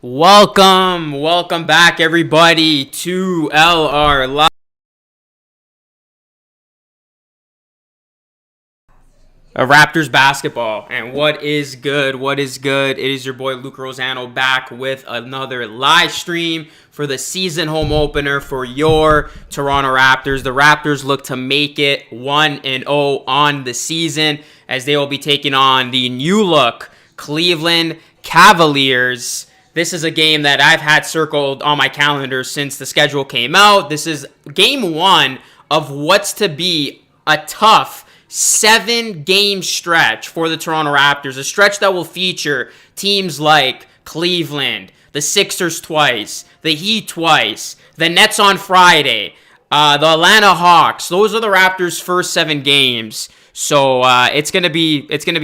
Welcome back, everybody, to LR Live. Raptors basketball. And what is good? It is your boy Luke Rosano back with another live stream for the season home opener for your Toronto Raptors. The Raptors look to make it 1-0 on the season as they will be taking on the new look Cleveland Cavaliers. This is a game that I've had circled on my calendar since the schedule came out. This is game one of what's to be a tough 7-game stretch for the Toronto Raptors. A stretch that will feature teams like Cleveland, the Sixers twice, the Heat twice, the Nets on Friday, the Atlanta Hawks. Those are the Raptors' first 7 games. So it's gonna be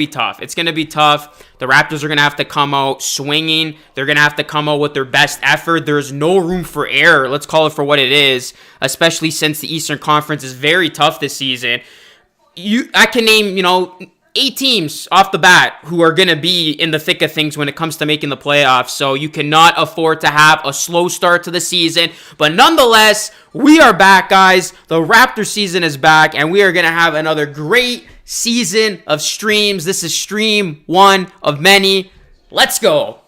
tough. It's gonna be tough. The Raptors are gonna have to come out swinging. They're gonna have to come out with their best effort. There's no room for error. Let's call it for what it is. Especially since the Eastern Conference is very tough this season. I can name 8 teams off the bat who are gonna be in the thick of things when it comes to making the playoffs. So you cannot afford to have a slow start to the season. But nonetheless, we are back, guys. The Raptors season is back, and we are going to have another great season of streams. This is stream 1 of many. Let's go.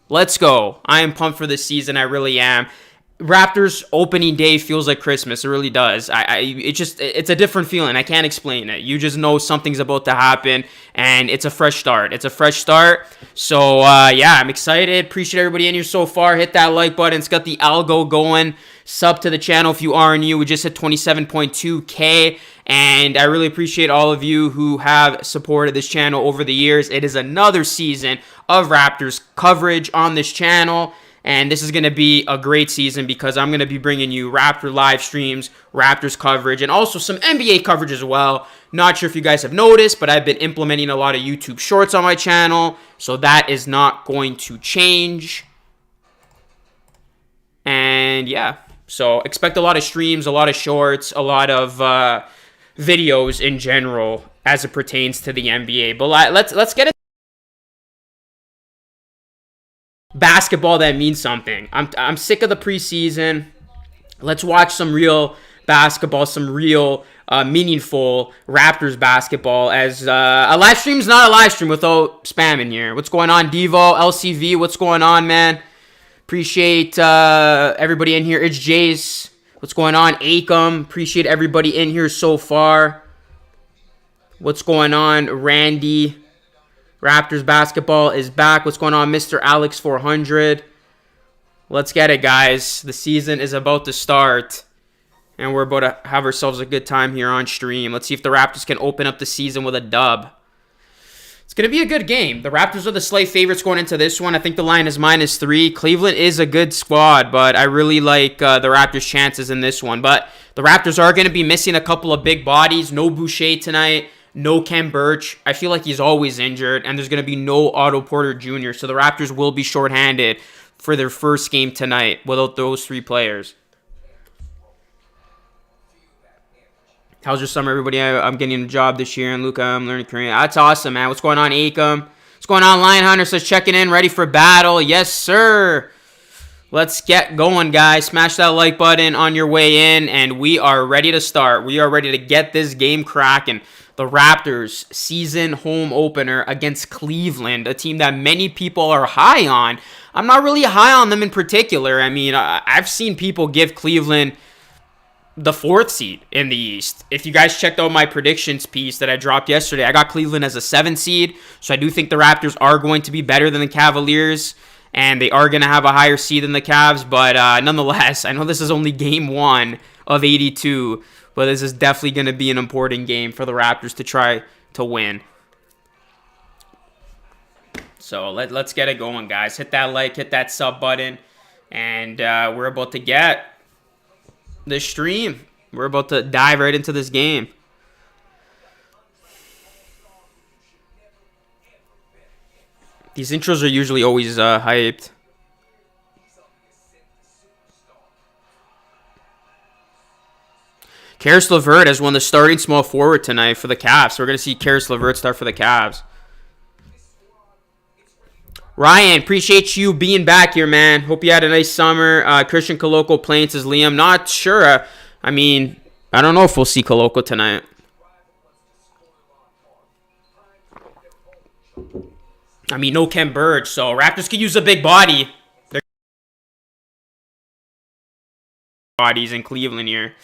I am pumped for this season. I really am. Raptors opening day feels like Christmas. It really does. It's a different feeling. I can't explain it. You just know something's about to happen, and it's a fresh start. So, I'm excited. Appreciate everybody in here so far. Hit that like button. It's got the algo going. Sub to the channel if you are new. We just hit 27.2K, and I really appreciate all of you who have supported this channel over the years. It is another season of Raptors coverage on this channel. And this is going to be a great season because I'm going to be bringing you Raptor live streams, Raptors coverage, and also some NBA coverage as well. Not sure if you guys have noticed, but I've been implementing a lot of YouTube shorts on my channel. So that is not going to change. And yeah, so expect a lot of streams, a lot of shorts, a lot of videos in general as it pertains to the NBA. But let's get it. Basketball that means something. I'm sick of the preseason. Let's watch some real basketball, some real meaningful Raptors basketball. As a live stream is not a live stream without spam in here. What's going on, Devo, LCV? What's going on, man? Appreciate everybody in here. It's Jace. What's going on, Acom? Appreciate everybody in here so far. What's going on, Randy? Raptors basketball is back. What's going on, Mr. Alex 400? Let's get it, guys. The season is about to start, and we're about to have ourselves a good time here on stream. Let's see if the Raptors can open up the season with a dub. It's going to be a good game. The Raptors are the slight favorites going into this one. I think the line is -3. Cleveland is a good squad, but I really like the Raptors' chances in this one. But the Raptors are going to be missing a couple of big bodies. No Boucher tonight. No Ken Birch. I feel like he's always injured. And there's going to be no Otto Porter Jr. So the Raptors will be shorthanded for their first game tonight without those 3 players. How's your summer, everybody? I'm getting a job this year. And Luca, I'm learning Korean. That's awesome, man. What's going on, Acom? What's going on, Lion Hunter? Says checking in. Ready for battle. Yes, sir. Let's get going, guys. Smash that like button on your way in. And we are ready to start. We are ready to get this game cracking. The Raptors season home opener against Cleveland, a team that many people are high on. I'm not really high on them in particular. I mean, I've seen people give Cleveland the 4th seed in the East. If you guys checked out my predictions piece that I dropped yesterday, I got Cleveland as a 7th seed. So I do think the Raptors are going to be better than the Cavaliers, and they are going to have a higher seed than the Cavs. But nonetheless, I know this is only game 1 of 82. But this is definitely going to be an important game for the Raptors to try to win. So let's get it going, guys. Hit that like, hit that sub button. And we're about to get the stream. We're about to dive right into this game. These intros are usually always hyped. Karis LeVert has won the starting small forward tonight for the Cavs. So we're going to see Karis LeVert start for the Cavs. Ryan, appreciate you being back here, man. Hope you had a nice summer. Christian Coloco playing, says Liam. Not sure. I mean, I don't know if we'll see Coloco tonight. I mean, no Ken Burge, so Raptors could use a big body. Their bodies in Cleveland here.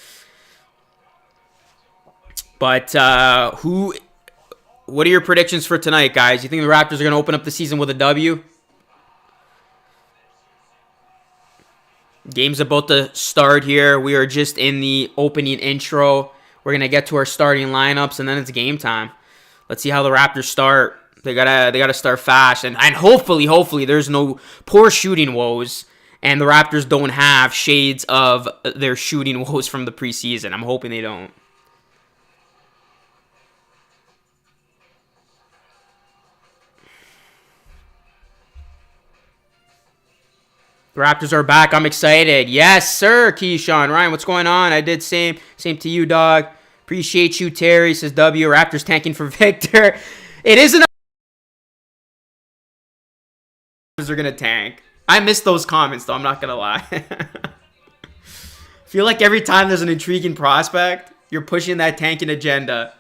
But what are your predictions for tonight, guys? You think the Raptors are going to open up the season with a W? Game's about to start here. We are just in the opening intro. We're going to get to our starting lineups, and then it's game time. Let's see how the Raptors start. They gotta start fast, and hopefully there's no poor shooting woes, and the Raptors don't have shades of their shooting woes from the preseason. I'm hoping they don't. The Raptors are back. I'm excited. Yes, sir, Keyshawn. Ryan, what's going on? I did same to you, dog. Appreciate you, Terry. Says W. Raptors tanking for Victor. It isn't. Are gonna tank. I missed those comments though. I'm not gonna lie. I feel like every time there's an intriguing prospect, you're pushing that tanking agenda.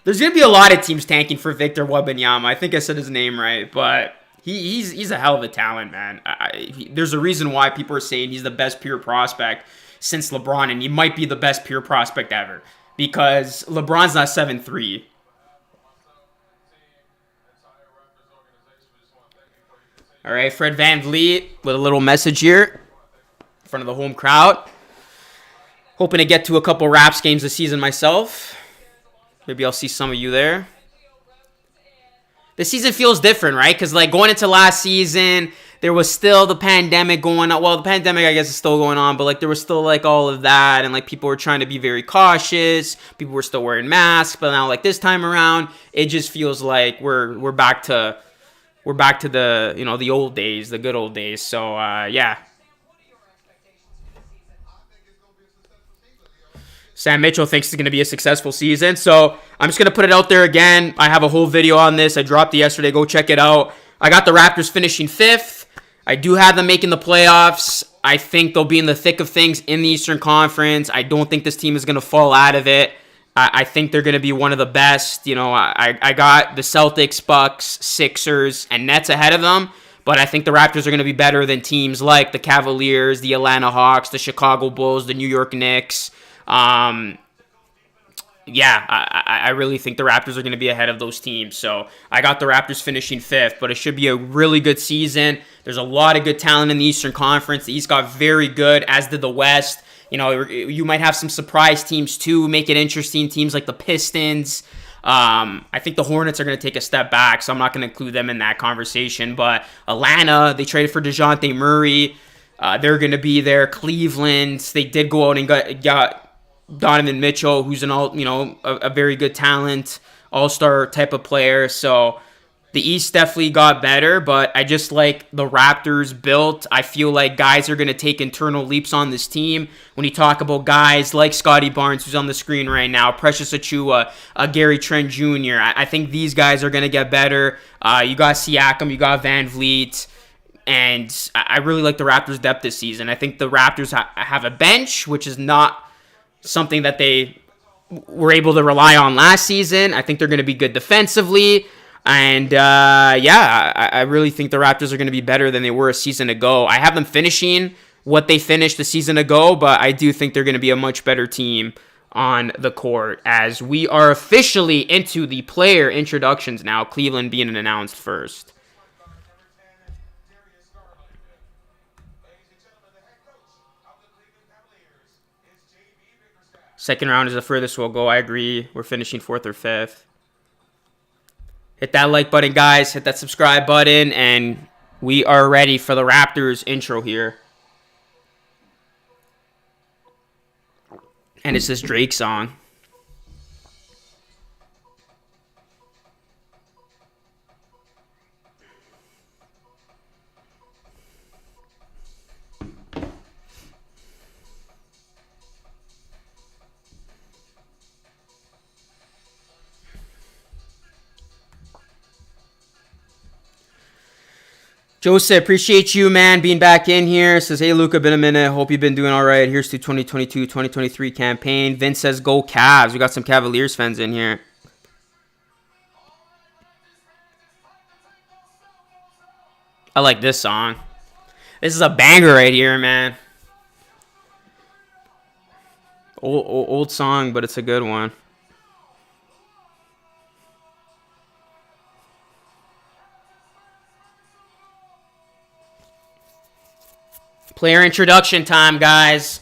There's gonna be a lot of teams tanking for Victor Wembanyama. I think I said his name right, but he's a hell of a talent, man. There's a reason why people are saying he's the best pure prospect since LeBron, and he might be the best pure prospect ever because LeBron's not 7'3". All right, Fred VanVleet with a little message here in front of the home crowd. Hoping to get to a couple Raps games this season myself. Maybe I'll see some of you there. This season feels different, right? Because like going into last season, there was still the pandemic going on. Well, the pandemic, I guess, is still going on, but like there was still like all of that, and like people were trying to be very cautious. People were still wearing masks, but now like this time around, it just feels like we're back to the the old days, the good old days. So yeah. Sam Mitchell thinks it's going to be a successful season. So I'm just going to put it out there again. I have a whole video on this. I dropped it yesterday. Go check it out. I got the Raptors finishing 5th. I do have them making the playoffs. I think they'll be in the thick of things in the Eastern Conference. I don't think this team is going to fall out of it. I think they're going to be one of the best. I got the Celtics, Bucks, Sixers, and Nets ahead of them. But I think the Raptors are going to be better than teams like the Cavaliers, the Atlanta Hawks, the Chicago Bulls, the New York Knicks. I really think the Raptors are going to be ahead of those teams. So I got the Raptors finishing 5th, but it should be a really good season. There's a lot of good talent in the Eastern Conference. The East got very good, as did the West. You might have some surprise teams too, make it interesting. Teams like the Pistons. I think the Hornets are going to take a step back, so I'm not going to include them in that conversation. But Atlanta, they traded for DeJounte Murray. They're going to be there. Cleveland, they did go out and got Donovan Mitchell, who's a very good talent, all-star type of player. So the East definitely got better, but I just like the Raptors built. I feel like guys are going to take internal leaps on this team. When you talk about guys like Scotty Barnes, who's on the screen right now, Precious Achiuwa, Gary Trent Jr., I think these guys are going to get better. You got Siakam, you got VanVleet. And I really like the Raptors' depth this season. I think the Raptors have a bench, which is not something that they were able to rely on last season. I think they're going to be good defensively. And, I really think the Raptors are going to be better than they were a season ago. I have them finishing what they finished a season ago, but I do think they're going to be a much better team on the court as we are officially into the player introductions now, Cleveland being announced first. Second round is the furthest we'll go. I agree. We're finishing 4th or 5th. Hit that like button, guys. Hit that subscribe button. And we are ready for the Raptors intro here. And it's this Drake song. Joseph, appreciate you, man, being back in here. Says, hey, Luca, been a minute. Hope you've been doing all right. Here's to 2022-2023 campaign. Vince says, go Cavs. We got some Cavaliers fans in here. I like this song. This is a banger right here, man. Old song, but it's a good one. Player introduction time, guys.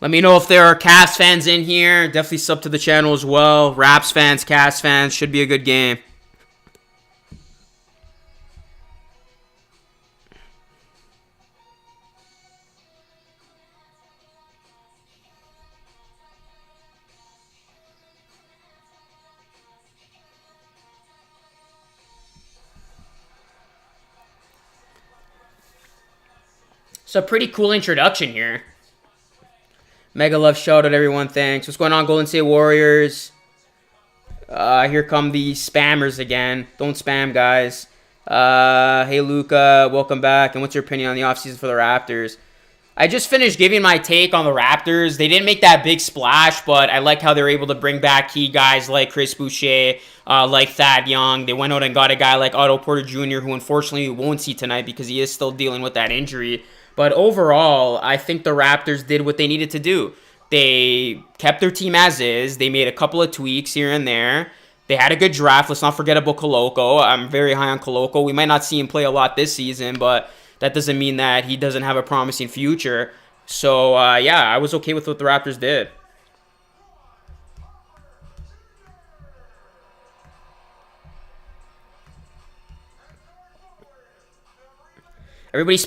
Let me know if there are Cavs fans in here. Definitely sub to the channel as well. Raps fans, Cavs fans. Should be a good game. It's a pretty cool introduction here. Mega love shout out, everyone. Thanks. What's going on, Golden State Warriors? Here come the spammers again. Don't spam, guys. Hey, Luca. Welcome back. And what's your opinion on the offseason for the Raptors? I just finished giving my take on the Raptors. They didn't make that big splash, but I like how they were able to bring back key guys like Chris Boucher, like Thad Young. They went out and got a guy like Otto Porter Jr., who unfortunately we won't see tonight because he is still dealing with that injury. But overall, I think the Raptors did what they needed to do. They kept their team as is. They made a couple of tweaks here and there. They had a good draft. Let's not forget about Koloko. I'm very high on Koloko. We might not see him play a lot this season, but that doesn't mean that he doesn't have a promising future. So, yeah, I was okay with what the Raptors did. Everybody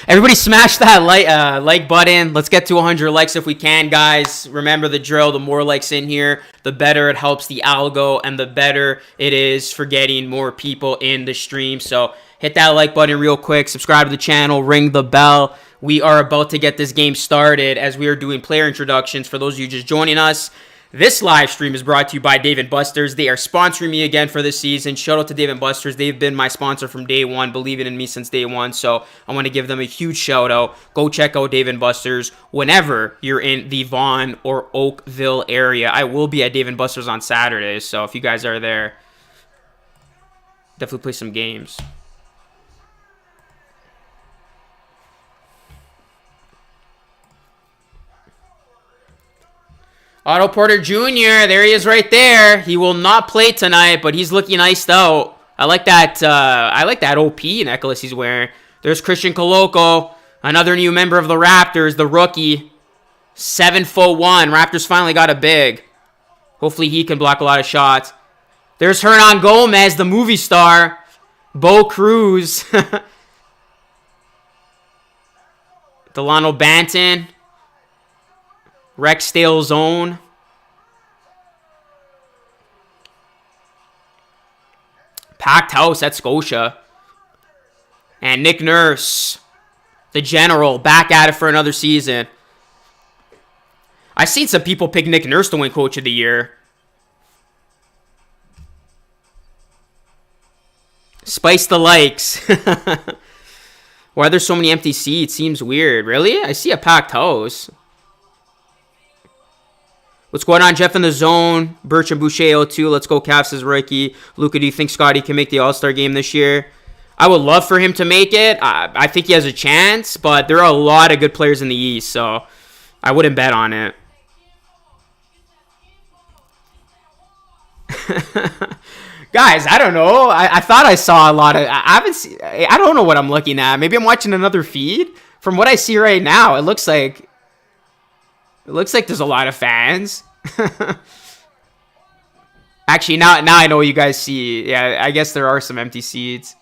Everybody smash that like button. Let's get to 100 likes if we can, guys. Remember the drill. The more likes in here, the better it helps the algo, and the better it is for getting more people in the stream. So hit that like button real quick. Subscribe to the channel. Ring the bell. We are about to get this game started as we are doing player introductions. For those of you just joining us, this live stream is brought to you by Dave & Buster's. They are sponsoring me again for this season. Shout out to Dave & Buster's. They've been my sponsor from day one, believing in me since day one. So I want to give them a huge shout out. Go check out Dave & Buster's whenever you're in the Vaughan or Oakville area. I will be at Dave & Buster's on Saturdays. So if you guys are there, definitely play some games. Otto Porter Jr., there he is right there. He will not play tonight, but he's looking iced out. I like that OP necklace he's wearing. There's Christian Koloko, another new member of the Raptors, the rookie. 7'1". Raptors finally got a big. Hopefully he can block a lot of shots. There's Hernan Gomez, the movie star. Bo Cruz. Delano Banton. Rex Stale's own. Packed house at Scotia. And Nick Nurse, the general, back at it for another season. I've seen some people pick Nick Nurse to win Coach of the Year. Spice the likes. Why are there so many empty seats? Seems weird. Really? I see a packed house. What's going on, Jeff in the zone? Bertrand Boucher 02. Let's go, Cavs, says Ricky. Luca, do you think Scotty can make the All-Star game this year? I would love for him to make it. I think he has a chance, but there are a lot of good players in the East, so I wouldn't bet on it. Guys, I don't know. I thought I saw a lot of... I don't know what I'm looking at. Maybe I'm watching another feed. From what I see right now, it looks like there's a lot of fans. Actually, now I know what you guys see. Yeah, I guess there are some empty seats.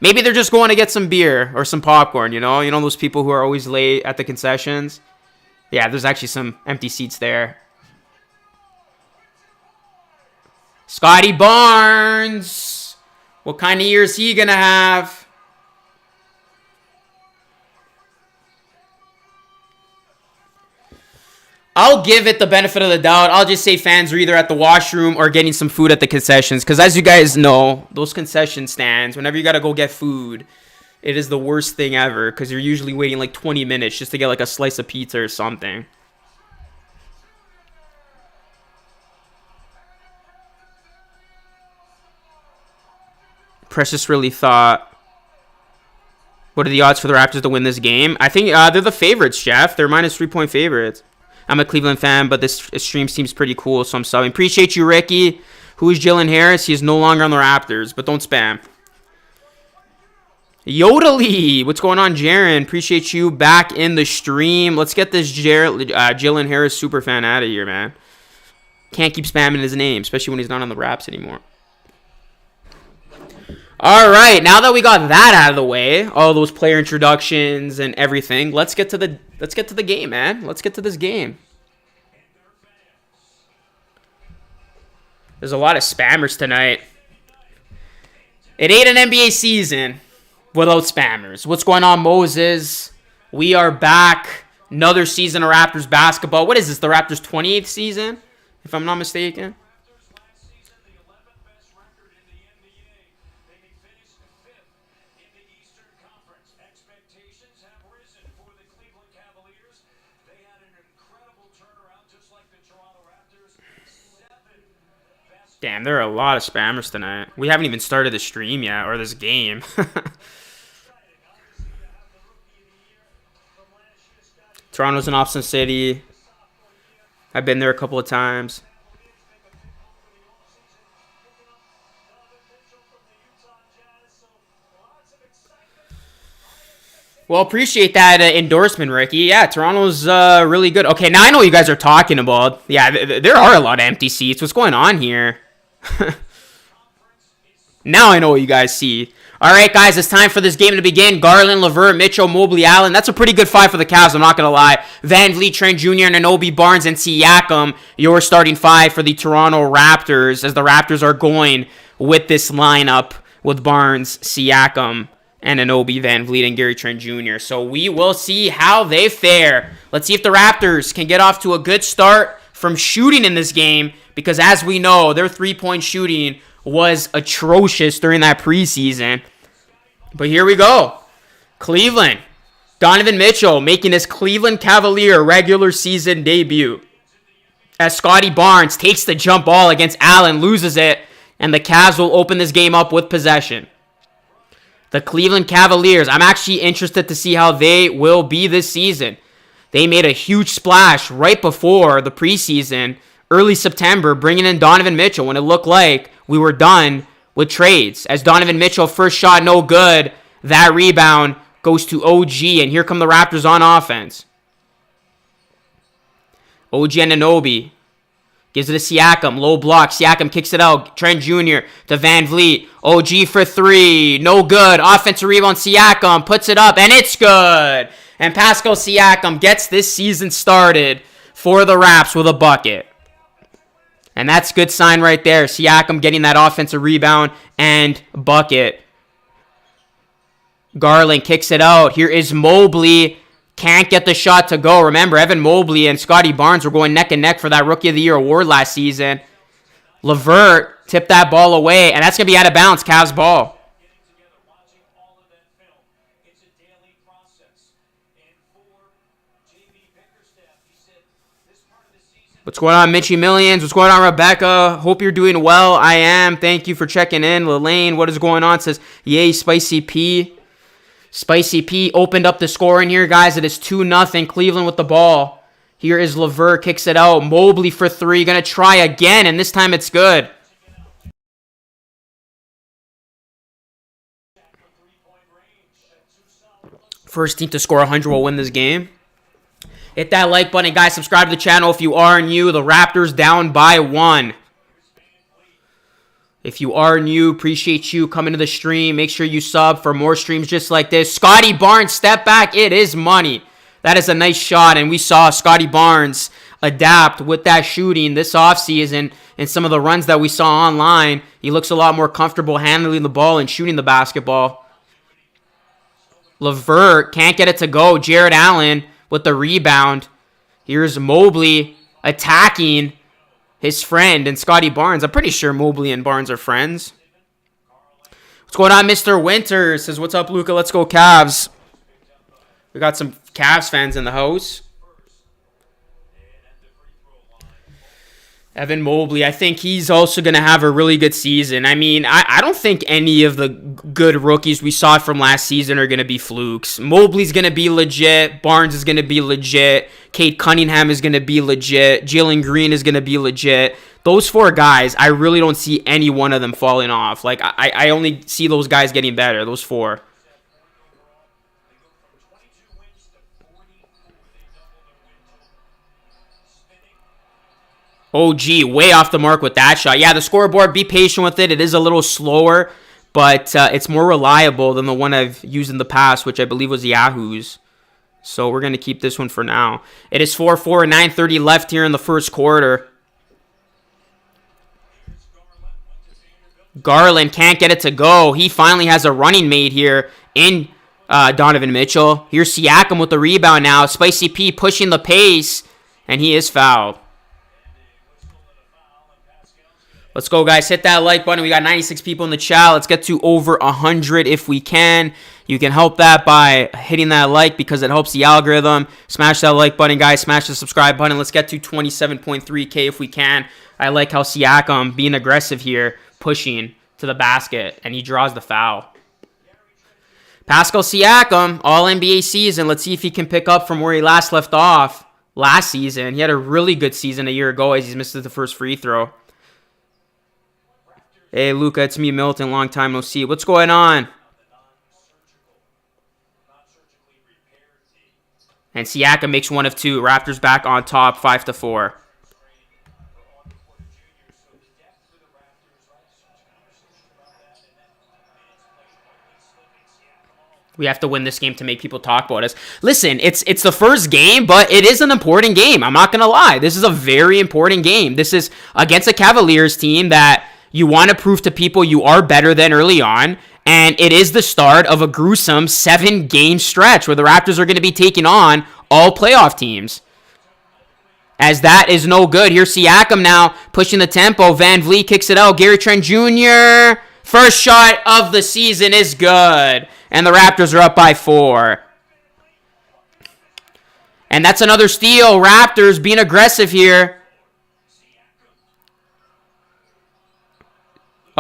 Maybe they're just going to get some beer or some popcorn, you know? You know those people who are always late at the concessions? Yeah, there's actually some empty seats there. Scotty Barnes. What kind of year is he going to have? I'll give it the benefit of the doubt. I'll just say fans are either at the washroom or getting some food at the concessions. Because as you guys know, those concession stands, whenever you got to go get food, it is the worst thing ever. Because you're usually waiting like 20 minutes just to get like a slice of pizza or something. Precious really thought, what are the odds for the Raptors to win this game? I think they're the favorites, Jeff. They're minus 3-point favorites. I'm a Cleveland fan, but this stream seems pretty cool, so I'm subbing. Appreciate you, Ricky. Who is Jalen Harris? He is no longer on the Raptors, but don't spam. Yodely. What's going on, Jaren? Appreciate you back in the stream. Let's get this Jalen Harris superfan out of here, man. Can't keep spamming his name, especially when he's not on the Raps anymore. All right, now that we got that out of the way, all those player introductions and everything, let's get to the game, man. Let's get to this game. There's a lot of spammers tonight. It ain't an NBA season without spammers. What's going on, Moses? We are back. Another season of Raptors basketball. What is this, the Raptors' 28th season, if I'm not mistaken? Damn, there are a lot of spammers tonight. We haven't even started the stream yet, or this game. Toronto's in Austin City. I've been there a couple of times. Well, appreciate that endorsement, Ricky. Yeah, Toronto's really good. Okay, now I know what you guys are talking about. Yeah, there are a lot of empty seats. What's going on here? Now I know what you guys see. All right, guys, it's time for this game to begin. Garland, LeVert, Mitchell, Mobley, Allen. That's a pretty good five for the Cavs, I'm not going to lie. Van Vliet, Trent Jr., Anunoby, Barnes, and Siakam. Your starting five for the Toronto Raptors, as the Raptors are going with this lineup with Barnes, Siakam, and Anunoby, Van Vliet, and Gary Trent Jr. So we will see how they fare. Let's see if the Raptors can get off to a good start from shooting in this game, because as we know, their three-point shooting was atrocious during that preseason. But here we go. Cleveland. Donovan Mitchell making his Cleveland Cavalier regular season debut. As Scotty Barnes takes the jump ball against Allen, loses it, and the Cavs will open this game up with possession. The Cleveland Cavaliers, I'm actually interested to see how they will be this season. They made a huge splash right before the preseason, early September, bringing in Donovan Mitchell when it looked like we were done with trades. As Donovan Mitchell, first shot no good, that rebound goes to OG, and here come the Raptors on offense. OG Anunoby gives it to Siakam, low block. Siakam kicks it out. Trent Jr. to Van Vliet. OG for three, no good. Offensive rebound, Siakam puts it up, and it's good. And Pascal Siakam gets this season started for the Raps with a bucket. And that's a good sign right there. Siakam getting that offensive rebound and bucket. Garland kicks it out. Here is Mobley. Can't get the shot to go. Remember, Evan Mobley and Scotty Barnes were going neck and neck for that Rookie of the Year award last season. LeVert tipped that ball away, and that's going to be out of bounds. Cavs ball. What's going on, Mitchie Millions? What's going on, Rebecca? Hope you're doing well. I am. Thank you for checking in. Lelaine, what is going on? Says, yay, Spicy P. Spicy P opened up the score in here, guys. It is 2-0. Cleveland with the ball. Here is LeVert. Kicks it out. Mobley for three. Going to try again, and this time it's good. First team to score 100 will win this game. Hit that like button, guys. Subscribe to the channel if you are new. The Raptors down by 1. If you are new, appreciate you coming to the stream. Make sure you sub for more streams just like this. Scotty Barnes, step back. It is money. That is a nice shot, and we saw Scotty Barnes adapt with that shooting this offseason and some of the runs that we saw online. He looks a lot more comfortable handling the ball and shooting the basketball. LeVert can't get it to go. Jared Allen with the rebound. Here's Mobley attacking his friend and Scotty Barnes. I'm pretty sure Mobley and Barnes are friends. What's going on, Mr. Winters? Says, what's up, Luca? Let's go Cavs. We got some Cavs fans in the house. Evan Mobley, I think he's also going to have a really good season. I mean, I don't think any of the good rookies we saw from last season are going to be flukes. Mobley's going to be legit. Barnes is going to be legit. Cade Cunningham is going to be legit. Jalen Green is going to be legit. Those 4 guys, I really don't see any one of them falling off. Like, I only see those guys getting better, those 4. OG, way off the mark with that shot. Yeah, the scoreboard, be patient with it. It is a little slower, but it's more reliable than the one I've used in the past, which I believe was Yahoo's. So we're going to keep this one for now. It is 4-4 and 9:30 left here in the first quarter. Garland can't get it to go. He finally has a running mate here in Donovan Mitchell. Here's Siakam with the rebound now. Spicy P pushing the pace, and he is fouled. Let's go, guys. Hit that like button. We got 96 people in the chat. Let's get to over 100 if we can. You can help that by hitting that like because it helps the algorithm. Smash that like button, guys. Smash the subscribe button. Let's get to 27.3K if we can. I like how Siakam being aggressive here, pushing to the basket, and he draws the foul. Pascal Siakam, all-NBA season. Let's see if he can pick up from where he last left off last season. He had a really good season a year ago as he missed the first free throw. Hey, Luca, it's me, Milton. Long time no see. What's going on? And Siakam makes 1 of 2. Raptors back on top, 5-4. We have to win this game to make people talk about us. Listen, it's the first game, but it is an important game. I'm not going to lie. This is a very important game. This is against a Cavaliers team that you want to prove to people you are better than early on, and it is the start of a gruesome 7-game stretch where the Raptors are going to be taking on all playoff teams. As that is no good. Here's Siakam now pushing the tempo. Van Vliet kicks it out. Gary Trent Jr. First shot of the season is good, and the Raptors are up by 4. And that's another steal. Raptors being aggressive here.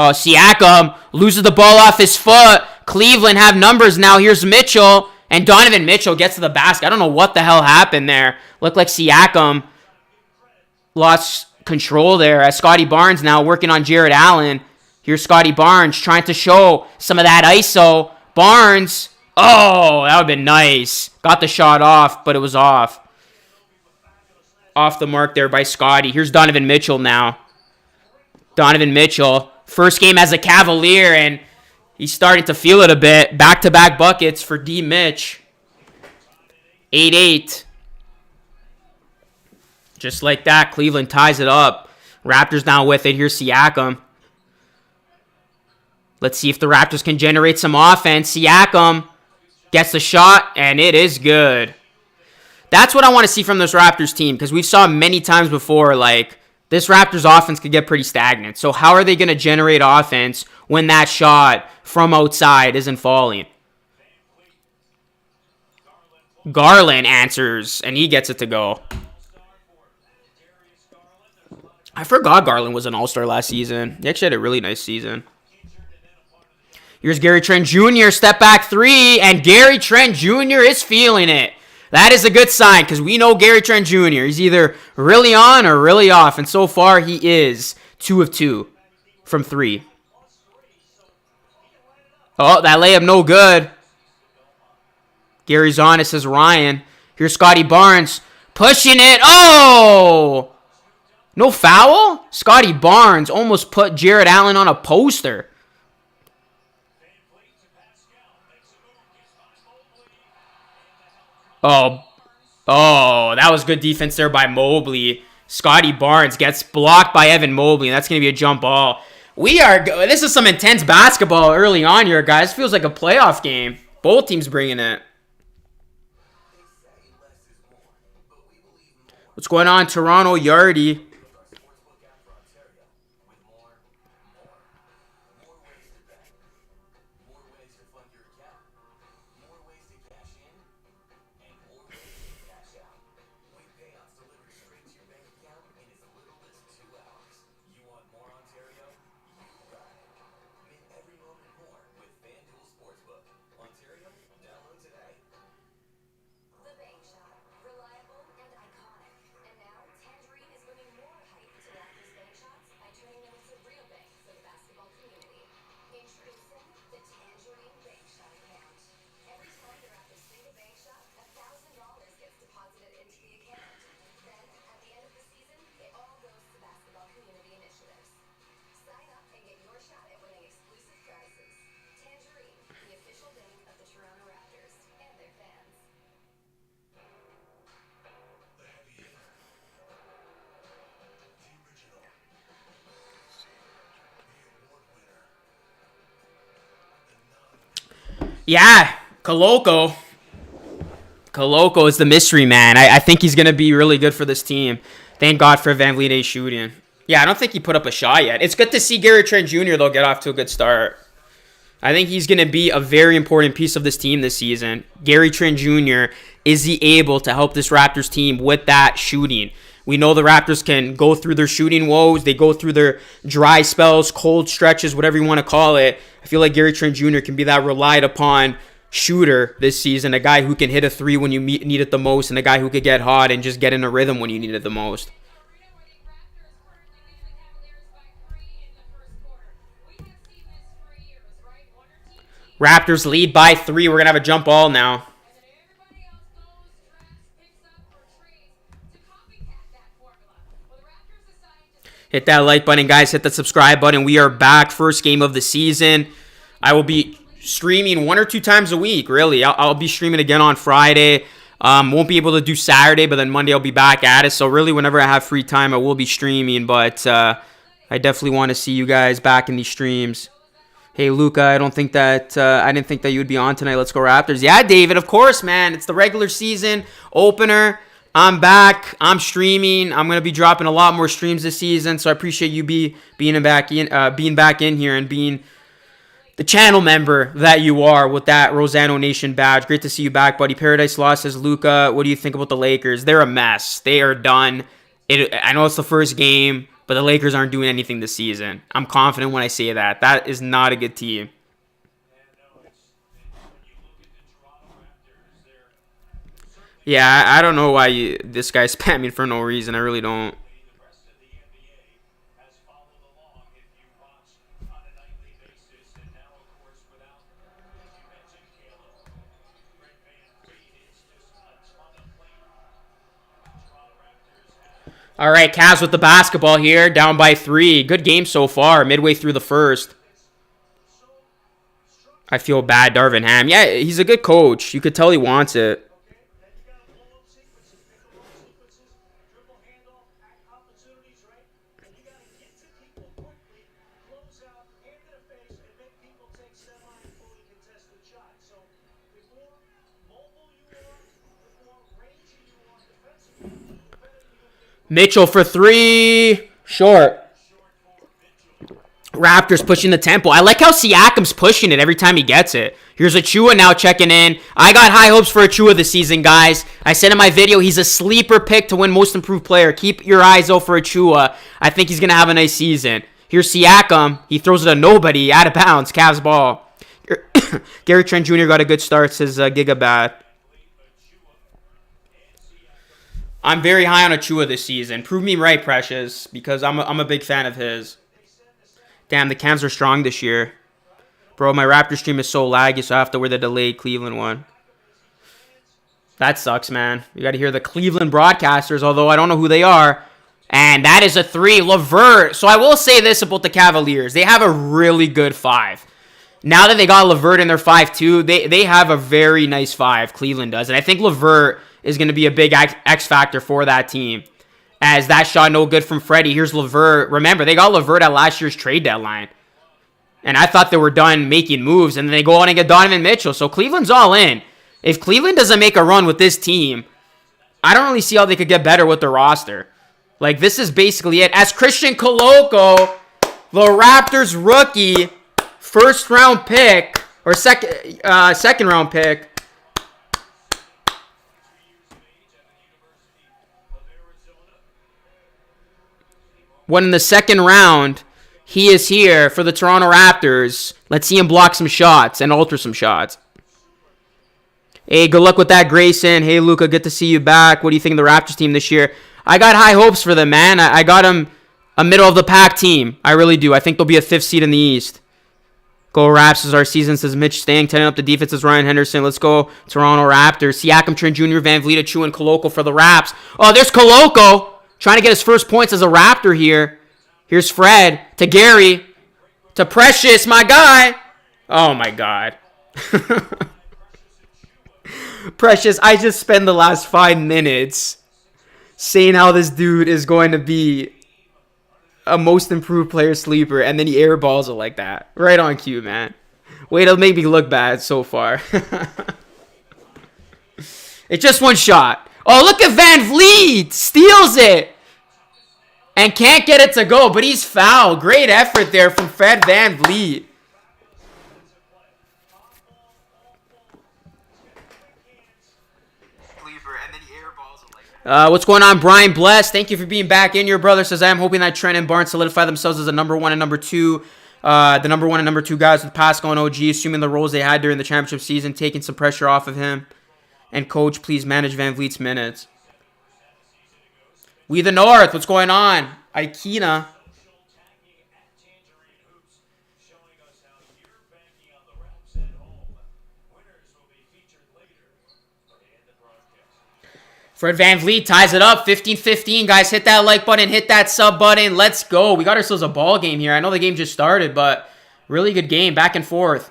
Oh, Siakam loses the ball off his foot. Cleveland have numbers now. Here's Mitchell. And Donovan Mitchell gets to the basket. I don't know what the hell happened there. Looked like Siakam lost control there as Scotty Barnes now working on Jared Allen. Here's Scotty Barnes trying to show some of that ISO. Barnes. Oh, that would have been nice. Got the shot off, but it was off. Off the mark there by Scotty. Here's Donovan Mitchell now. Donovan Mitchell. First game as a Cavalier, and he's starting to feel it a bit. Back-to-back buckets for D. Mitch. 8-8. Just like that, Cleveland ties it up. Raptors now with it. Here's Siakam. Let's see if the Raptors can generate some offense. Siakam gets the shot, and it is good. That's what I want to see from this Raptors team, because we've saw many times before, like, this Raptors offense could get pretty stagnant. So how are they going to generate offense when that shot from outside isn't falling? Garland answers, and he gets it to go. I forgot Garland was an all-star last season. He actually had a really nice season. Here's Gary Trent Jr., step back 3, and Gary Trent Jr. is feeling it. That is a good sign because we know Gary Trent Jr. He's either really on or really off, and so far he is 2 of 2 from 3. Oh, that layup no good. Gary's on, it says Ryan. Here's Scotty Barnes pushing it. Oh! No foul? Scotty Barnes almost put Jared Allen on a poster. Oh, that was good defense there by Mobley. Scotty Barnes gets blocked by Evan Mobley, and that's going to be a jump ball. This is some intense basketball early on here, guys. Feels like a playoff game. Both teams bringing it. What's going on, Toronto Yardy? Yeah, Koloko. Koloko is the mystery man. I think he's going to be really good for this team. Thank God for Van Vliet shooting. Yeah, I don't think he put up a shot yet. It's good to see Gary Trent Jr., though, get off to a good start. I think he's going to be a very important piece of this team this season. Gary Trent Jr., is he able to help this Raptors team with that shooting? We know the Raptors can go through their shooting woes. They go through their dry spells, cold stretches, whatever you want to call it. I feel like Gary Trent Jr. can be that relied upon shooter this season, a guy who can hit a three when you need it the most, and a guy who could get hot and just get in a rhythm when you need it the most. Raptors lead by 3. We're going to have a jump ball now. Hit that like button, guys. Hit the subscribe button. We are back. First game of the season. I will be streaming 1 or 2 times a week, really. I'll be streaming again on Friday. Won't be able to do Saturday, but then Monday I'll be back at it. So really, whenever I have free time, I will be streaming. But I definitely want to see you guys back in these streams. Hey, Luca, I didn't think that you would be on tonight. Let's go Raptors. Yeah, David, of course, man. It's the regular season opener. I'm back. I'm streaming. I'm gonna be dropping a lot more streams this season. So I appreciate you being back in here and being the channel member that you are with that Rosano Nation badge. Great to see you back, buddy. Paradise Lost says, Luca, what do you think about the Lakers? They're a mess. They are done. I know it's the first game, but the Lakers aren't doing anything this season. I'm confident when I say that. That is not a good team. Yeah, I don't know why this guy's spamming for no reason. I really don't. All right, Cavs with the basketball here, down by 3. Good game so far, midway through the first. I feel bad, Darvin Ham. Yeah, he's a good coach. You could tell he wants it. Mitchell for 3. Short. Raptors pushing the tempo. I like how Siakam's pushing it every time he gets it. Here's Achua now checking in. I got high hopes for Achua this season, guys. I said in my video, he's a sleeper pick to win Most Improved Player. Keep your eyes out for Achua. I think he's going to have a nice season. Here's Siakam. He throws it to nobody. Out of bounds. Cavs ball. Gary Trent Jr. got a good start, says Gigabat. I'm very high on Achua this season. Prove me right, Precious, because I'm a big fan of his. Damn, the Cavs are strong this year. Bro, my Raptor stream is so laggy, so I have to wear the delayed Cleveland one. That sucks, man. You got to hear the Cleveland broadcasters, although I don't know who they are. And that is a 3. LeVert. So I will say this about the Cavaliers. They have a really good 5. Now that they got LeVert in their 5-2, they have a very nice 5, Cleveland does. And I think LeVert is going to be a big X factor for that team. As that shot no good from Freddie. Here's LeVert. Remember, they got LeVert at last year's trade deadline. And I thought they were done making moves. And then they go on and get Donovan Mitchell. So Cleveland's all in. If Cleveland doesn't make a run with this team, I don't really see how they could get better with the roster. Like, this is basically it. As Christian Coloco, the Raptors rookie, first round pick, or second round pick, when in the second round, he is here for the Toronto Raptors. Let's see him block some shots and alter some shots. Hey, good luck with that, Grayson. Hey, Luca, good to see you back. What do you think of the Raptors team this year? I got high hopes for them, man. I got them a middle-of-the-pack team. I really do. I think they'll be a 5th seed in the East. Go Raps is our season, says Mitch Stang. Turning up the defense is Ryan Henderson. Let's go Toronto Raptors. Siakam, Trent Jr., Van Vliet, Chu, and Coloco for the Raps. Oh, there's Coloco trying to get his first points as a Raptor here. Here's Fred to Gary to Precious, my guy. Oh, my God. Precious, I just spent the last 5 minutes saying how this dude is going to be a most improved player sleeper, and then he airballs it like that. Right on cue, man. Wait, it'll make me look bad so far. It's just one shot. Oh, look at Van Vliet. Steals it. And can't get it to go, but he's fouled. Great effort there from Fred Van Vliet. What's going on, Brian Bless? Thank you for being back in. Your brother says, I am hoping that Trent and Barnes solidify themselves as the number 1 and number 2. The number 1 and number 2 guys with Pascal and OG, assuming the roles they had during the championship season, taking some pressure off of him. And coach, please manage Van Vliet's minutes. We the North, what's going on? Ikena. Fred Van Vliet ties it up. 15-15, guys. Hit that like button. Hit that sub button. Let's go. We got ourselves a ball game here. I know the game just started, but really good game. Back and forth.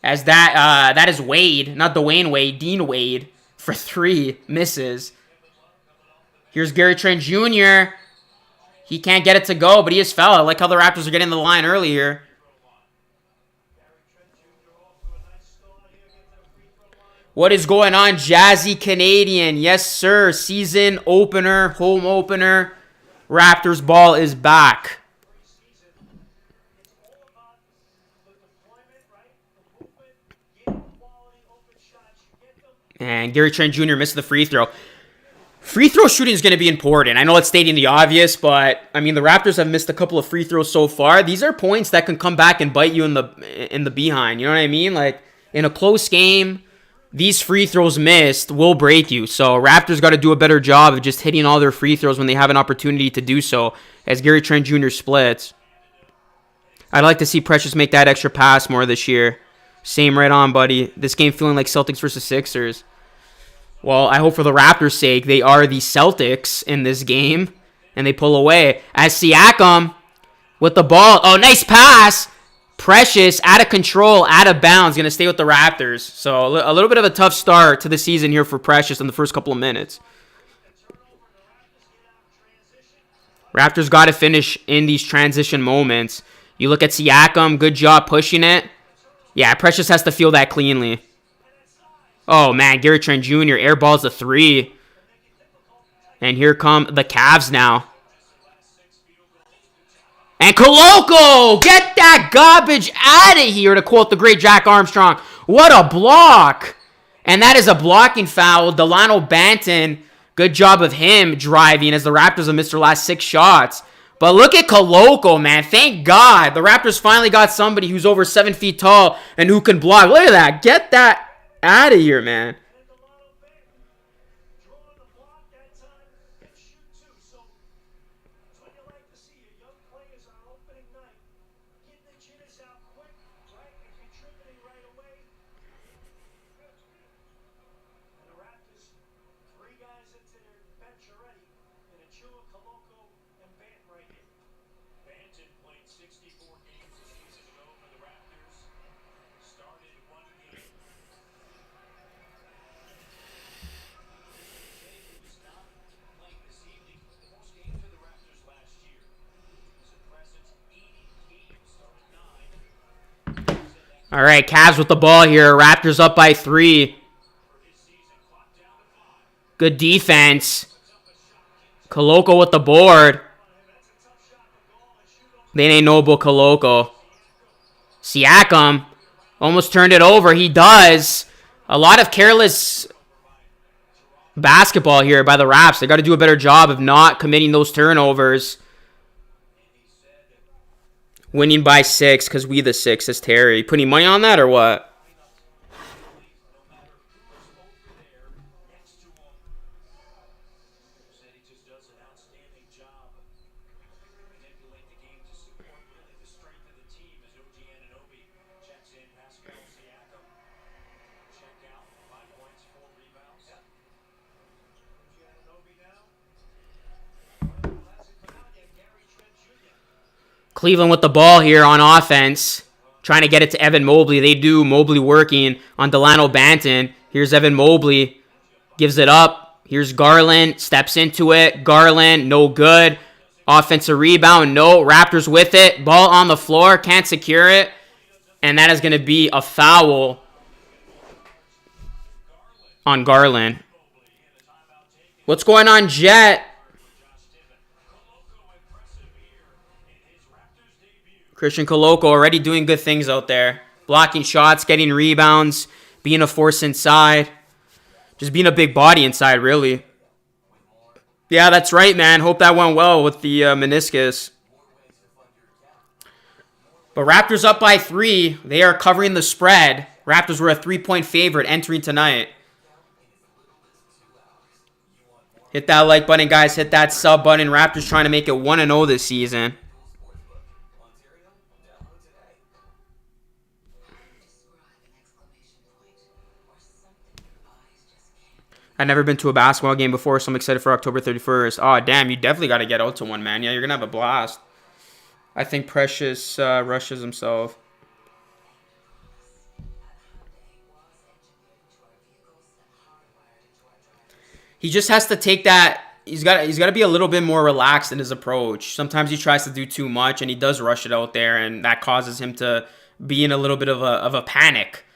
As that is Wade. Not Dwayne Wade. Dean Wade. For 3. Misses. Here's Gary Trent Jr. He can't get it to go, but he is fouled. I like how the Raptors are getting the line earlier. What is going on, Jazzy Canadian? Yes, sir. Season opener, home opener. Raptors ball is back. And Gary Trent Jr. missed the free throw. Free throw shooting is going to be important. I know it's stating the obvious, but I mean the Raptors have missed a couple of free throws so far. These are points that can come back and bite you in the behind. You know what I mean? Like in a close game, these free throws missed will break you. So Raptors got to do a better job of just hitting all their free throws when they have an opportunity to do so. As Gary Trent Jr. splits, I'd like to see Precious make that extra pass more this year. Same, right on, buddy. This game feeling like Celtics versus Sixers. Well, I hope for the Raptors' sake, they are the Celtics in this game, and they pull away. As Siakam with the ball. Oh, nice pass. Precious, out of control, out of bounds, going to stay with the Raptors. So a little bit of a tough start to the season here for Precious in the first couple of minutes. Raptors got to finish in these transition moments. You look at Siakam, good job pushing it. Yeah, Precious has to feel that cleanly. Oh, man, Gary Trent Jr. airballs the 3. And here come the Cavs now. And Coloco, get that garbage out of here, to quote the great Jack Armstrong. What a block. And that is a blocking foul. Delano Banton, good job of him driving as the Raptors have missed their last 6 shots. But look at Coloco, man. Thank God. The Raptors finally got somebody who's over 7 feet tall and who can block. Look at that. Get that out of here, man. All right, Cavs with the ball here. Raptors up by 3. Good defense. Koloko with the board. They ain't noble Koloko. Siakam almost turned it over. He does. A lot of careless basketball here by the Raps. They got to do a better job of not committing those turnovers. Winning by 6 because we the 6, says Terry. Putting money on that or what? Cleveland with the ball here on offense. Trying to get it to Evan Mobley. They do. Mobley working on Delano Banton. Here's Evan Mobley. Gives it up. Here's Garland. Steps into it. Garland, no good. Offensive rebound, no. Raptors with it. Ball on the floor. Can't secure it. And that is going to be a foul on Garland. What's going on, Jet? Christian Koloko already doing good things out there. Blocking shots, getting rebounds, being a force inside. Just being a big body inside, really. Yeah, that's right, man. Hope that went well with the meniscus. But Raptors up by 3. They are covering the spread. Raptors were a 3-point favorite entering tonight. Hit that like button, guys. Hit that sub button. Raptors trying to make it 1-0 this season. I've never been to a basketball game before, so I'm excited for October 31st. Oh, damn, you definitely got to get out to one, man. Yeah, you're going to have a blast. I think Precious rushes himself. He just has to take that. He's got to be a little bit more relaxed in his approach. Sometimes he tries to do too much, and he does rush it out there, and that causes him to be in a little bit of a panic.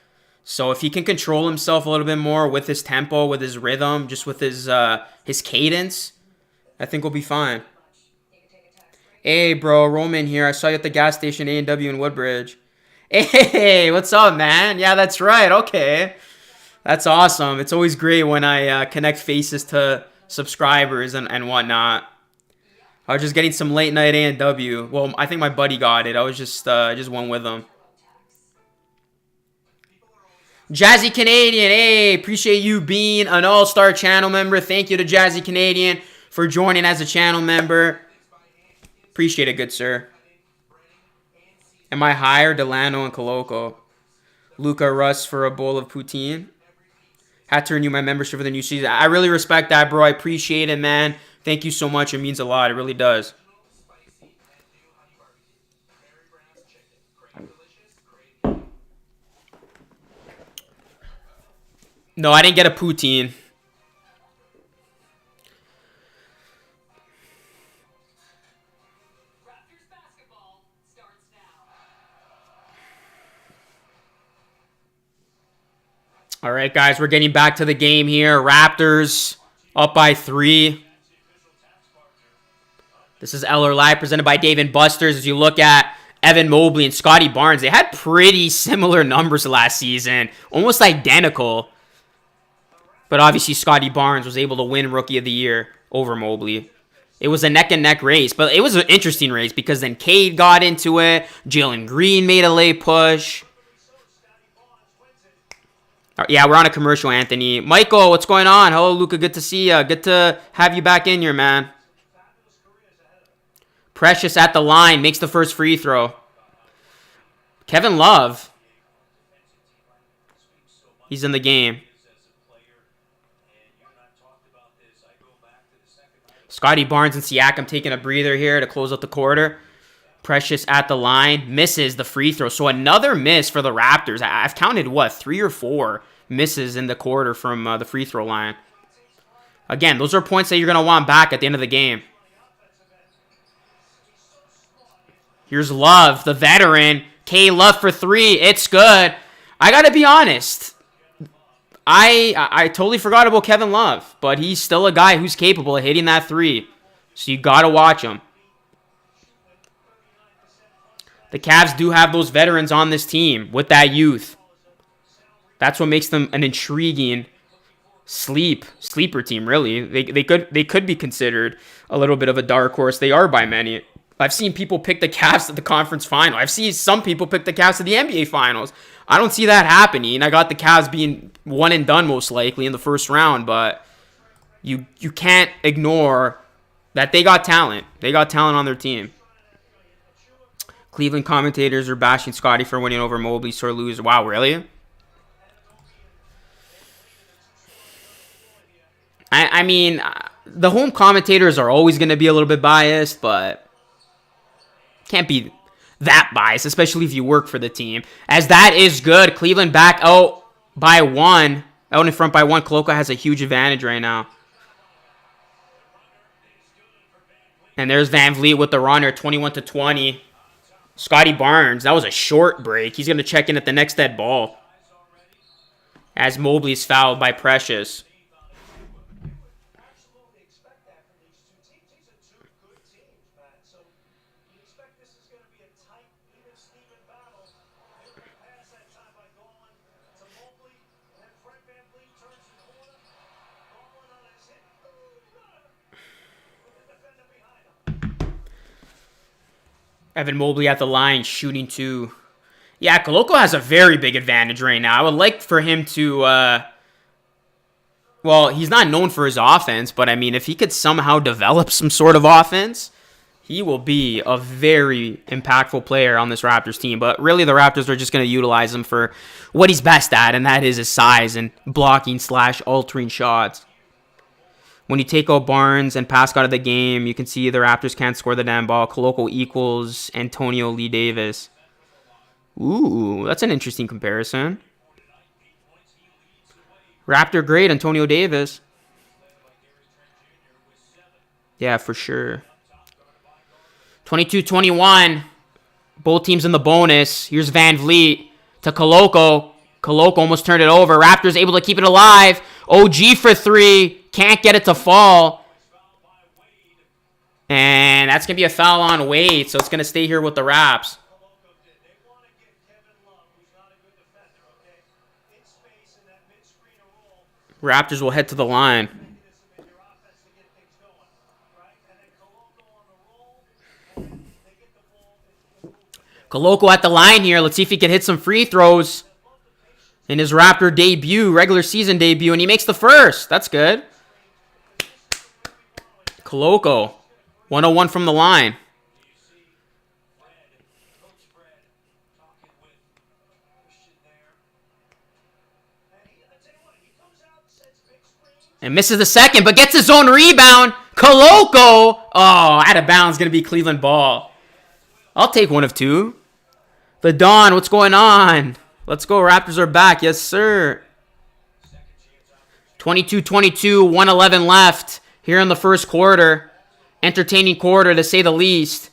So if he can control himself a little bit more with his tempo, with his rhythm, just with his cadence, I think we'll be fine. Hey, bro, Roman here. I saw you at the gas station A&W in Woodbridge. Hey, what's up, man? Yeah, that's right. Okay. That's awesome. It's always great when I connect faces to subscribers and whatnot. I was just getting some late night A&W. Well, I think my buddy got it. I was just went with him. Jazzy Canadian, hey, appreciate you being an all-star channel member. Thank you to Jazzy Canadian for joining as a channel member. Appreciate it, good sir. Am I higher? Delano and Koloko. Luca Russ for a bowl of poutine. Had to renew my membership for the new season. I really respect that, bro. I appreciate it, man. Thank you so much. It means a lot. It really does. No, I didn't get a poutine. All right, guys, we're getting back to the game here. Raptors up by 3. This is Eller Live presented by Dave & Buster's. As you look at Evan Mobley and Scotty Barnes, they had pretty similar numbers last season, almost identical. But obviously, Scotty Barnes was able to win Rookie of the Year over Mobley. It was a neck-and-neck race, but it was an interesting race because then Cade got into it. Jalen Green made a late push. Yeah, we're on a commercial, Anthony. Michael, what's going on? Hello, Luca. Good to see you. Good to have you back in here, man. Precious at the line. Makes the first free throw. Kevin Love. He's in the game. Scotty Barnes and Siakam taking a breather here to close out the quarter. Precious at the line. Misses the free throw. So another miss for the Raptors. I've counted, 3 or 4 misses in the quarter from the free throw line. Again, those are points that you're going to want back at the end of the game. Here's Love, the veteran. K Love for 3. It's good. I got to be honest. I totally forgot about Kevin Love, but he's still a guy who's capable of hitting that three. So you got to watch him. The Cavs do have those veterans on this team with that youth. That's what makes them an intriguing sleeper team, really. They could be considered a little bit of a dark horse. They are by many. I've seen people pick the Cavs at the conference final. I've seen some people pick the Cavs at the NBA finals. I don't see that happening. I got the Cavs being one and done most likely in the first round, but you can't ignore that they got talent. They got talent on their team. Cleveland commentators are bashing Scotty for winning over Mobley, sore loser. Wow, really? I mean, the home commentators are always going to be a little bit biased, but can't be that biased, especially if you work for the team. As that is good. Cleveland back out by one. Out in front by one. Koloko has a huge advantage right now. And there's Van Vliet with the runner, 21-20. Scotty Barnes, that was a short break. He's going to check in at the next dead ball. As Mobley's fouled by Precious. Evan Mobley at the line, shooting two. Yeah, Koloko has a very big advantage right now. I would like for him to, well, he's not known for his offense, but I mean, if he could somehow develop some sort of offense, he will be a very impactful player on this Raptors team. But really, the Raptors are just going to utilize him for what he's best at, and that is his size and blocking/altering shots. When you take out Barnes and Pascal out of the game, you can see the Raptors can't score the damn ball. Koloko equals Antonio Lee Davis. Ooh, that's an interesting comparison. Raptor great, Antonio Davis. Yeah, for sure. 22-21. Both teams in the bonus. Here's Van Vliet to Koloko. Koloko almost turned it over. Raptors able to keep it alive. OG for three. Can't get it to fall. And that's going to be a foul on Wade, so it's going to stay here with the Raps. Raptors will head to the line. Koloko at the line here. Let's see if he can hit some free throws in his Raptor debut, regular season debut, and he makes the first. That's good. Koloko, 101 from the line. And misses the second, but gets his own rebound. Koloko! Oh, out of bounds, going to be Cleveland ball. I'll take one of two. The Dawn, what's going on? Let's go, Raptors are back. Yes, sir. 22-22, 1:11 left here in the first quarter. Entertaining quarter, to say the least.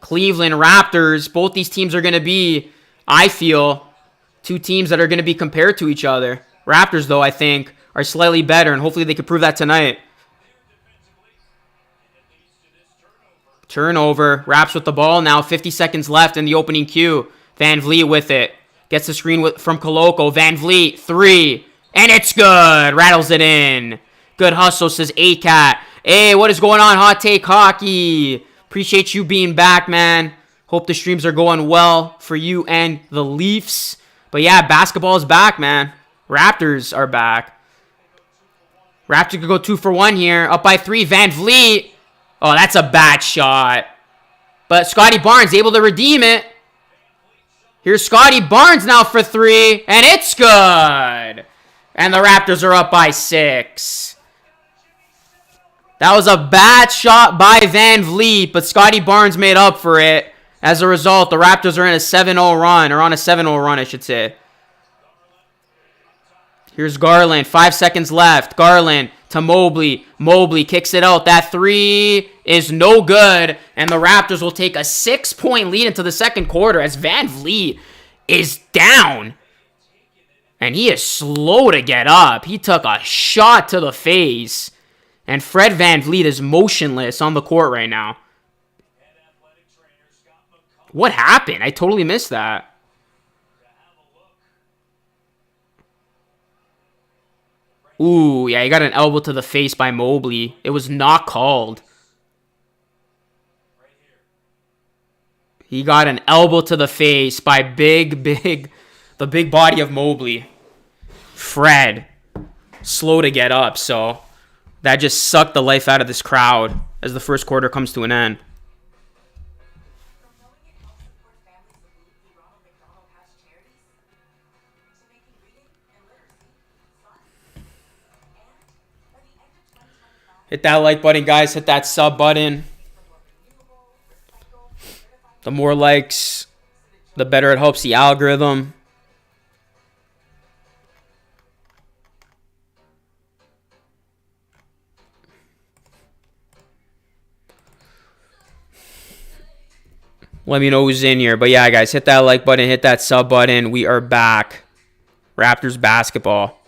Cleveland, Raptors, both these teams are going to be, I feel, two teams that are going to be compared to each other. Raptors, though, I think, are slightly better, and hopefully they can prove that tonight. Turnover. Raps with the ball now. 50 seconds left in the opening cue. Van Vliet with it. Gets the screen from Koloko. Van Vliet, three. And it's good. Rattles it in. Good hustle, says ACAT. Hey, what is going on, Hot Take Hockey? Appreciate you being back, man. Hope the streams are going well for you and the Leafs. But yeah, basketball is back, man. Raptors are back. Raptors could go 2 for 1 here. Up by 3. Van Vliet. Oh, that's a bad shot. But Scotty Barnes able to redeem it. Here's Scotty Barnes now for 3. And it's good. And the Raptors are up by 6. That was a bad shot by Van Vliet, but Scotty Barnes made up for it. As a result, the Raptors are in a 7-0 run, or on a 7-0 run, I should say. Here's Garland. 5 seconds left. Garland to Mobley. Mobley kicks it out. That 3 is no good. And the Raptors will take a 6-point lead into the second quarter as Van Vliet is down. And he is slow to get up. He took a shot to the face. And Fred VanVleet is motionless on the court right now. What happened? I totally missed that. Ooh, yeah, he got an elbow to the face by Mobley. It was not called. He got an elbow to the face by the big body of Mobley. Fred, slow to get up, so that just sucked the life out of this crowd as the first quarter comes to an end. Hit that like button, guys. Hit that sub button. The more likes, the better it helps the algorithm. Let me know who's in here. But yeah, guys, hit that like button. Hit that sub button. We are back. Raptors basketball.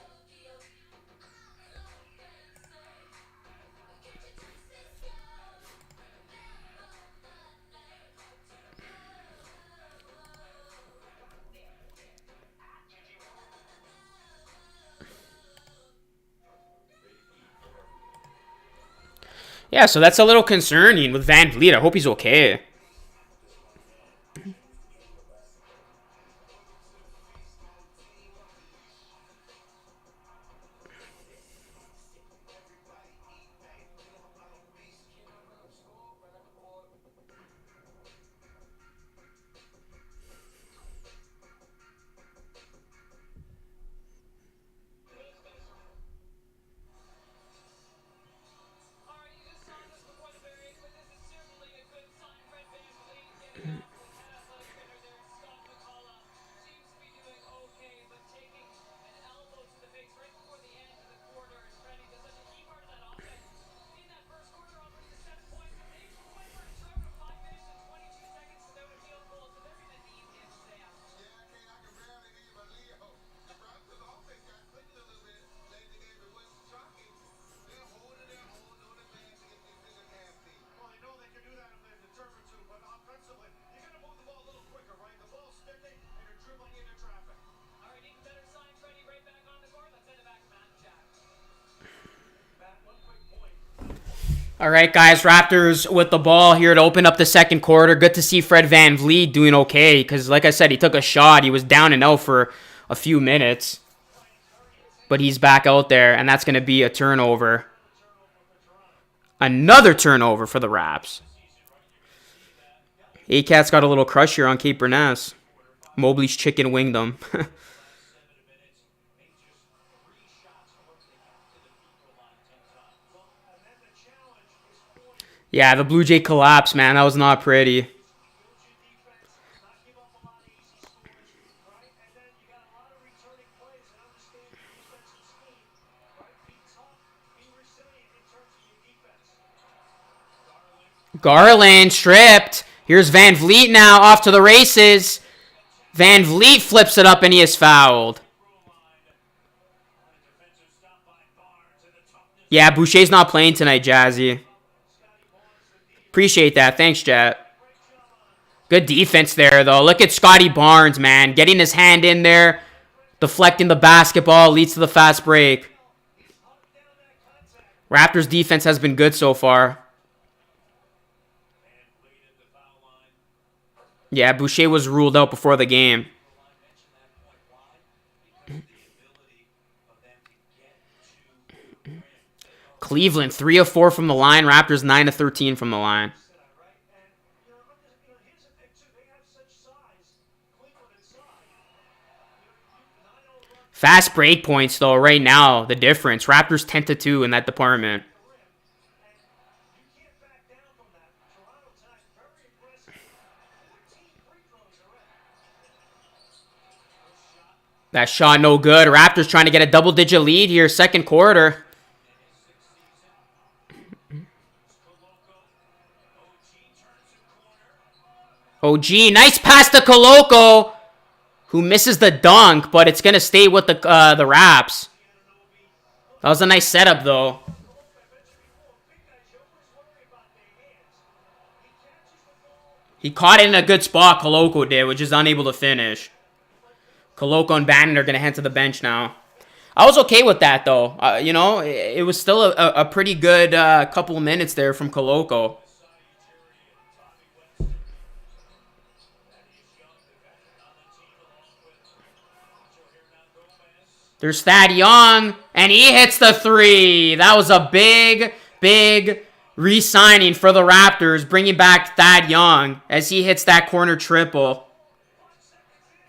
Yeah, so that's a little concerning with VanVleet. I hope he's okay. All right, guys, Raptors with the ball here to open up the second quarter. Good to see Fred VanVleet doing okay because, like I said, he took a shot. He was down and out for a few minutes. But he's back out there, and that's going to be a turnover. Another turnover for the Raps. A-Cat's got a little crush here on Cape Berness. Mobley's chicken winged him. Yeah, the Blue Jay collapse, man. That was not pretty. Garland stripped. Here's VanVleet now off to the races. VanVleet flips it up and he is fouled. Yeah, Boucher's not playing tonight, Jazzy. Appreciate that. Thanks, Jet. Good defense there, though. Look at Scotty Barnes, man. Getting his hand in there. Deflecting the basketball. Leads to the fast break. Raptors defense has been good so far. Yeah, Boucher was ruled out before the game. Cleveland, 3 of 4 from the line. Raptors, 9 of 13 from the line. Fast break points, though, right now, the difference. Raptors 10-2 in that department. That shot no good. Raptors trying to get a double-digit lead here, second quarter. OG, nice pass to Koloko. who misses the dunk, but it's going to stay with the Raps. That was a nice setup, though. He caught it in a good spot, Koloko did, which is unable to finish. Koloko and Bannon are going to head to the bench now. I was okay with that, though. You know, it was still a pretty good couple of minutes there from Koloko. There's Thad Young, and he hits the three. That was a big, big re-signing for the Raptors, bringing back Thad Young as he hits that corner triple.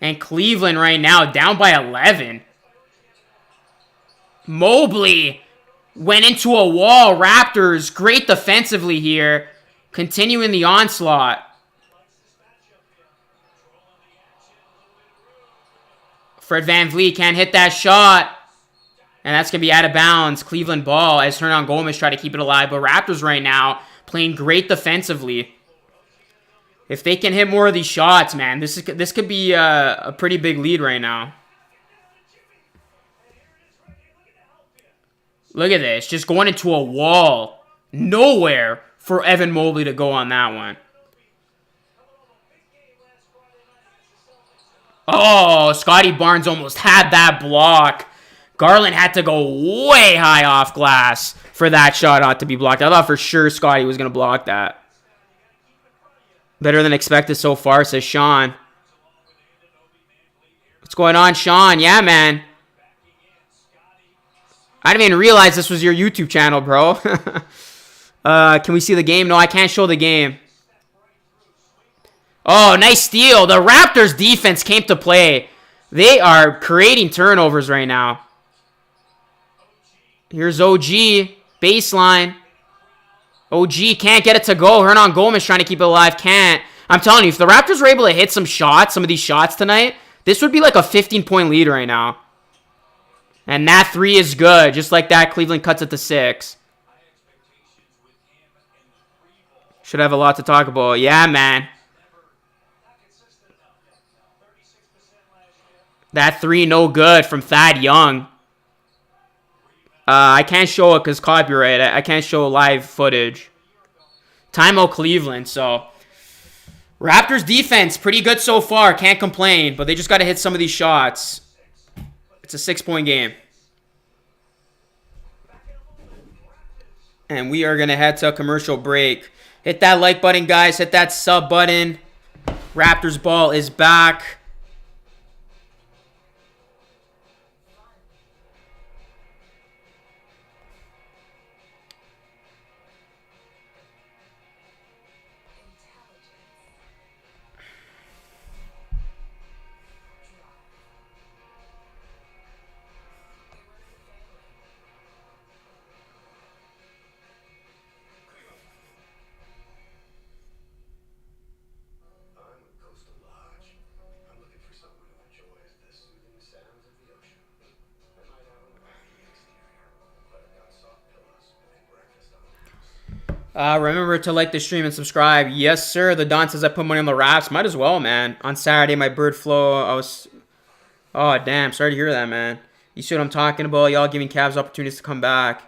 And Cleveland right now down by 11. Mobley went into a wall. Raptors, great defensively here, continuing the onslaught. Fred VanVleet can't hit that shot. And that's going to be out of bounds. Cleveland ball as Hernan Gomez try to keep it alive. But Raptors right now playing great defensively. If they can hit more of these shots, man, this could be a pretty big lead right now. Look at this. Just going into a wall. Nowhere for Evan Mobley to go on that one. Oh, Scotty Barnes almost had that block. Garland had to go way high off glass for that shot not to be blocked. I thought for sure Scotty was going to block that. Better than expected so far, says Sean. What's going on, Sean? Yeah, man. I didn't even realize this was your YouTube channel, bro. Can we see the game? No, I can't show the game. Oh, nice steal. The Raptors defense came to play. They are creating turnovers right now. Here's OG. Baseline. OG can't get it to go. Hernan Gomez trying to keep it alive. Can't. I'm telling you, if the Raptors were able to hit some shots, some of these shots tonight, this would be like a 15-point lead right now. And that three is good. Just like that, Cleveland cuts it to 6. Should have a lot to talk about. Yeah, man. That three, no good from Thad Young. I can't show it because copyright. I can't show live footage. Timeout Cleveland, so. Raptors defense, pretty good so far. Can't complain, but they just got to hit some of these shots. It's a 6-point game. And we are going to head to a commercial break. Hit that like button, guys. Hit that sub button. Raptors ball is back. Remember to like the stream and subscribe. Yes, sir. The Don says I put money on the Raps. Might as well, man. On Saturday, my bird flow, I was... Oh, damn. Sorry to hear that, man. You see what I'm talking about? Y'all giving Cavs opportunities to come back.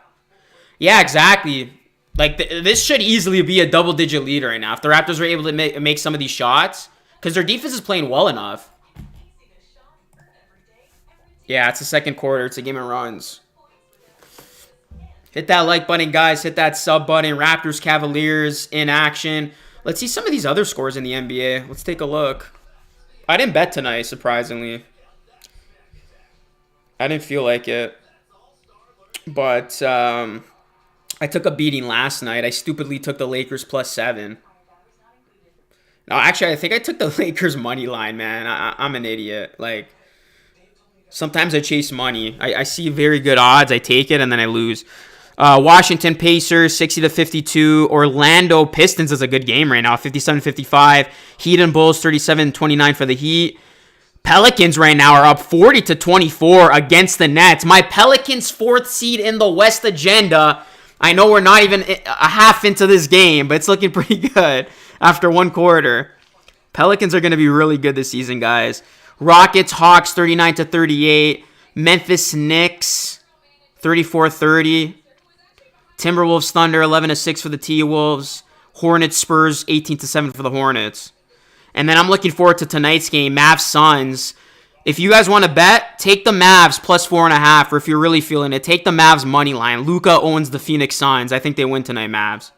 Yeah, exactly. Like, this should easily be a double-digit lead right now. If the Raptors were able to make some of these shots. Because their defense is playing well enough. Yeah, it's the second quarter. It's a game of runs. Hit that like button, guys. Hit that sub button. Raptors, Cavaliers in action. Let's see some of these other scores in the NBA. Let's take a look. I didn't bet tonight, surprisingly. I didn't feel like it. But I took a beating last night. I stupidly took the Lakers +7. No, actually, I think I took the Lakers money line, man. I'm an idiot. Like, sometimes I chase money. I see very good odds. I take it, and then I lose. Washington Pacers, 60-52. Orlando Pistons is a good game right now, 57-55. Heat and Bulls, 37-29 for the Heat. Pelicans right now are up 40-24 against the Nets. My Pelicans 4th seed in the West agenda. I know we're not even a half into this game, but it's looking pretty good after one quarter. Pelicans are going to be really good this season, guys. Rockets, Hawks, 39-38. Memphis Knicks, 34-30. Timberwolves, Thunder, 11-6 for the T-Wolves. Hornets, Spurs, 18-7 for the Hornets. And then I'm looking forward to tonight's game, Mavs, Suns. If you guys want to bet, take the Mavs plus 4.5, or if you're really feeling it, take the Mavs money line. Luka owns the Phoenix Suns. I think they win tonight, Mavs.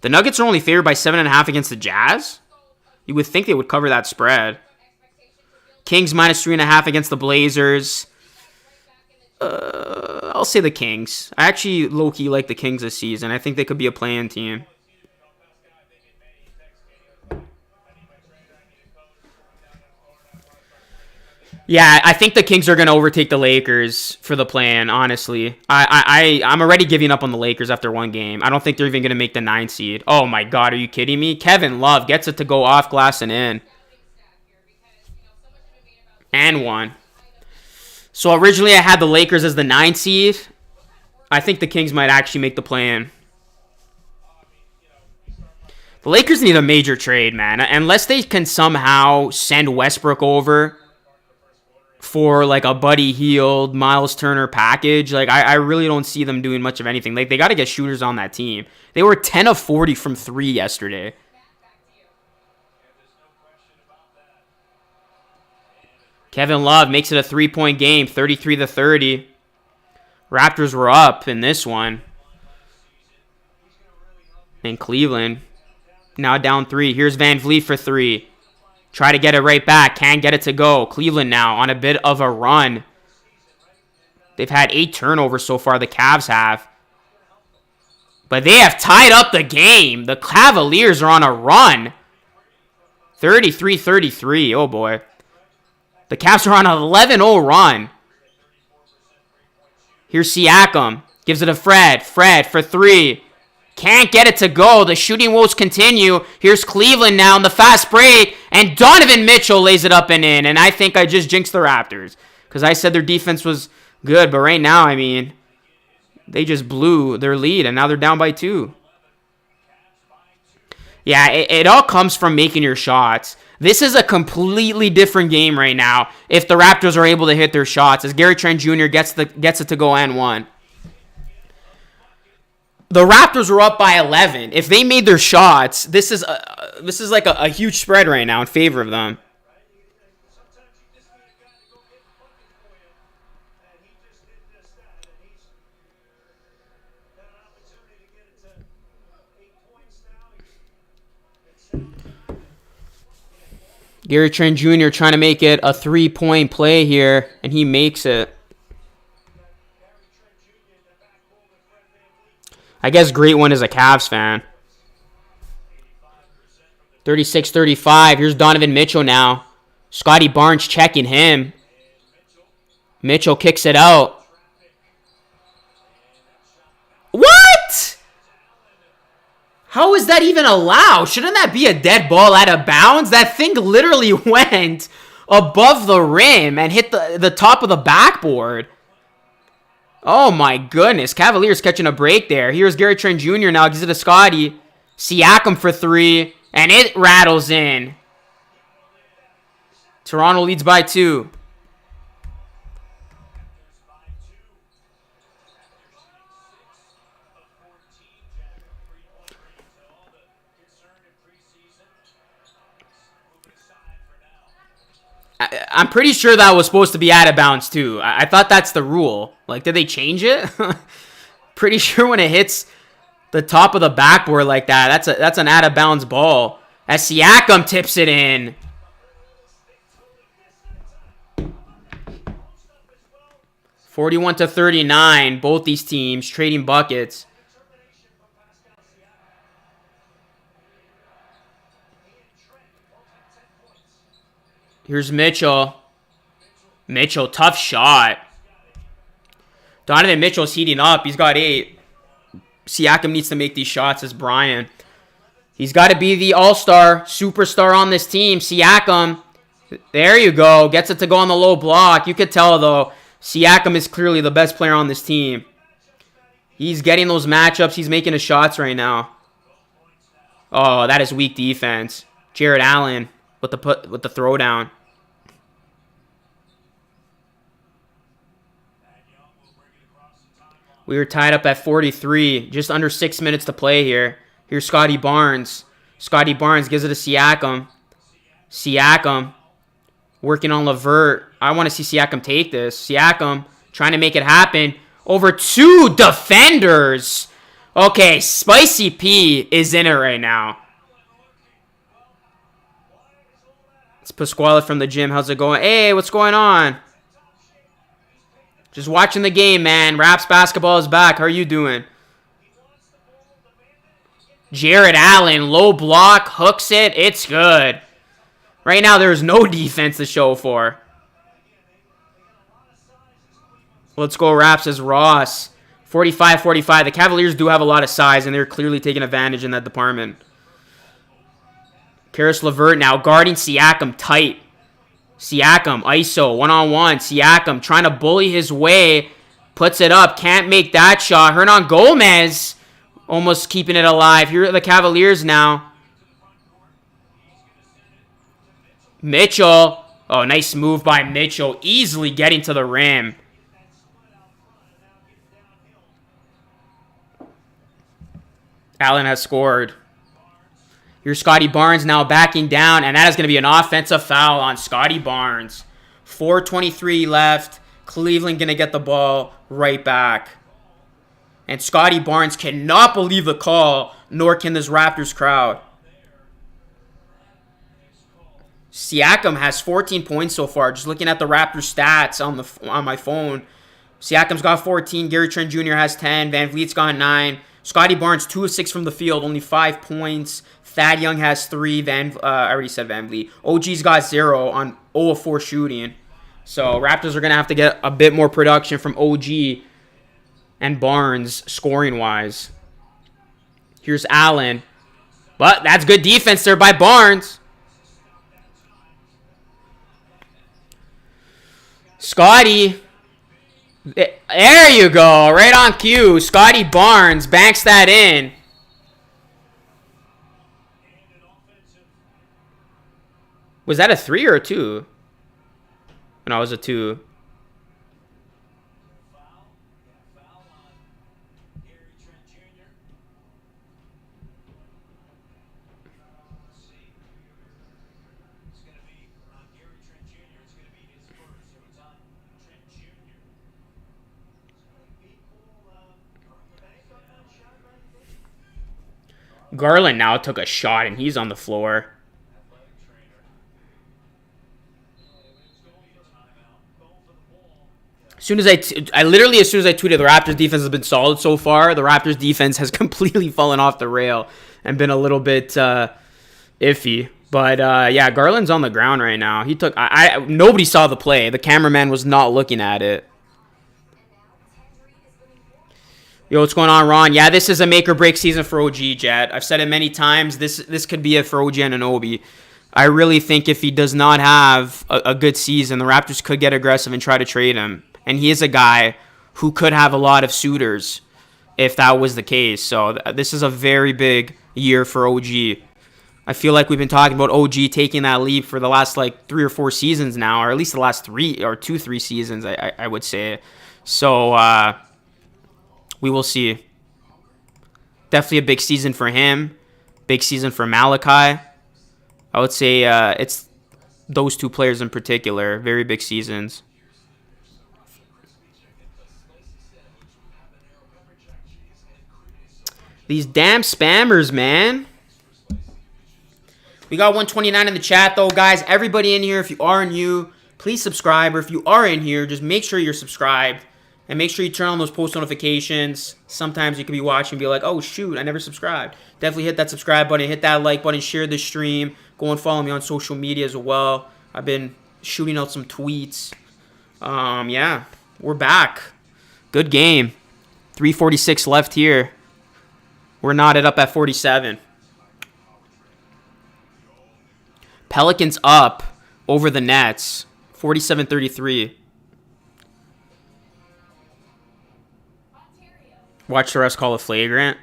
The Nuggets are only favored by 7.5 against the Jazz. You would think they would cover that spread. Kings minus 3.5 against the Blazers. I'll say the Kings. I actually low-key like the Kings this season. I think they could be a play-in team. Yeah, I think the Kings are going to overtake the Lakers for the play-in, honestly. I'm already giving up on the Lakers after one game. I don't think they're even going to make the 9 seed. Oh my God, are you kidding me? Kevin Love gets it to go off glass and in. And one. So originally I had the Lakers as the 9 seed. I think the Kings might actually make the play-in. The Lakers need a major trade, man. Unless they can somehow send Westbrook over for like a Buddy Hield, Miles Turner package, like I really don't see them doing much of anything. Like they got to get shooters on that team. They were 10 of 40 from 3 yesterday. Kevin Love makes it a 3-point game, 33-30. Raptors were up in this one. And Cleveland now down 3. Here's Van Vliet for 3. Try to get it right back. Can't get it to go. Cleveland now on a bit of a run. They've had 8 turnovers so far, the Cavs have. But they have tied up the game. The Cavaliers are on a run. 33-33. Oh, boy. The Cavs are on an 11-0 run. Here's Siakam. Gives it to Fred. Fred for 3. Can't get it to go. The shooting woes continue. Here's Cleveland now in the fast break. And Donovan Mitchell lays it up and in. And I think I just jinxed the Raptors. Because I said their defense was good. But right now, I mean, they just blew their lead. And now they're down by 2. Yeah, it all comes from making your shots. This is a completely different game right now if the Raptors are able to hit their shots. As Gary Trent Jr. gets it to go and 1. The Raptors were up by 11. If they made their shots, this is like a huge spread right now in favor of them. Gary Trent Jr. trying to make it a 3-point play here, and he makes it. I guess great one as a Cavs fan. 36-35. Here's Donovan Mitchell now. Scotty Barnes checking him. Mitchell kicks it out. What? How is that even allowed? Shouldn't that be a dead ball out of bounds? That thing literally went above the rim and hit the top of the backboard. Oh my goodness. Cavaliers catching a break there. Here's Gary Trent Jr. now. Gives it to Scotty. Siakam for 3. And it rattles in. Toronto leads by 2. I'm pretty sure that was supposed to be out of bounds too. I thought that's the rule. Like, did they change it? Pretty sure when it hits the top of the backboard like that, that's an out of bounds ball. As Siakam tips it in. (41-39). Both these teams trading buckets. Here's Mitchell. Mitchell, tough shot. Donovan Mitchell's heating up. He's got 8. Siakam needs to make these shots as Brian. He's got to be the all-star, superstar on this team. Siakam, there you go. Gets it to go on the low block. You could tell, though, Siakam is clearly the best player on this team. He's getting those matchups. He's making his shots right now. Oh, that is weak defense. Jared Allen with the throwdown. We were tied up at 43. Just under 6 minutes to play here. Here's Scotty Barnes. Scotty Barnes gives it to Siakam. Siakam working on LeVert. I want to see Siakam take this. Siakam trying to make it happen. Over 2 defenders. Okay, Spicy P is in it right now. It's Pasquale from the gym. How's it going? Hey, what's going on? Just watching the game, man. Raps basketball is back. How are you doing? Jared Allen, low block, hooks it. It's good. Right now, there's no defense to show for. Let's go, Raps, as Ross. 45-45. The Cavaliers do have a lot of size, and they're clearly taking advantage in that department. Karis LeVert now guarding Siakam tight. Siakam, ISO, one-on-one. Siakam trying to bully his way. Puts it up. Can't make that shot. Hernan Gomez almost keeping it alive. Here are the Cavaliers now. Mitchell. Oh, nice move by Mitchell. Easily getting to the rim. Allen has scored. Here's Scotty Barnes now backing down, and that is going to be an offensive foul on Scotty Barnes. 4:23 left. Cleveland going to get the ball right back. And Scotty Barnes cannot believe the call, nor can this Raptors crowd. Siakam has 14 points so far. Just looking at the Raptors stats on my phone. Siakam's got 14. Gary Trent Jr. has 10. Van Vliet's got 9. Scotty Barnes, 2 of 6 from the field, only 5 points. Thad Young has 3. I already said Van Vliet. OG's got 0 on 0 of 4 shooting. So Raptors are going to have to get a bit more production from OG and Barnes scoring-wise. Here's Allen. But that's good defense there by Barnes. Scotty. There you go. Right on cue. Scotty Barnes banks that in. Was that a 3 or a 2? No, it was a 2. Garland now took a shot, and he's on the floor. As soon as I tweeted, the Raptors defense has been solid so far. The Raptors defense has completely fallen off the rail and been a little bit iffy. But yeah, Garland's on the ground right now. He took. Nobody saw the play. The cameraman was not looking at it. Yo, what's going on, Ron? Yeah, this is a make or break season for OG, Jet. I've said it many times. This could be it for OG Anunoby. I really think if he does not have a good season, the Raptors could get aggressive and try to trade him. And he is a guy who could have a lot of suitors if that was the case. So this is a very big year for OG. I feel like we've been talking about OG taking that leap for the last 3 or 4 seasons now, or at least the last 3 seasons, I would say. So we will see. Definitely a big season for him. Big season for Malachi. I would say it's those 2 players in particular. Very big seasons. These damn spammers, man. We got 129 in the chat, though, guys. Everybody in here, if you are new, please subscribe. Or if you are in here, just make sure you're subscribed. And make sure you turn on those post notifications. Sometimes you could be watching and be like, oh, shoot, I never subscribed. Definitely hit that subscribe button. Hit that like button. Share the stream. Go and follow me on social media as well. I've been shooting out some tweets. Yeah, we're back. Good game. 3:46 left here. We're knotted up at 47. Pelicans up over the Nets. 47-33. Watch the rest call a flagrant.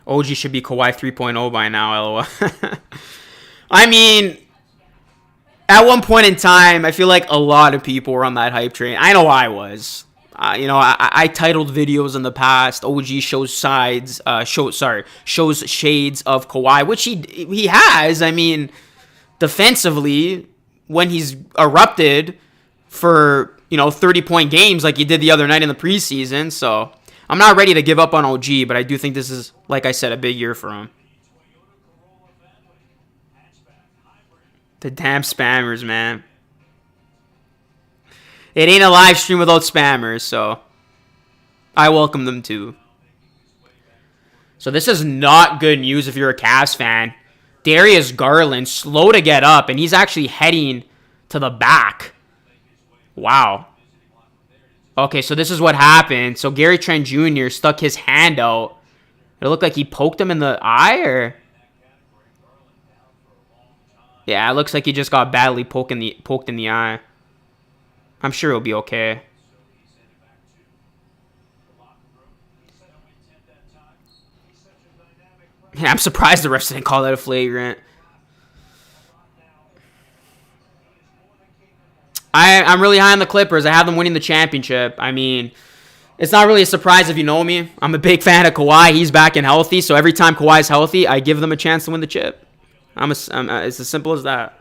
OG should be Kawhi 3.0 by now, LOL. I mean, at one point in time, I feel like a lot of people were on that hype train. I know I was. I titled videos in the past. OG shows shades of Kawhi, which he has. I mean, defensively, when he's erupted for 30-point games like he did the other night in the preseason. So I'm not ready to give up on OG, but I do think this is, like I said, a big year for him. The damn spammers, man. It ain't a live stream without spammers, so I welcome them too. So this is not good news if you're a Cavs fan. Darius Garland, slow to get up, and he's actually heading to the back. Wow. Okay, so this is what happened. So Gary Trent Jr. stuck his hand out. It looked like he poked him in the eye, or... Yeah, it looks like he just got badly poked in the eye. I'm sure he'll be okay. Yeah, I'm surprised the refs didn't call that a flagrant. I'm really high on the Clippers. I have them winning the championship. I mean, it's not really a surprise if you know me. I'm a big fan of Kawhi. He's back and healthy, so every time Kawhi's healthy, I give them a chance to win the chip. It's as simple as that.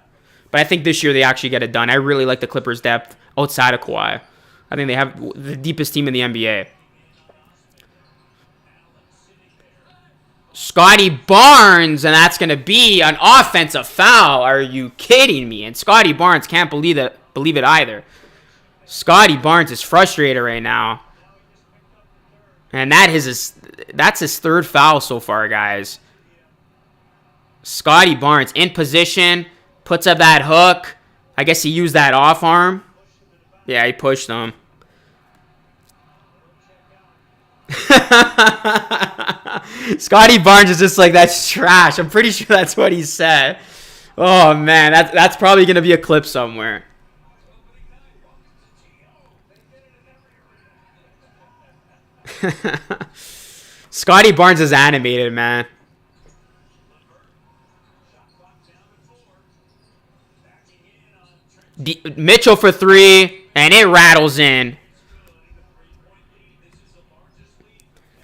But I think this year they actually get it done. I really like the Clippers' depth outside of Kawhi. I think they have the deepest team in the NBA. Scotty Barnes, and that's going to be an offensive foul. Are you kidding me? And Scotty Barnes can't believe it either. Scotty Barnes is frustrated right now. And that's his third foul so far, guys. Scotty Barnes in position, puts up that hook. I guess he used that off arm. Yeah, he pushed him. Scotty Barnes is just like, that's trash. I'm pretty sure that's what he said. Oh, man, that's probably going to be a clip somewhere. Scotty Barnes is animated, man. Mitchell for three, and it rattles in.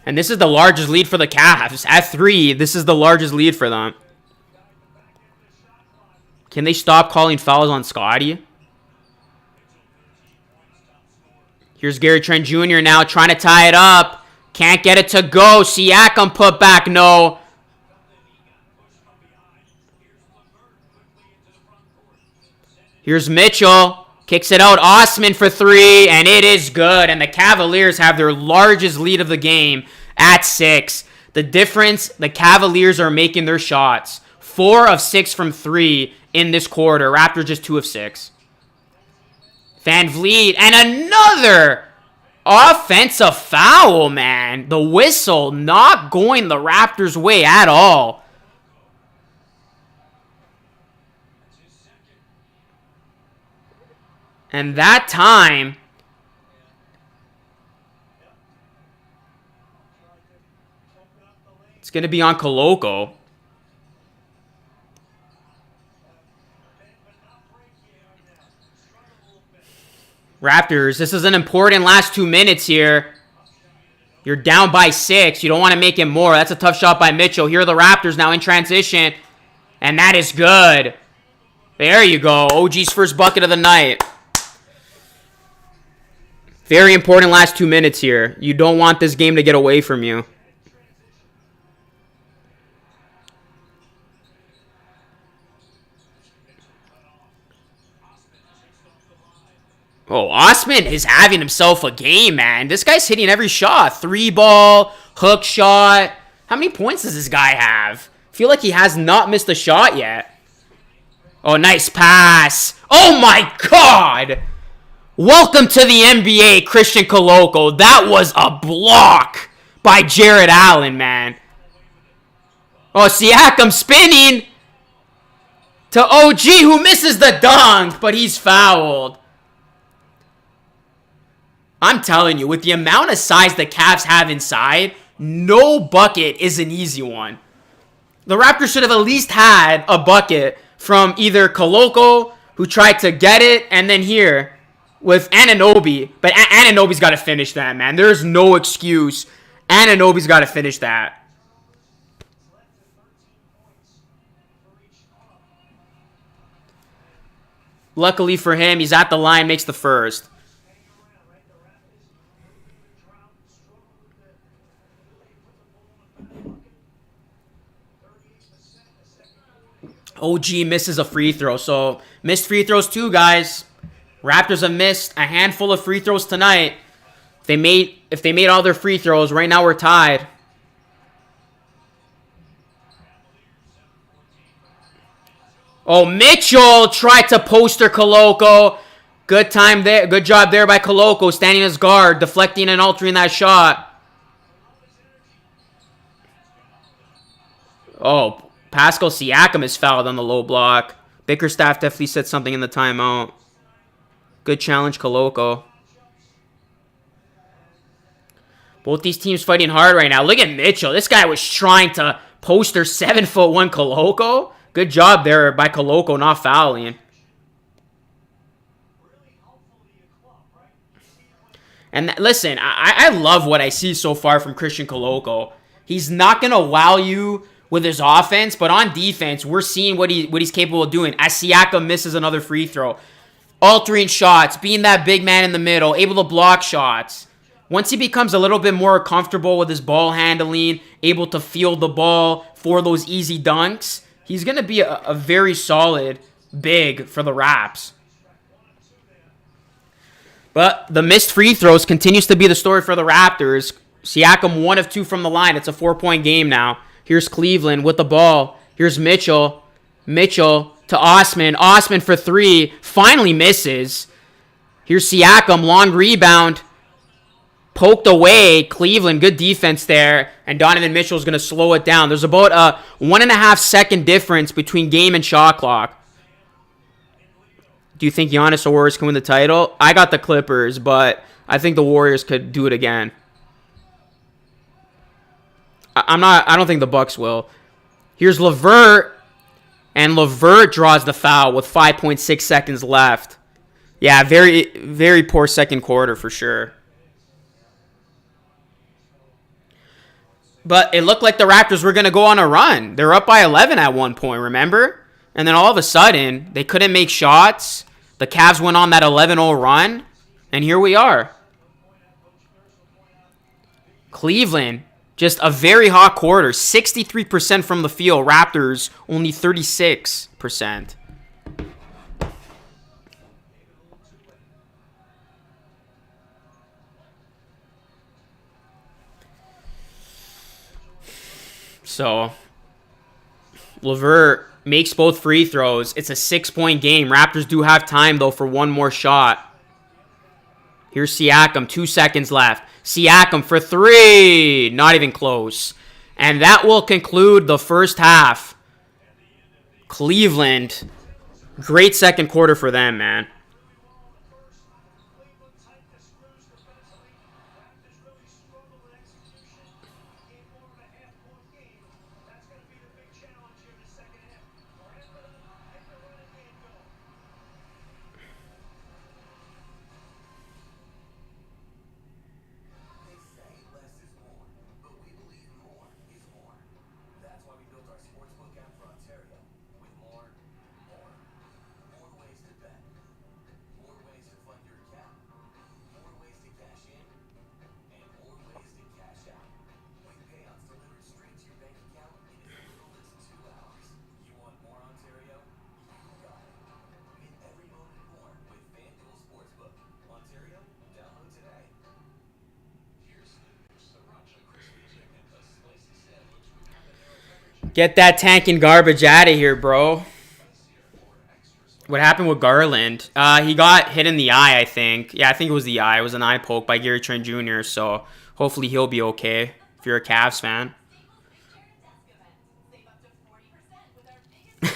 And this is the largest lead for the Cavs. At 3, this is the largest lead for them. Can they stop calling fouls on Scotty? Here's Gary Trent Jr. now trying to tie it up. Can't get it to go. Siakam put back. No. Here's Mitchell. Kicks it out. Osman for 3. And it is good. And the Cavaliers have their largest lead of the game at 6. The difference, the Cavaliers are making their shots. 4 of 6 from 3 in this quarter. Raptors just 2 of 6. Van Vliet. And another offensive foul, man. The whistle not going the Raptors' way at all. And that time, it's going to be on Koloko. Raptors, this is an important last 2 minutes here. You're down by 6. You don't want to make it more. That's a tough shot by Mitchell. Here are the Raptors now in transition. And that is good. There you go. OG's first bucket of the night. Very important last 2 minutes here. You don't want this game to get away from you. Oh, Osman is having himself a game, man. This guy's hitting every shot. 3-ball, hook shot. How many points does this guy have? I feel like he has not missed a shot yet. Oh, nice pass. Oh, my God. Welcome to the NBA, Christian Koloko. That was a block by Jared Allen, man. Oh, Siakam spinning to OG, who misses the dunk, but he's fouled. I'm telling you, with the amount of size the Cavs have inside, No bucket is an easy one. The Raptors should have at least had a bucket from either Koloko, who tried to get it, and then here with Anunoby. But Anunoby's got to finish that, man. There's no excuse. Anunoby's got to finish that. Luckily for him, he's at the line, makes the first. OG misses a free throw. So, missed free throws too, guys. Raptors have missed a handful of free throws tonight. If they made all their free throws, right now we're tied. Oh, Mitchell tried to poster Koloko. Good time there. Good job there by Koloko, standing as guard, deflecting and altering that shot. Oh, Pascal Siakam is fouled on the low block. Bickerstaff definitely said something in the timeout. Good challenge, Koloko. Both these teams fighting hard right now. Look at Mitchell. This guy was trying to poster 7'1" Koloko. Good job there by Koloko not fouling. And listen, I love what I see so far from Christian Koloko. He's not going to wow you with his offense, but on defense, we're seeing what he's capable of doing. As Siakam misses another free throw. Altering shots, being that big man in the middle, able to block shots. Once he becomes a little bit more comfortable with his ball handling, able to field the ball for those easy dunks, he's going to be a very solid big for the Raps. But the missed free throws continues to be the story for the Raptors. Siakam 1 of 2 from the line. It's a 4-point game now. Here's Cleveland with the ball. Here's Mitchell. Mitchell to Osman. Osman for 3. Finally misses. Here's Siakam. Long rebound. Poked away. Cleveland, good defense there. And Donovan Mitchell's going to slow it down. There's about a 1.5 second difference between game and shot clock. Do you think Giannis or Warriors can win the title? I got the Clippers, but I think the Warriors could do it again. I don't think the Bucks will. Here's LeVert. And LeVert draws the foul with 5.6 seconds left. Yeah, very, very poor second quarter for sure. But it looked like the Raptors were going to go on a run. They were up by 11 at one point, remember? And then all of a sudden, they couldn't make shots. The Cavs went on that 11-0 run. And here we are. Cleveland, just a very hot quarter. 63% from the field. Raptors, only 36%. So, LeVert makes both free throws. It's a 6-point game. Raptors do have time, though, for one more shot. Here's Siakam. 2 seconds left. Siakam for 3. Not even close. And that will conclude the first half. Cleveland. Great second quarter for them, man. Get that tanking garbage out of here, bro. What happened with Garland? He got hit in the eye, I think. Yeah, I think it was the eye. It was an eye poke by Gary Trent Jr., so hopefully he'll be okay if you're a Cavs fan.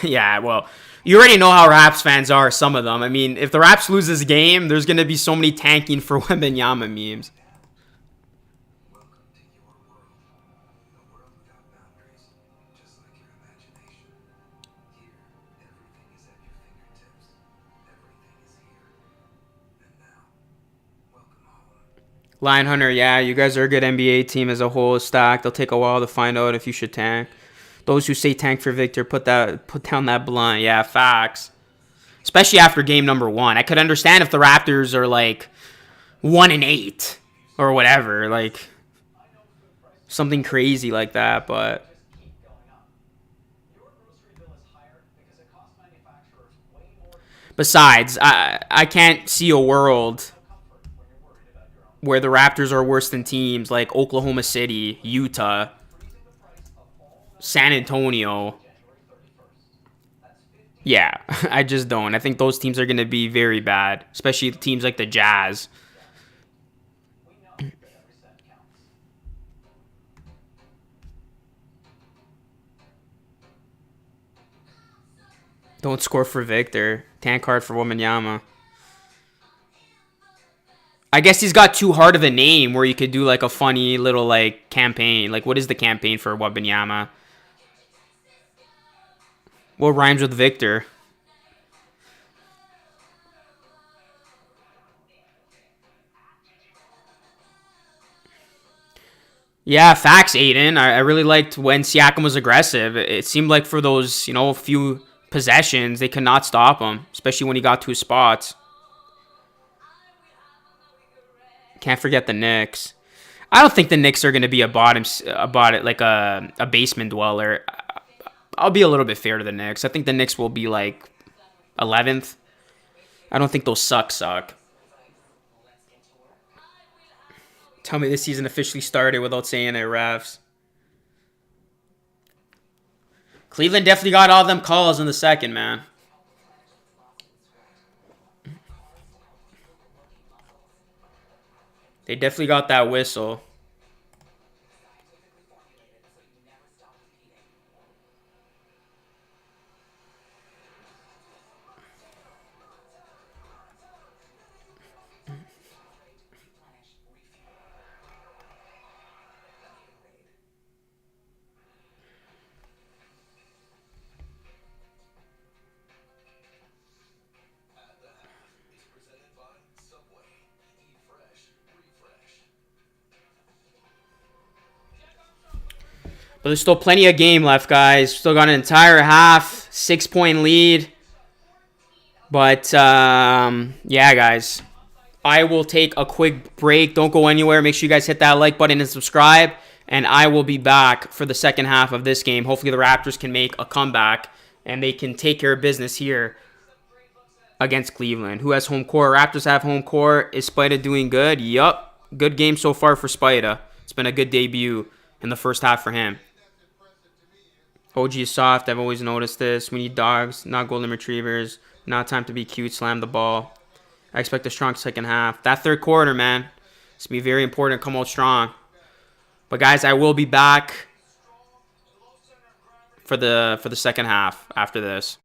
Yeah, well, you already know how Raps fans are, some of them. I mean, if the Raps lose this game, there's going to be so many tanking for Wembanyama memes. Lion Hunter, yeah, you guys are a good NBA team as a whole. Stacked. It'll take a while to find out if you should tank. Those who say tank for Victor, put down that blunt. Yeah, facts. Especially after game number 1. I could understand if the Raptors are like 1-8 or whatever, like something crazy like that, but besides, I can't see a world where the Raptors are worse than teams like Oklahoma City, Utah, San Antonio. Yeah, I just don't. I think those teams are going to be very bad, especially teams like the Jazz. Don't score for Victor. Tank card for Wembanyama. I guess he's got too hard of a name where you could do like a funny little like campaign. Like, what is the campaign for Wembanyama? What rhymes with Victor? Yeah, facts, Aiden. I really liked when Siakam was aggressive. It seemed like for those, few possessions, they could not stop him, especially when he got to his spots. Can't forget the Knicks. I don't think the Knicks are going to be like a basement dweller. I'll be a little bit fair to the Knicks. I think the Knicks will be like 11th. I don't think they'll suck. Tell me this season officially started without saying it, refs. Cleveland definitely got all them calls in the second, man. They definitely got that whistle. But there's still plenty of game left, guys. Still got an entire half, 6-point lead. But, yeah, guys. I will take a quick break. Don't go anywhere. Make sure you guys hit that like button and subscribe. And I will be back for the second half of this game. Hopefully the Raptors can make a comeback and they can take care of business here against Cleveland. Who has home court? Raptors have home court. Is Spida doing good? Yup. Good game so far for Spida. It's been a good debut in the first half for him. OG is soft. I've always noticed this. We need dogs, not golden retrievers. Not time to be cute. Slam the ball. I expect a strong second half. That third quarter, man. It's going to be very important to come out strong. But, guys, I will be back for the second half after this.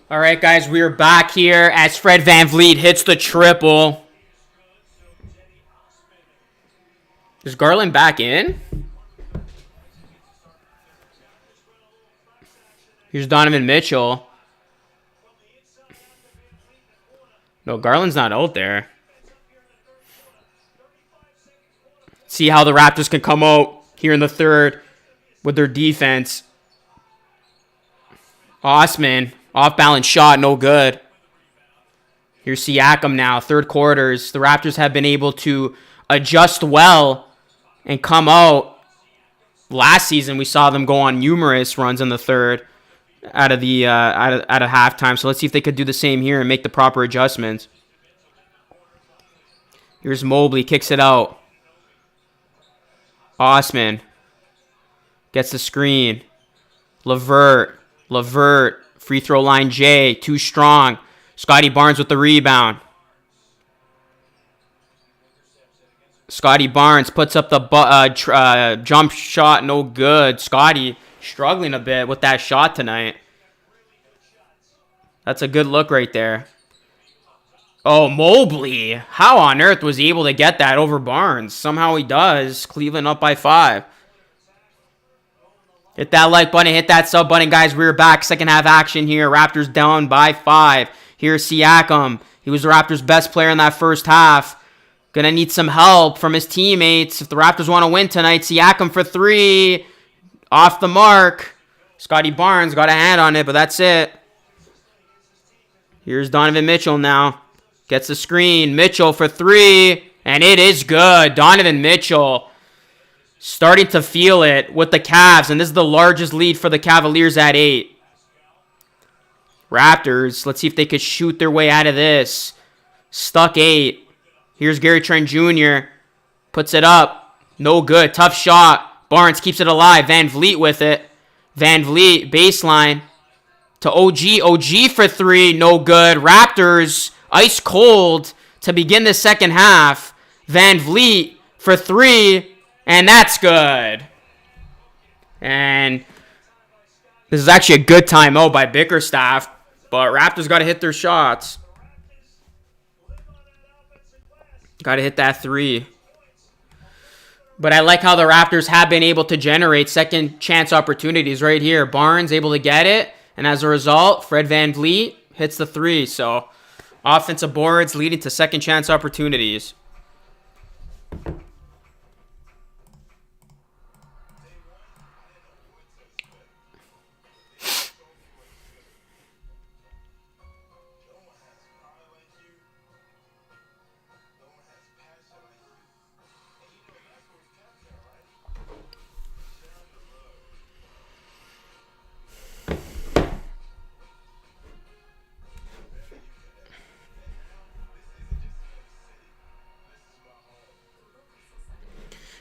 All right, guys, we are back here as Fred VanVleet hits the triple. Is Garland back in? Here's Donovan Mitchell. No, Garland's not out there. See how the Raptors can come out here in the third with their defense. Osman, off-balance shot, no good. Here's Siakam now, third quarters. The Raptors have been able to adjust well and come out. Last season, we saw them go on numerous runs in the third out of halftime. So let's see if they could do the same here and make the proper adjustments. Here's Mobley, kicks it out. Osman gets the screen. Levert, free throw line J, too strong. Scotty Barnes with the rebound. Scotty Barnes puts up the jump shot, no good. Scotty struggling a bit with that shot tonight. That's a good look right there. Oh, Mobley. How on earth was he able to get that over Barnes? Somehow he does. Cleveland up by 5. Hit that like button, hit that sub button, guys. We're back. Second half action here. Raptors down by 5. Here's Siakam. He was the Raptors' best player in that first half. Gonna need some help from his teammates if the Raptors want to win tonight. Siakam for 3. Off the mark. Scotty Barnes got a hand on it, but that's it. Here's Donovan Mitchell now. Gets the screen. Mitchell for 3. And it is good. Donovan Mitchell starting to feel it with the Cavs. And this is the largest lead for the Cavaliers at 8. Raptors, let's see if they could shoot their way out of this. Stuck 8. Here's Gary Trent Jr. Puts it up. No good. Tough shot. Barnes keeps it alive. VanVleet with it. VanVleet, baseline. To OG. OG for 3. No good. Raptors, ice cold to begin the second half. VanVleet for 3. And that's good. And this is actually a good timeout by Bickerstaff. But Raptors got to hit their shots. Got to hit that 3. But I like how the Raptors have been able to generate second chance opportunities right here. Barnes able to get it. And as a result, Fred VanVleet hits the 3. So offensive boards leading to second chance opportunities.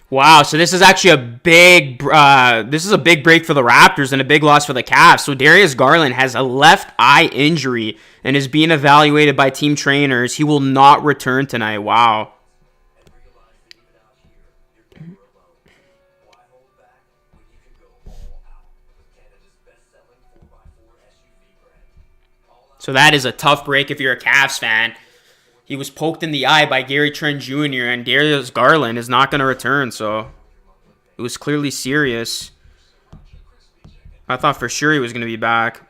Wow, so this is actually a big break for the Raptors and a big loss for the Cavs. So Darius Garland has a left eye injury and is being evaluated by team trainers. He will not return tonight. Wow. So that is a tough break if you're a Cavs fan. He was poked in the eye by Gary Trent Jr. and Darius Garland is not going to return, so it was clearly serious. I thought for sure he was going to be back.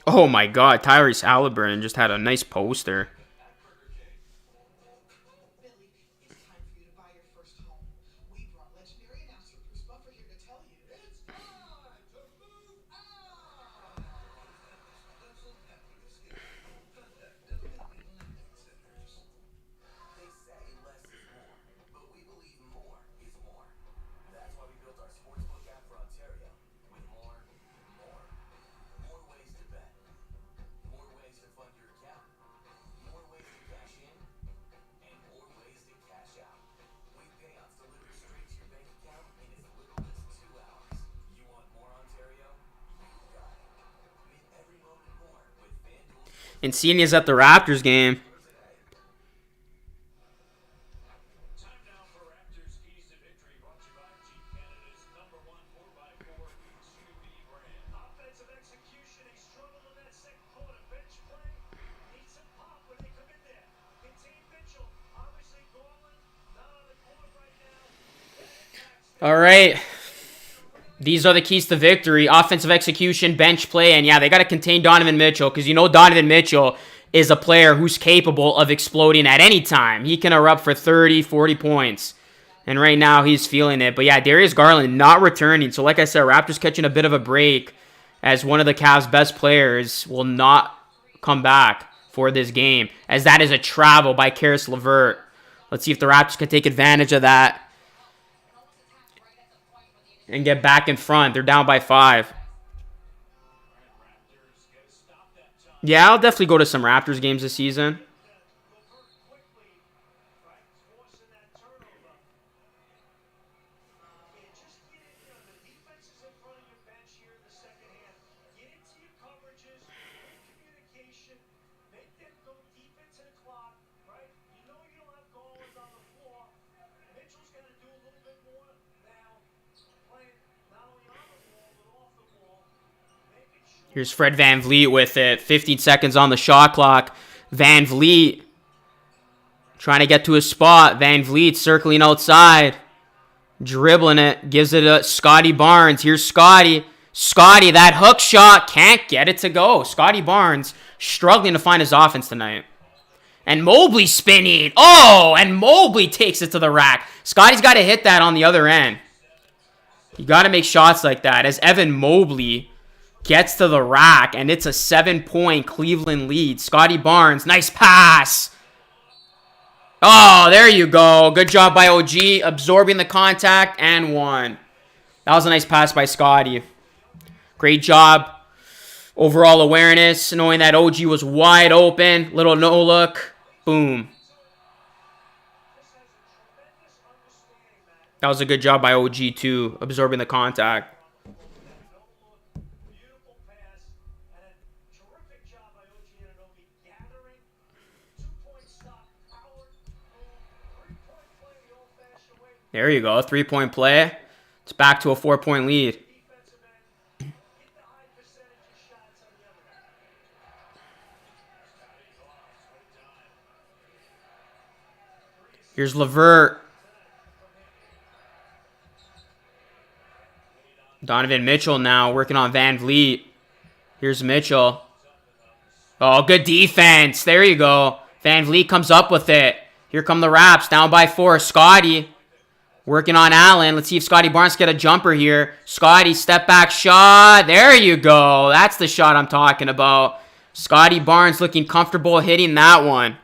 Oh my God, Tyrese Halliburton just had a nice poster. Insignia's at the Raptors game. All right. These are the keys to victory. Offensive execution, bench play, and yeah, they got to contain Donovan Mitchell because you know Donovan Mitchell is a player who's capable of exploding at any time. He can erupt for 30, 40 points. And right now, he's feeling it. But yeah, Darius Garland not returning. So like I said, Raptors catching a bit of a break as one of the Cavs' best players will not come back for this game, as that is a travel by Karis LeVert. Let's see if the Raptors can take advantage of that and get back in front. They're down by 5. Yeah, I'll definitely go to some Raptors games this season. Here's Fred VanVleet with it. 15 seconds on the shot clock. VanVleet trying to get to his spot. VanVleet circling outside. Dribbling it. Gives it to Scotty Barnes. Here's Scotty. Scotty, that hook shot. Can't get it to go. Scotty Barnes struggling to find his offense tonight. And Mobley spinning. Oh, and Mobley takes it to the rack. Scotty's got to hit that on the other end. You got to make shots like that. As Evan Mobley gets to the rack, and it's a 7-point Cleveland lead. Scotty Barnes, nice pass. Oh, there you go. Good job by OG, absorbing the contact, and one. That was a nice pass by Scotty. Great job. Overall awareness, knowing that OG was wide open. Little no-look. Boom. That was a good job by OG, too, absorbing the contact. There you go, 3-point play. It's back to a 4-point lead. Here's LeVert. Donovan Mitchell now working on VanVleet. Here's Mitchell. Oh, good defense. There you go. VanVleet comes up with it. Here come the Raps, down by 4. Scotty working on Allen. Let's see if Scotty Barnes get a jumper here. Scotty, step back shot. There you go. That's the shot I'm talking about. Scotty Barnes looking comfortable hitting that one.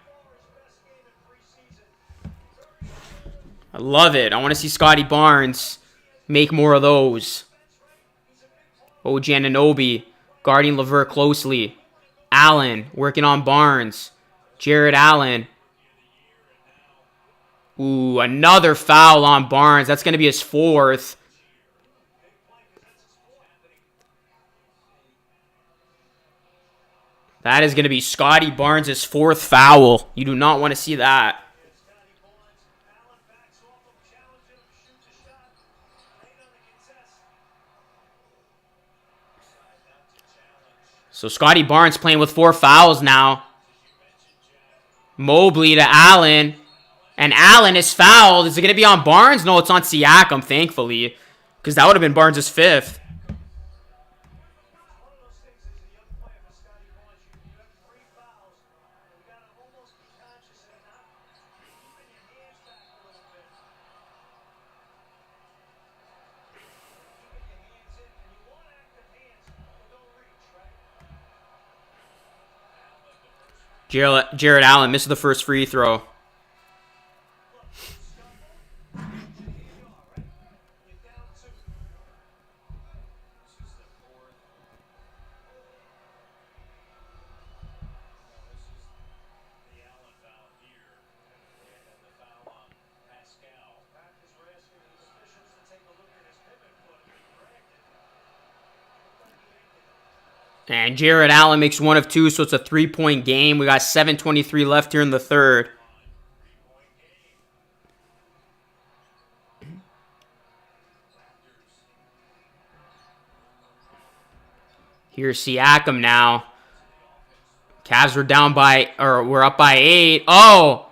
I love it. I want to see Scotty Barnes make more of those. OG Anunoby guarding LeVert closely. Allen working on Barnes. Jared Allen. Ooh, another foul on Barnes. That's going to be his 4th. That is going to be Scotty Barnes' 4th foul. You do not want to see that. So Scotty Barnes playing with 4 fouls now. Mobley to Allen. And Allen is fouled. Is it going to be on Barnes? No, it's on Siakam, thankfully. Because that would have been Barnes' 5th. Jared Allen missed the first free throw. And Jared Allen makes 1 of 2, so it's a 3-point game. We got 7:23 left here in the third. Here's Siakam now. Cavs were down by, or we're up by 8. Oh!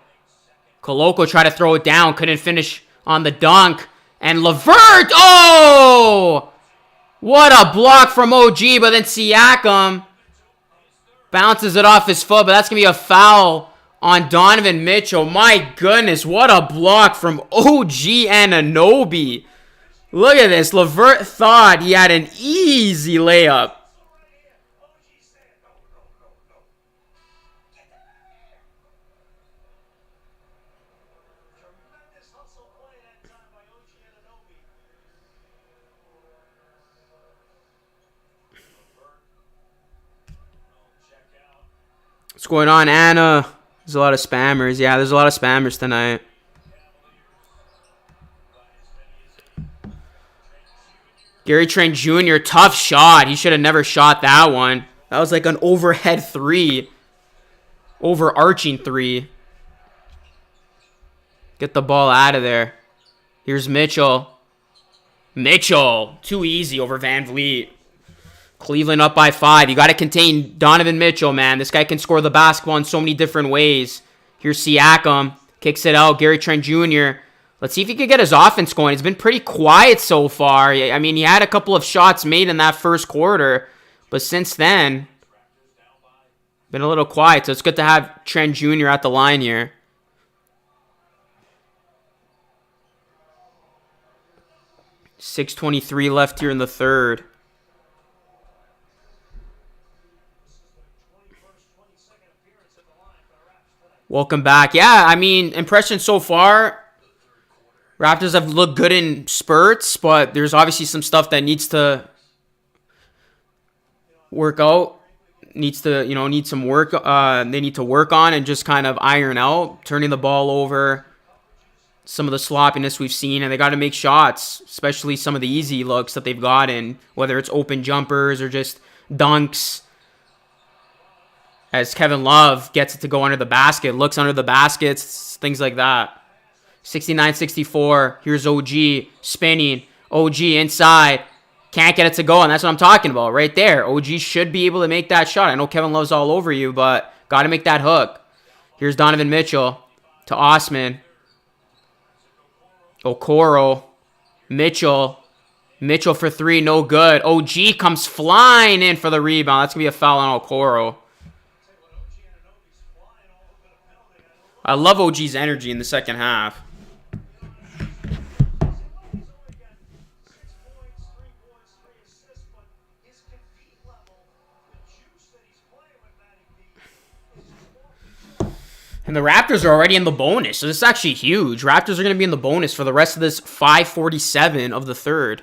Koloko tried to throw it down, couldn't finish on the dunk. And LeVert, oh! What a block from OG, but then Siakam bounces it off his foot, but that's going to be a foul on Donovan Mitchell. My goodness, what a block from OG Anunoby. Look at this. LeVert thought he had an easy layup. What's going on, Anna? There's a lot of spammers. Yeah, there's a lot of spammers tonight. Gary Trent Jr., tough shot. He should have never shot that one. That was like an overhead three. Overarching three. Get the ball out of there. Here's Mitchell. Mitchell. Too easy over Van Vliet. Cleveland up by 5. You got to contain Donovan Mitchell, man. This guy can score the basketball in so many different ways. Here's Siakam. Kicks it out. Gary Trent Jr. Let's see if he can get his offense going. It's been pretty quiet so far. I mean, he had a couple of shots made in that first quarter. But since then, been a little quiet. So it's good to have Trent Jr. at the line here. .623 left here in the third. Welcome back. Yeah, I mean, impression so far. Raptors have looked good in spurts, but there's obviously some stuff that needs to work out. Needs to, need some work. They need to work on and just kind of iron out. Turning the ball over. Some of the sloppiness we've seen, and they got to make shots, especially some of the easy looks that they've gotten, whether it's open jumpers or just dunks. As Kevin Love gets it to go under the basket, looks under the baskets, things like that. 69-64. Here's OG spinning. OG inside. Can't get it to go, and that's what I'm talking about right there. OG should be able to make that shot. I know Kevin Love's all over you, but got to make that hook. Here's Donovan Mitchell to Osman. Okoro. Mitchell. Mitchell for 3, no good. OG comes flying in for the rebound. That's going to be a foul on Okoro. I love OG's energy in the second half. And the Raptors are already in the bonus, so this is actually huge. Raptors are going to be in the bonus for the rest of this 5:47 of the third.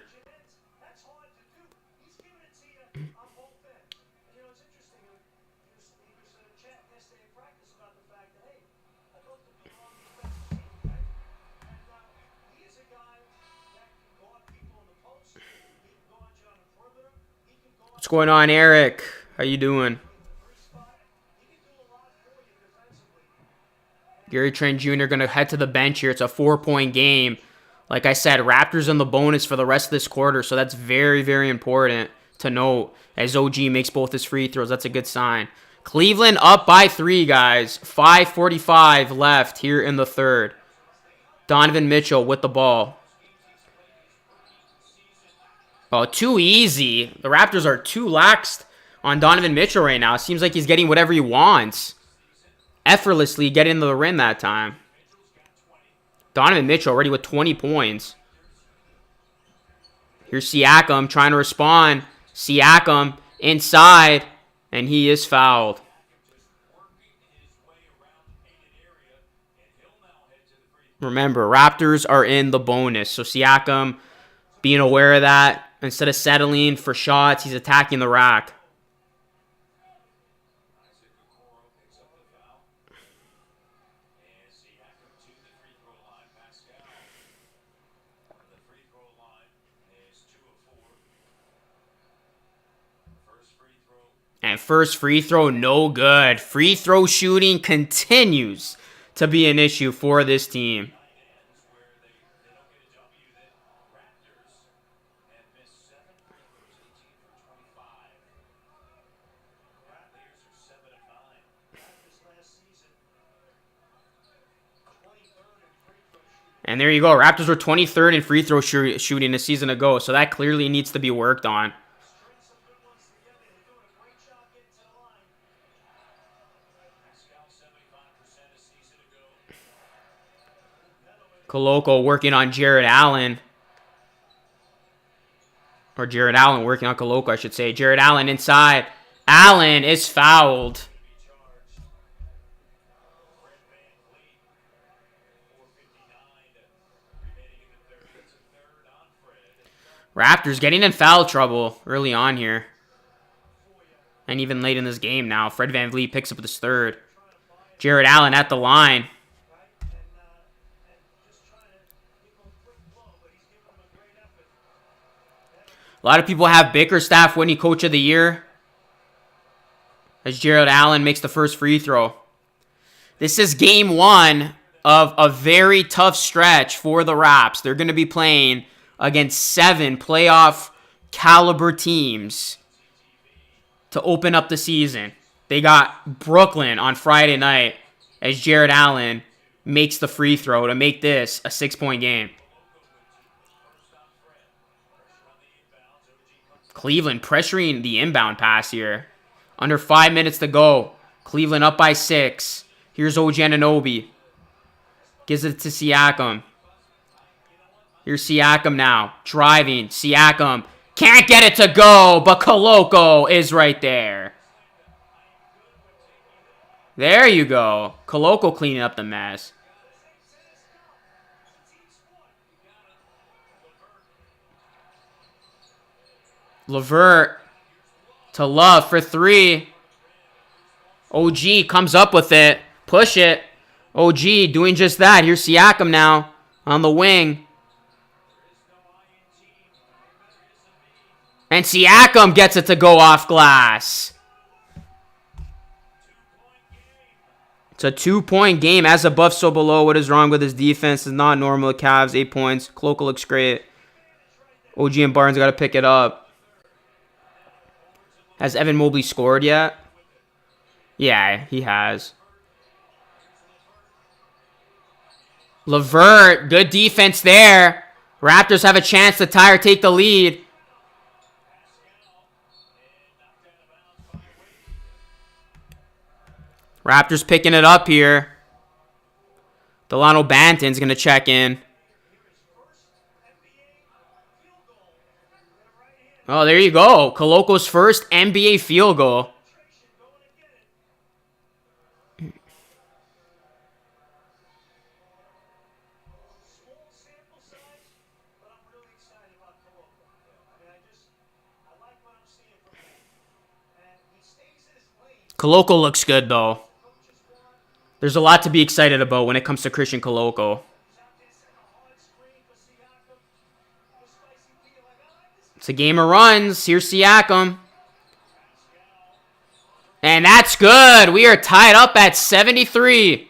What's going on, Eric? How you doing? Gary Trent Jr. going to head to the bench here. It's a 4-point game. Like I said, Raptors in the bonus for the rest of this quarter, so that's very, very important to note. As OG makes both his free throws, that's a good sign. Cleveland up by 3, guys. 5:45 left here in the third. Donovan Mitchell with the ball. Oh, too easy. The Raptors are too laxed on Donovan Mitchell right now. It seems like he's getting whatever he wants. Effortlessly getting into the rim that time. Donovan Mitchell already with 20 points. Here's Siakam trying to respond. Siakam inside, and he is fouled. Remember, Raptors are in the bonus, so Siakam being aware of that. Instead of settling for shots, he's attacking the rack. And first free throw, no good. Free throw shooting continues to be an issue for this team. And there you go. Raptors were 23rd in free throw shooting a season ago, so that clearly needs to be worked on. Koloko working on Jared Allen. Or Jared Allen working on Koloko, I should say. Jared Allen inside. Allen is fouled. Raptors getting in foul trouble early on here. And even late in this game now. Fred VanVleet picks up his third. Jared Allen at the line. A lot of people have Bickerstaff winning Coach of the Year, as Jared Allen makes the first free throw. This is game one of a very tough stretch for the Raps. They're going to be playing against 7 playoff caliber teams to open up the season. They got Brooklyn on Friday night as Jared Allen makes the free throw to make this a 6-point game. Cleveland pressuring the inbound pass here. Under 5 minutes to go. Cleveland up by 6. Here's OG Anunoby. Gives it to Siakam. Here's Siakam now. Driving. Siakam. Can't get it to go, but Koloko is right there. There you go. Koloko cleaning up the mess. LeVert to Love for 3. OG comes up with it. Push it. OG doing just that. Here's Siakam now on the wing. And Siakam gets it to go off glass. It's a 2-point game. As above, so below. What is wrong with his defense? It's not normal. Cavs, 8 points. Koloko looks great. OG and Barnes got to pick it up. Has Evan Mobley scored yet? Yeah, he has. LeVert, good defense there. Raptors have a chance to tie or take the lead. Raptors picking it up here. Delano Banton's going to check in. Oh, there you go. Koloko's first NBA field goal. Koloko looks good, though. There's a lot to be excited about when it comes to Christian Koloko. It's a game of runs. Here's Siakam. And that's good. We are tied up at 73.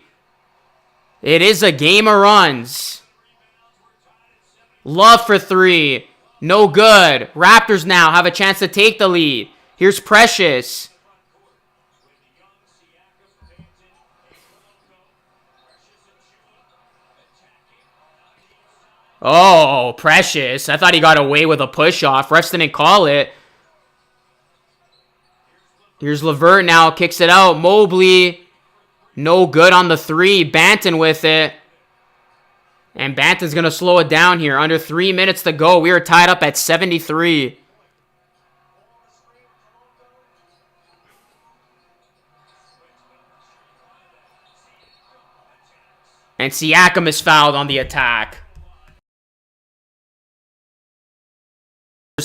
It is a game of runs. Love for 3. No good. Raptors now have a chance to take the lead. Here's Precious. Oh, Precious. I thought he got away with a push-off. Refs didn't call it. Here's LeVert now. Kicks it out. Mobley. No good on the 3. Banton with it. And Banton's going to slow it down here. Under 3 minutes to go. We are tied up at 73. And Siakam is fouled on the attack.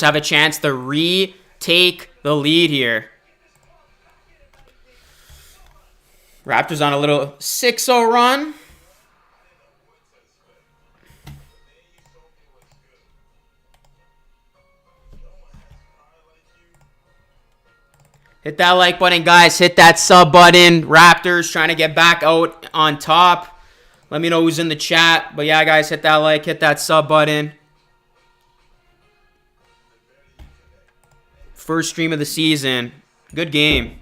Have a chance to retake the lead here. Raptors on a little 6-0 run. Hit that like button, guys. Hit that sub button. Raptors trying to get back out on top. Let me know who's in the chat. But yeah, guys, hit that like, hit that sub button. First stream of the season. Good game.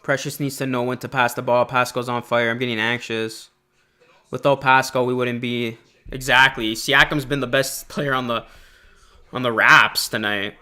Precious needs to know when to pass the ball. Pascal's on fire. I'm getting anxious. Without Pascal, we wouldn't be... Exactly. Siakam's been the best player on the Raps tonight.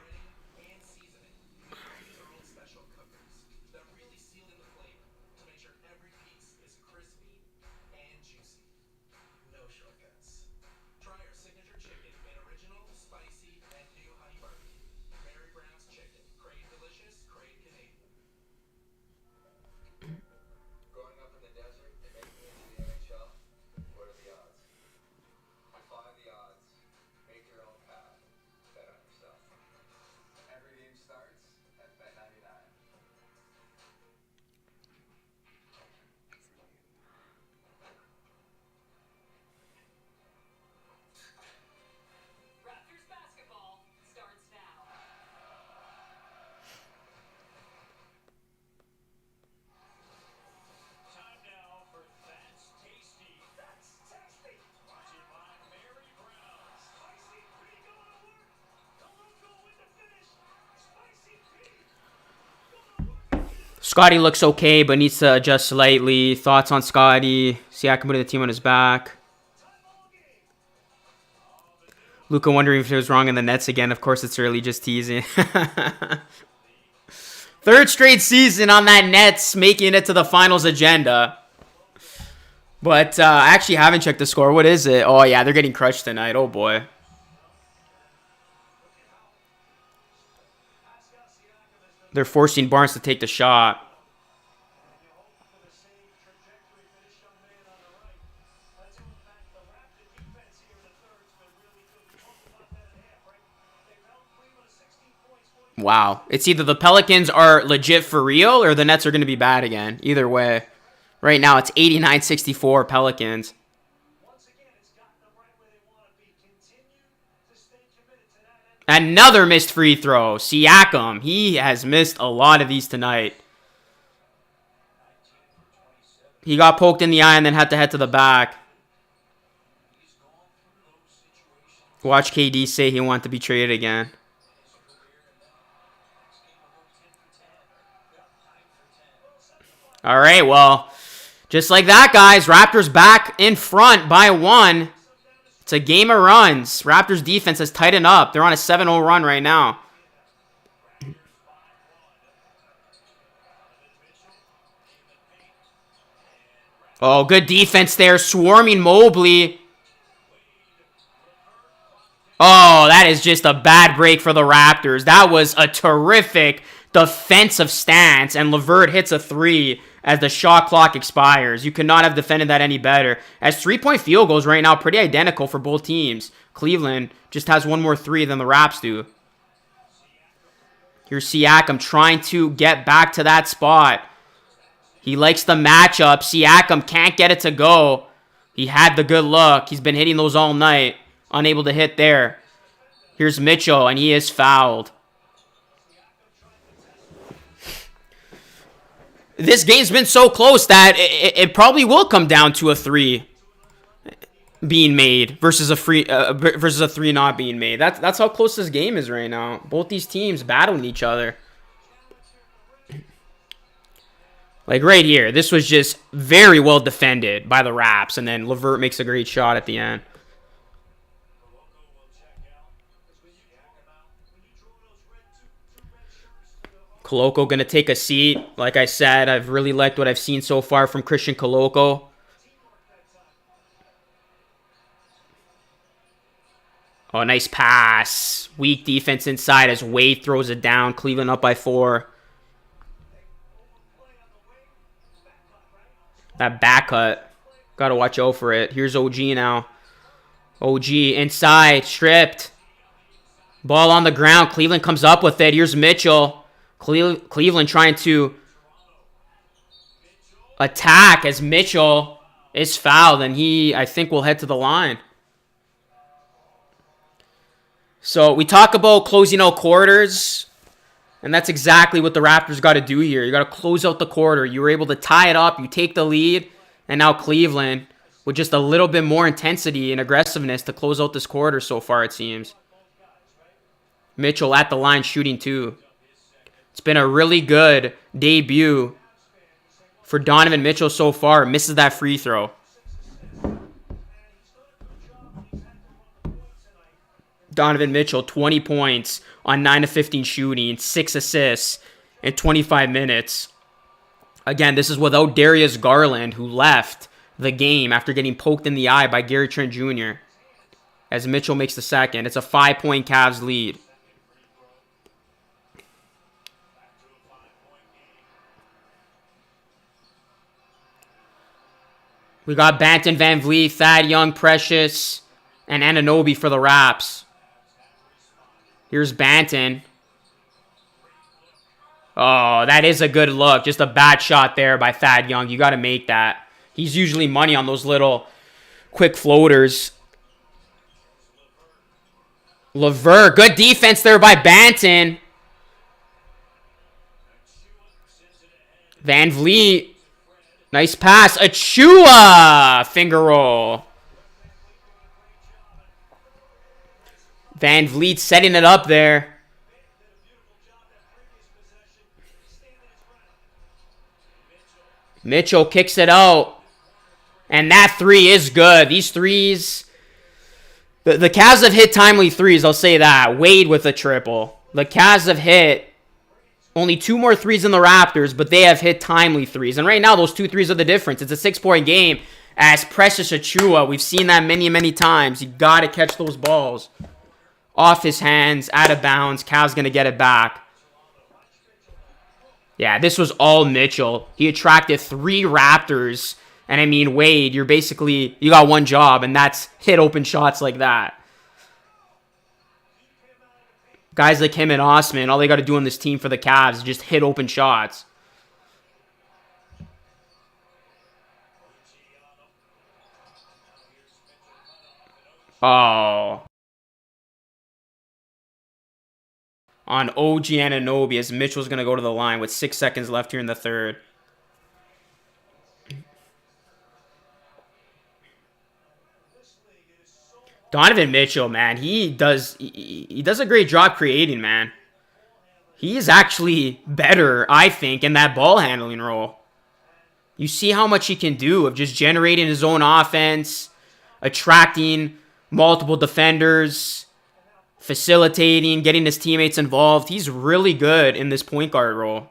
Scotty looks okay, but needs to adjust slightly. Thoughts on Scotty? Siakam putting the team on his back. Luka wondering if it was wrong in the Nets again. Of course, it's early, just teasing. Third straight season on that Nets, making it to the finals agenda. But I actually haven't checked the score. What is it? Oh, yeah, they're getting crushed tonight. Oh, boy. They're forcing Barnes to take the shot. Wow. It's either the Pelicans are legit for real or the Nets are going to be bad again. Either way. Right now, it's 89-64 Pelicans. Another missed free throw. Siakam. He has missed a lot of these tonight. He got poked in the eye and then had to head to the back. Watch KD say he wanted to be traded again. All right, well, just like that, guys. Raptors back in front by 1. It's a game of runs. Raptors defense has tightened up. They're on a 7-0 run right now. Oh, good defense there. Swarming Mobley. Oh, that is just a bad break for the Raptors. That was a terrific defensive stance, and LeVert hits a 3 as the shot clock expires. You could not have defended that any better. As 3-point field goals right now, pretty identical for both teams. Cleveland just has one more 3 than the Raps do. Here's Siakam trying to get back to that spot. He likes the matchup. Siakam can't get it to go. He had the good look. He's been hitting those all night. Unable to hit there. Here's Mitchell, and he is fouled. This game's been so close that it probably will come down to a 3 being made versus a 3 not being made. That's how close this game is right now. Both these teams battling each other. Like right here, this was just very well defended by the Raps, and then LeVert makes a great shot at the end. Koloko going to take a seat. Like I said, I've really liked what I've seen so far from Christian Koloko. Oh, nice pass. Weak defense inside as Wade throws it down. Cleveland up by 4. That back cut. Got to watch out for it. Here's OG now. OG inside. Stripped. Ball on the ground. Cleveland comes up with it. Here's Mitchell. Cleveland trying to attack as Mitchell is fouled, and he, I think, will head to the line. So we talk about closing out quarters, and that's exactly what the Raptors got to do here. You got to close out the quarter. You were able to tie it up. You take the lead, and now Cleveland with just a little bit more intensity and aggressiveness to close out this quarter so far, it seems. Mitchell at the line shooting 2. It's been a really good debut for Donovan Mitchell so far. Misses that free throw. Donovan Mitchell, 20 points on 9 of 15 shooting, 6 assists in 25 minutes. Again, this is without Darius Garland, who left the game after getting poked in the eye by Gary Trent Jr. as Mitchell makes the second. It's a 5-point Cavs lead. We got Banton, Van Vliet, Thad Young, Precious, and Anunoby for the Raps. Here's Banton. Oh, that is a good look. Just a bad shot there by Thad Young. You got to make that. He's usually money on those little quick floaters. LeVert. Good defense there by Banton. Van Vliet. Nice pass. Achua. Finger roll. Van Vliet setting it up there. Mitchell kicks it out. And that three is good. These threes. The Cavs have hit timely threes, I'll say that. Wade with a triple. The Cavs have hit only 2 more threes than the Raptors, but they have hit timely threes. And right now, those 2 threes are the difference. It's a 6-point game. As Precious Achua, we've seen that many, many times. You got to catch those balls. Off his hands, out of bounds. Cavs going to get it back. Yeah, this was all Mitchell. He attracted 3 Raptors. And I mean, Wade, you got one job, and that's hit open shots like that. Guys like him and Osman, all they got to do on this team for the Cavs is just hit open shots. Oh. On OG Anunoby as Mitchell's going to go to the line with 6 seconds left here in the third. Donovan Mitchell, man, he does a great job creating, man. He is actually better, I think, in that ball handling role. You see how much he can do of just generating his own offense, attracting multiple defenders, facilitating, getting his teammates involved. He's really good in this point guard role.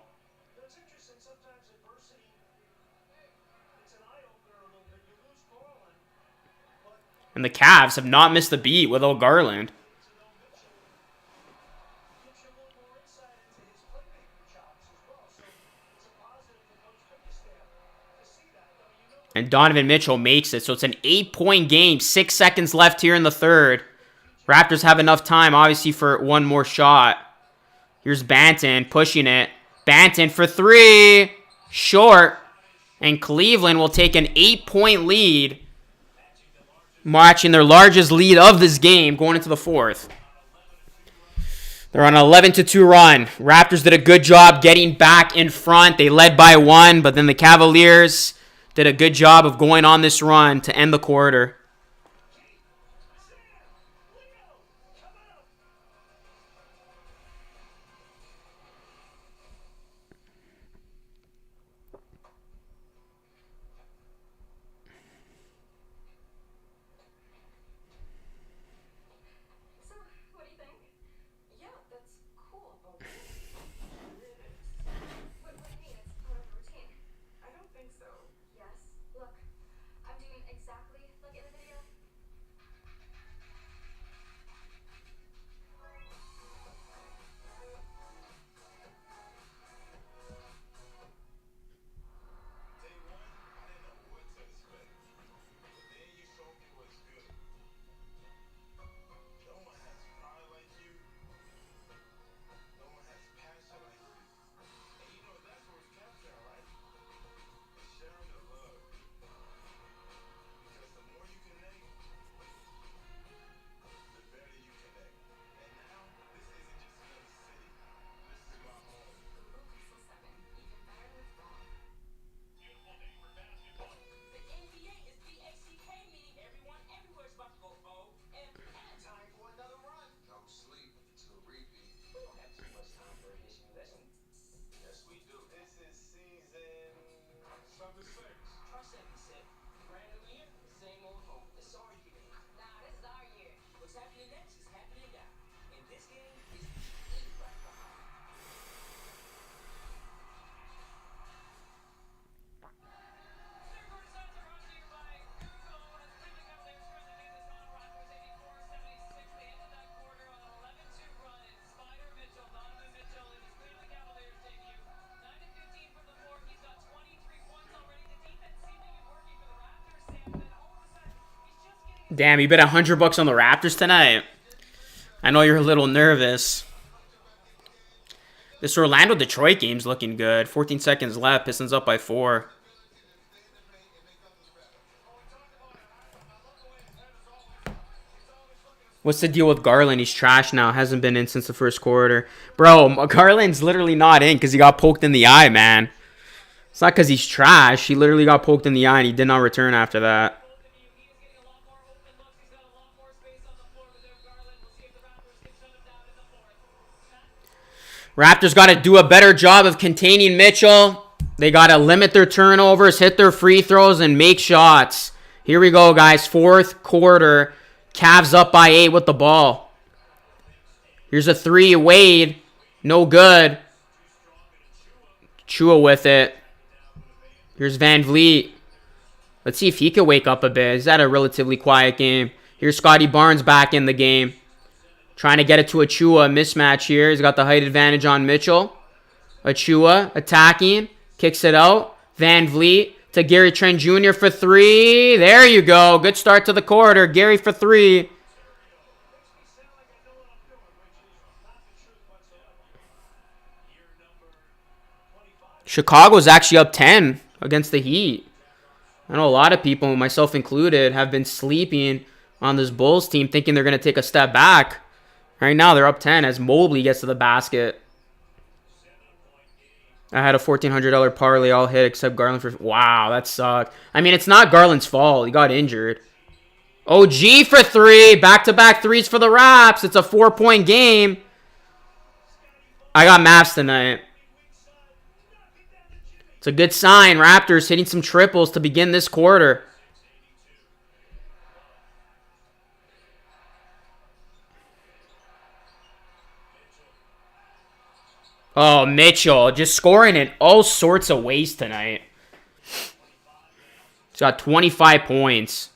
And the Cavs have not missed a beat without Garland. And Donovan Mitchell makes it. So it's an 8-point game. 6 seconds left here in the third. Raptors have enough time, obviously, for one more shot. Here's Banton pushing it. Banton for 3. Short. And Cleveland will take an 8-point lead, matching their largest lead of this game going into the fourth. They're on an 11-2 run. Raptors did a good job getting back in front. They led by 1, but then the Cavaliers did a good job of going on this run to end the quarter. Damn, you bet $100 on the Raptors tonight. I know you're a little nervous. This Orlando-Detroit game's looking good. 14 seconds left. Pistons up by 4. What's the deal with Garland? He's trash now. Hasn't been in since the first quarter. Bro, Garland's literally not in because he got poked in the eye, man. It's not because he's trash. He literally got poked in the eye and he did not return after that. Raptors got to do a better job of containing Mitchell. They got to limit their turnovers, hit their free throws, and make shots. Here we go, guys. Fourth quarter. Cavs up by 8 with the ball. Here's a 3. Wade. No good. Chua with it. Here's Van Vliet. Let's see if he can wake up a bit. He's had a relatively quiet game. Here's Scotty Barnes back in the game. Trying to get it to Achua. Mismatch here. He's got the height advantage on Mitchell. Achua attacking. Kicks it out. Van Vliet to Gary Trent Jr. for 3. There you go. Good start to the quarter. Gary for 3. Chicago's actually up 10 against the Heat. I know a lot of people, myself included, have been sleeping on this Bulls team thinking they're going to take a step back. Right now, they're up 10 as Mobley gets to the basket. I had a $1,400 parlay all hit except Garland for... Wow, that sucked. I mean, it's not Garland's fault. He got injured. OG for 3. Back-to-back threes for the Raps. It's a 4-point game. I got Mavs tonight. It's a good sign. Raptors hitting some triples to begin this quarter. Oh, Mitchell just scoring in all sorts of ways tonight. He's got 25 points.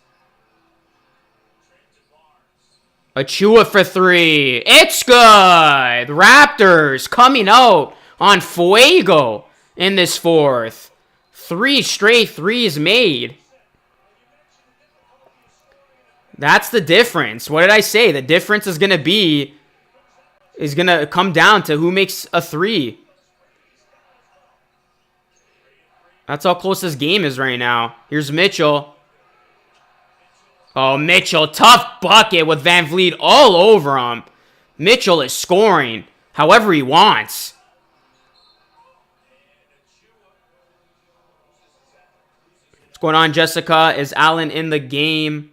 Achua for 3. It's good. Raptors coming out on fuego in this fourth. 3 straight threes made. That's the difference. What did I say? The difference is going to come down to who makes a 3. That's how close this game is right now. Here's Mitchell. Oh, Mitchell. Tough bucket with Van Vliet all over him. Mitchell is scoring however he wants. What's going on, Jessica? Is Allen in the game?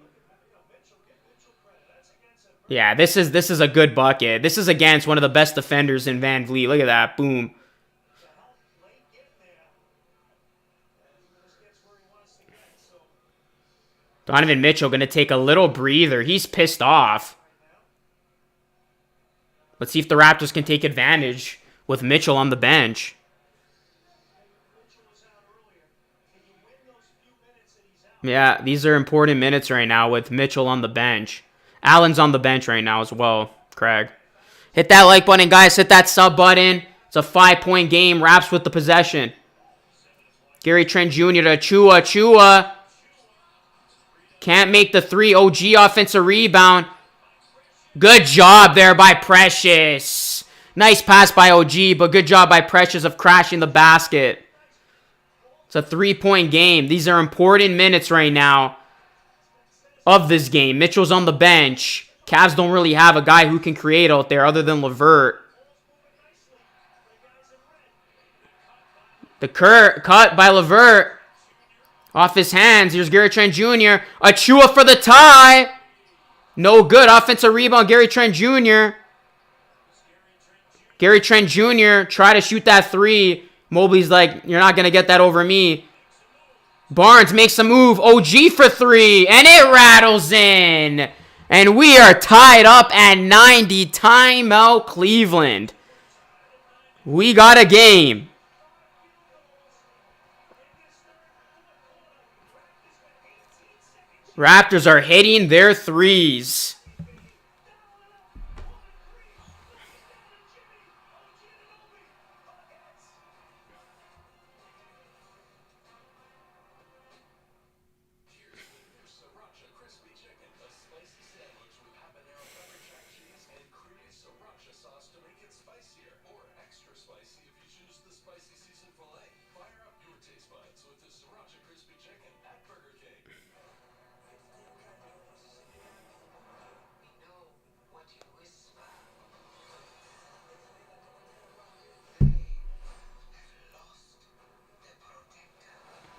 Yeah, this is a good bucket. This is against one of the best defenders in Van Vliet. Look at that. Boom. Donovan Mitchell going to take a little breather. He's pissed off. Let's see if the Raptors can take advantage with Mitchell on the bench. Yeah, these are important minutes right now with Mitchell on the bench. Allen's on the bench right now as well, Craig. Hit that like button, guys. Hit that sub button. It's a 5-point game. Raps with the possession. Gary Trent Jr. to Chua. Chua. Can't make the 3. OG offensive rebound. Good job there by Precious. Nice pass by OG, but good job by Precious of crashing the basket. It's a 3-point game. These are important minutes right now of this game. Mitchell's on the bench. Cavs don't really have a guy who can create out there other than LeVert. The cut by LeVert. Off his hands. Here's Gary Trent Jr. Achua for the tie. No good. Offensive rebound, Gary Trent Jr. Gary Trent Jr. try to shoot that 3. Mobley's like, you're not going to get that over me. Barnes makes a move. OG for 3. And it rattles in. And we are tied up at 90. Timeout Cleveland. We got a game. Raptors are hitting their threes.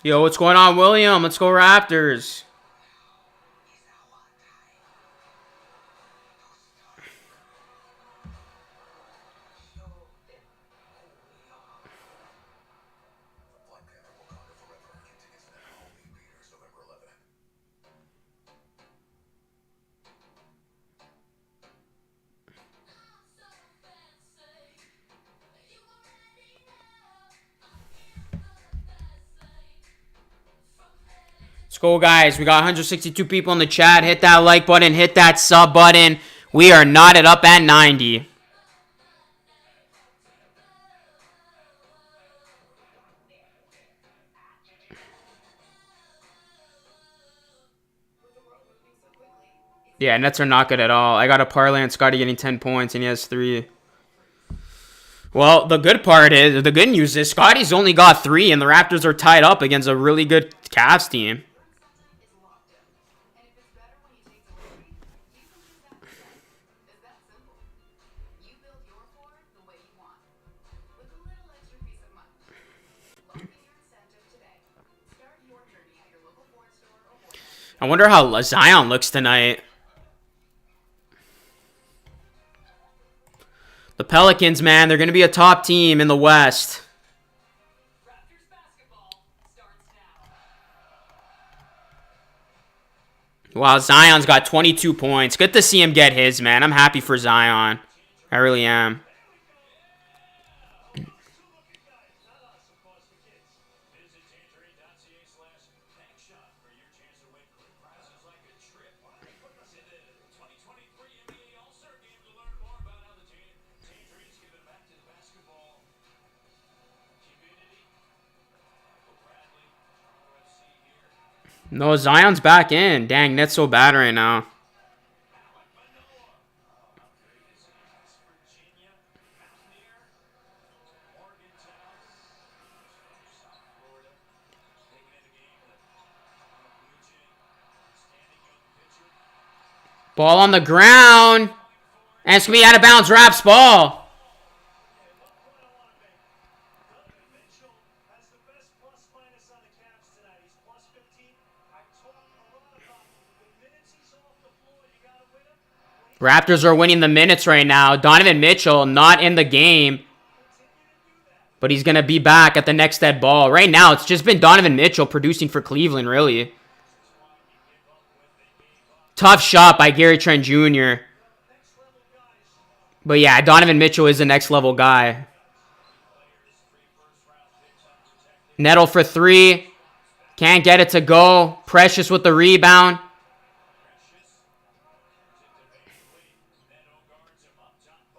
Yo, what's going on, William? Let's go Raptors. Let's go, guys. We got 162 people in the chat. Hit that like button. Hit that sub button. We are knotted up at 90. Yeah, Nets are not good at all. I got a parlay on Scotty getting 10 points, and he has 3. Well, the good news is Scotty's only got 3, and the Raptors are tied up against a really good Cavs team. I wonder how Zion looks tonight. The Pelicans, man, they're going to be a top team in the West. Wow, Zion's got 22 points. Good to see him get his, man. I'm happy for Zion. I really am. No, Zion's back in. Dang, Nets so bad right now. Ball on the ground. And it's going to be out of bounds. Raps ball. Raptors are winning the minutes right now. Donovan Mitchell not in the game. But he's going to be back at the next dead ball. Right now, it's just been Donovan Mitchell producing for Cleveland, really. Tough shot by Gary Trent Jr. But yeah, Donovan Mitchell is the next level guy. Nettle for 3. Can't get it to go. Precious with the rebound.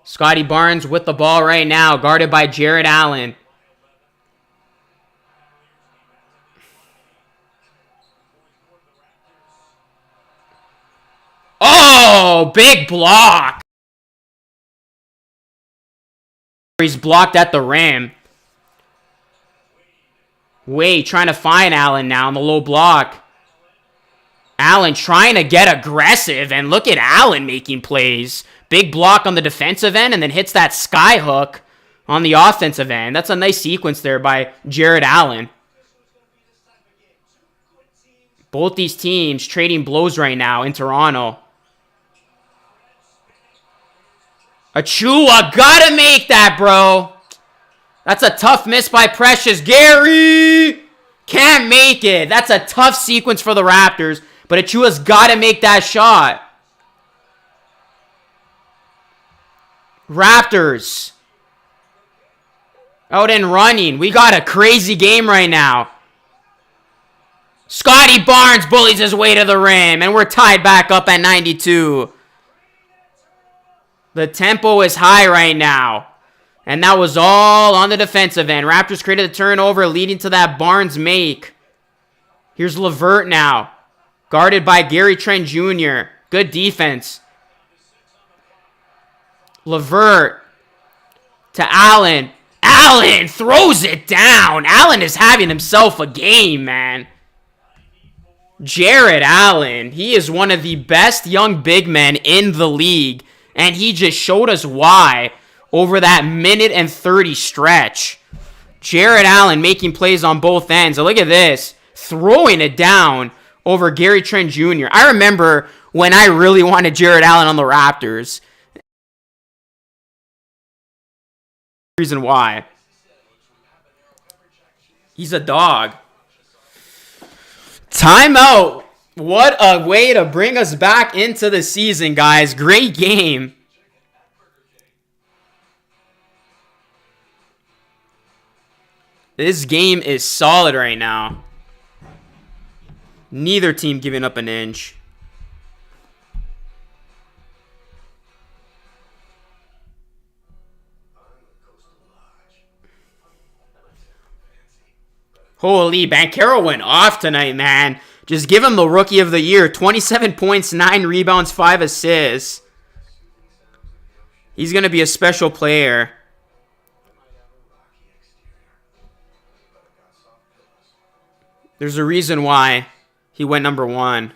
Scotty Barnes with the ball right now, guarded by Jared Allen. Oh, big block. He's blocked at the rim. Wade trying to find Allen now on the low block. Allen trying to get aggressive, and look at Allen making plays. Big block on the defensive end, and then hits that sky hook on the offensive end. That's a nice sequence there by Jared Allen. Both these teams trading blows right now in Toronto. Achua, gotta make that, bro. That's a tough miss by Precious. Gary! Can't make it. That's a tough sequence for the Raptors, but Achua's got to make that shot. Raptors. Out and running. We got a crazy game right now. Scotty Barnes bullies his way to the rim, and we're tied back up at 92. The tempo is high right now. And that was all on the defensive end. Raptors created a turnover leading to that Barnes make. Here's LeVert now. Guarded by Gary Trent Jr. Good defense. LeVert to Allen. Allen throws it down. Allen is having himself a game, man. Jared Allen. He is one of the best young big men in the league. And he just showed us why over that minute and 30 stretch. Jared Allen making plays on both ends. And look at this. Throwing it down over Gary Trent Jr. I remember when I really wanted Jared Allen on the Raptors. Reason why. He's a dog. Timeout. What a way to bring us back into the season, guys. Great game. This game is solid right now. Neither team giving up an inch. Holy, Banchero went off tonight, man. Just give him the Rookie of the Year. 27 points, 9 rebounds, 5 assists. He's going to be a special player. There's a reason why he went number 1.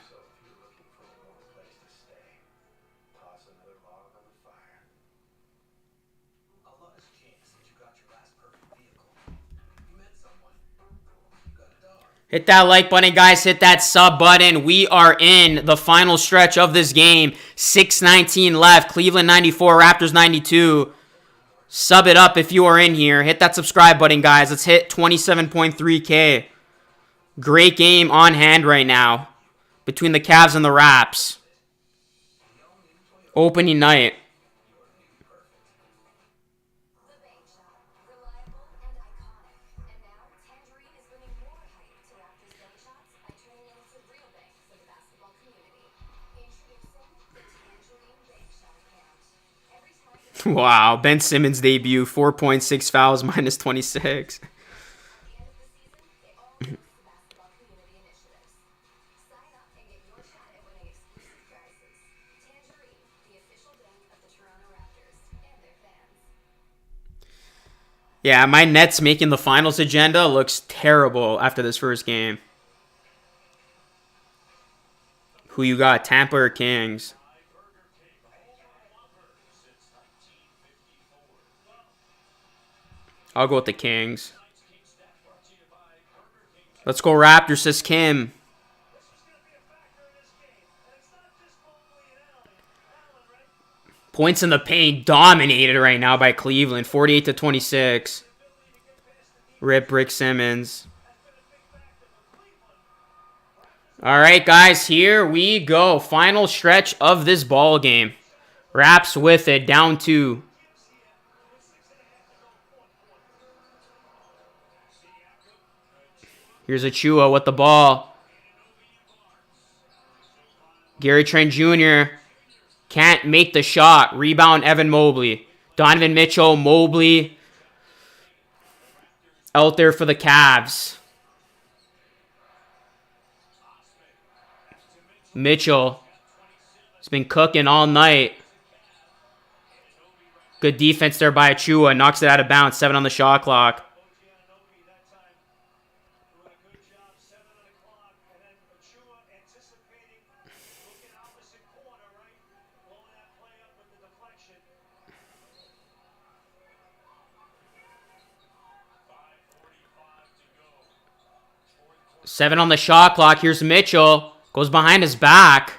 Hit that like button, guys. Hit that sub button. We are in the final stretch of this game. 6:19 left. Cleveland 94, Raptors 92. Sub it up if you are in here. Hit that subscribe button, guys. Let's hit 27.3K. Great game on hand right now between the Cavs and the Raps. Opening night. Wow, Ben Simmons' debut, 4 points, 6 fouls, minus 26. Yeah, my Nets making the finals agenda looks terrible after this first game. Who you got, Tampa or Kings? I'll go with the Kings. Let's go Raptors, says Kim. Points in the paint dominated right now by Cleveland. 48-26. Rip Rick Simmons. All right, guys, here we go. Final stretch of this ball game. Raps with it, down 2. Here's Achua with the ball. Gary Trent Jr. can't make the shot. Rebound, Evan Mobley. Donovan Mitchell, Mobley out there for the Cavs. Mitchell has been cooking all night. Good defense there by Achua. Knocks it out of bounds. 7 on the shot clock. Seven on the shot clock. Here's Mitchell. Goes behind his back.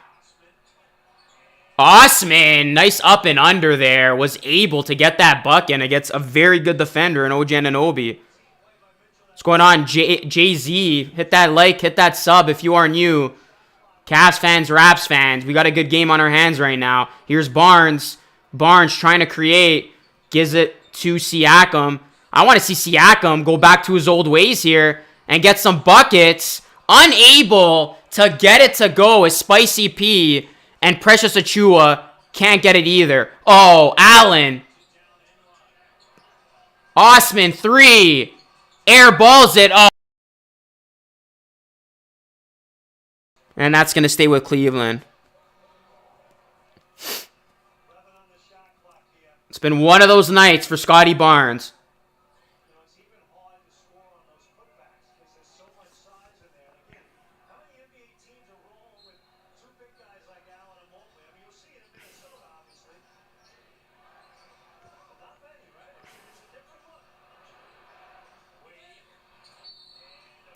Osman, nice up and under there. Was able to get that bucket against a very good defender in OG Anunoby. What's going on, Jay-Z? Hit that like, hit that sub if you are new. Cavs fans, Raps fans. We got a good game on our hands right now. Here's Barnes. Barnes trying to create. Gives it to Siakam. I want to see Siakam go back to his old ways here and get some buckets. Unable to get it to go is Spicy P. And Precious Achiuwa can't get it either. Oh, Allen. Osman, 3. Air balls it. Oh. And that's going to stay with Cleveland. It's been one of those nights for Scotty Barnes.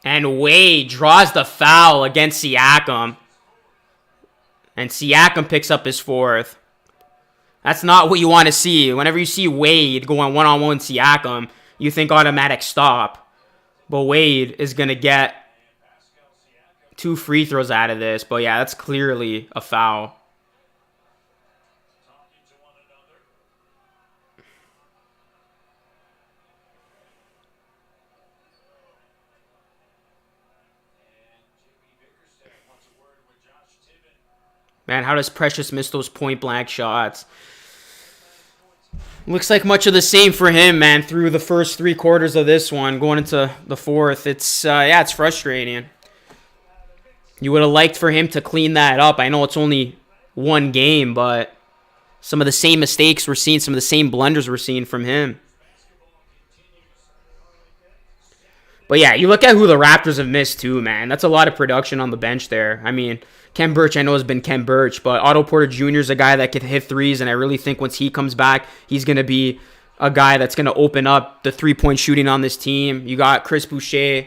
And Wade draws the foul against Siakam. And Siakam picks up his 4th. That's not what you want to see. Whenever you see Wade going one-on-one Siakam, you think automatic stop. But Wade is going to get 2 free throws out of this. But yeah, that's clearly a foul. Man, how does Precious miss those point-blank shots? Looks like much of the same for him, man, through the first 3 quarters of this one, going into the 4th. It's, yeah, it's frustrating. You would have liked for him to clean that up. I know it's only one game, but some of the same mistakes we're seeing, some of the same blunders we're seeing from him. But yeah, you look at who the Raptors have missed too, man. That's a lot of production on the bench there. I mean, Ken Birch, I know, has been Ken Birch, but Otto Porter Jr. is a guy that can hit threes, and I really think once he comes back, he's going to be a guy that's going to open up the three-point shooting on this team. You got Chris Boucher.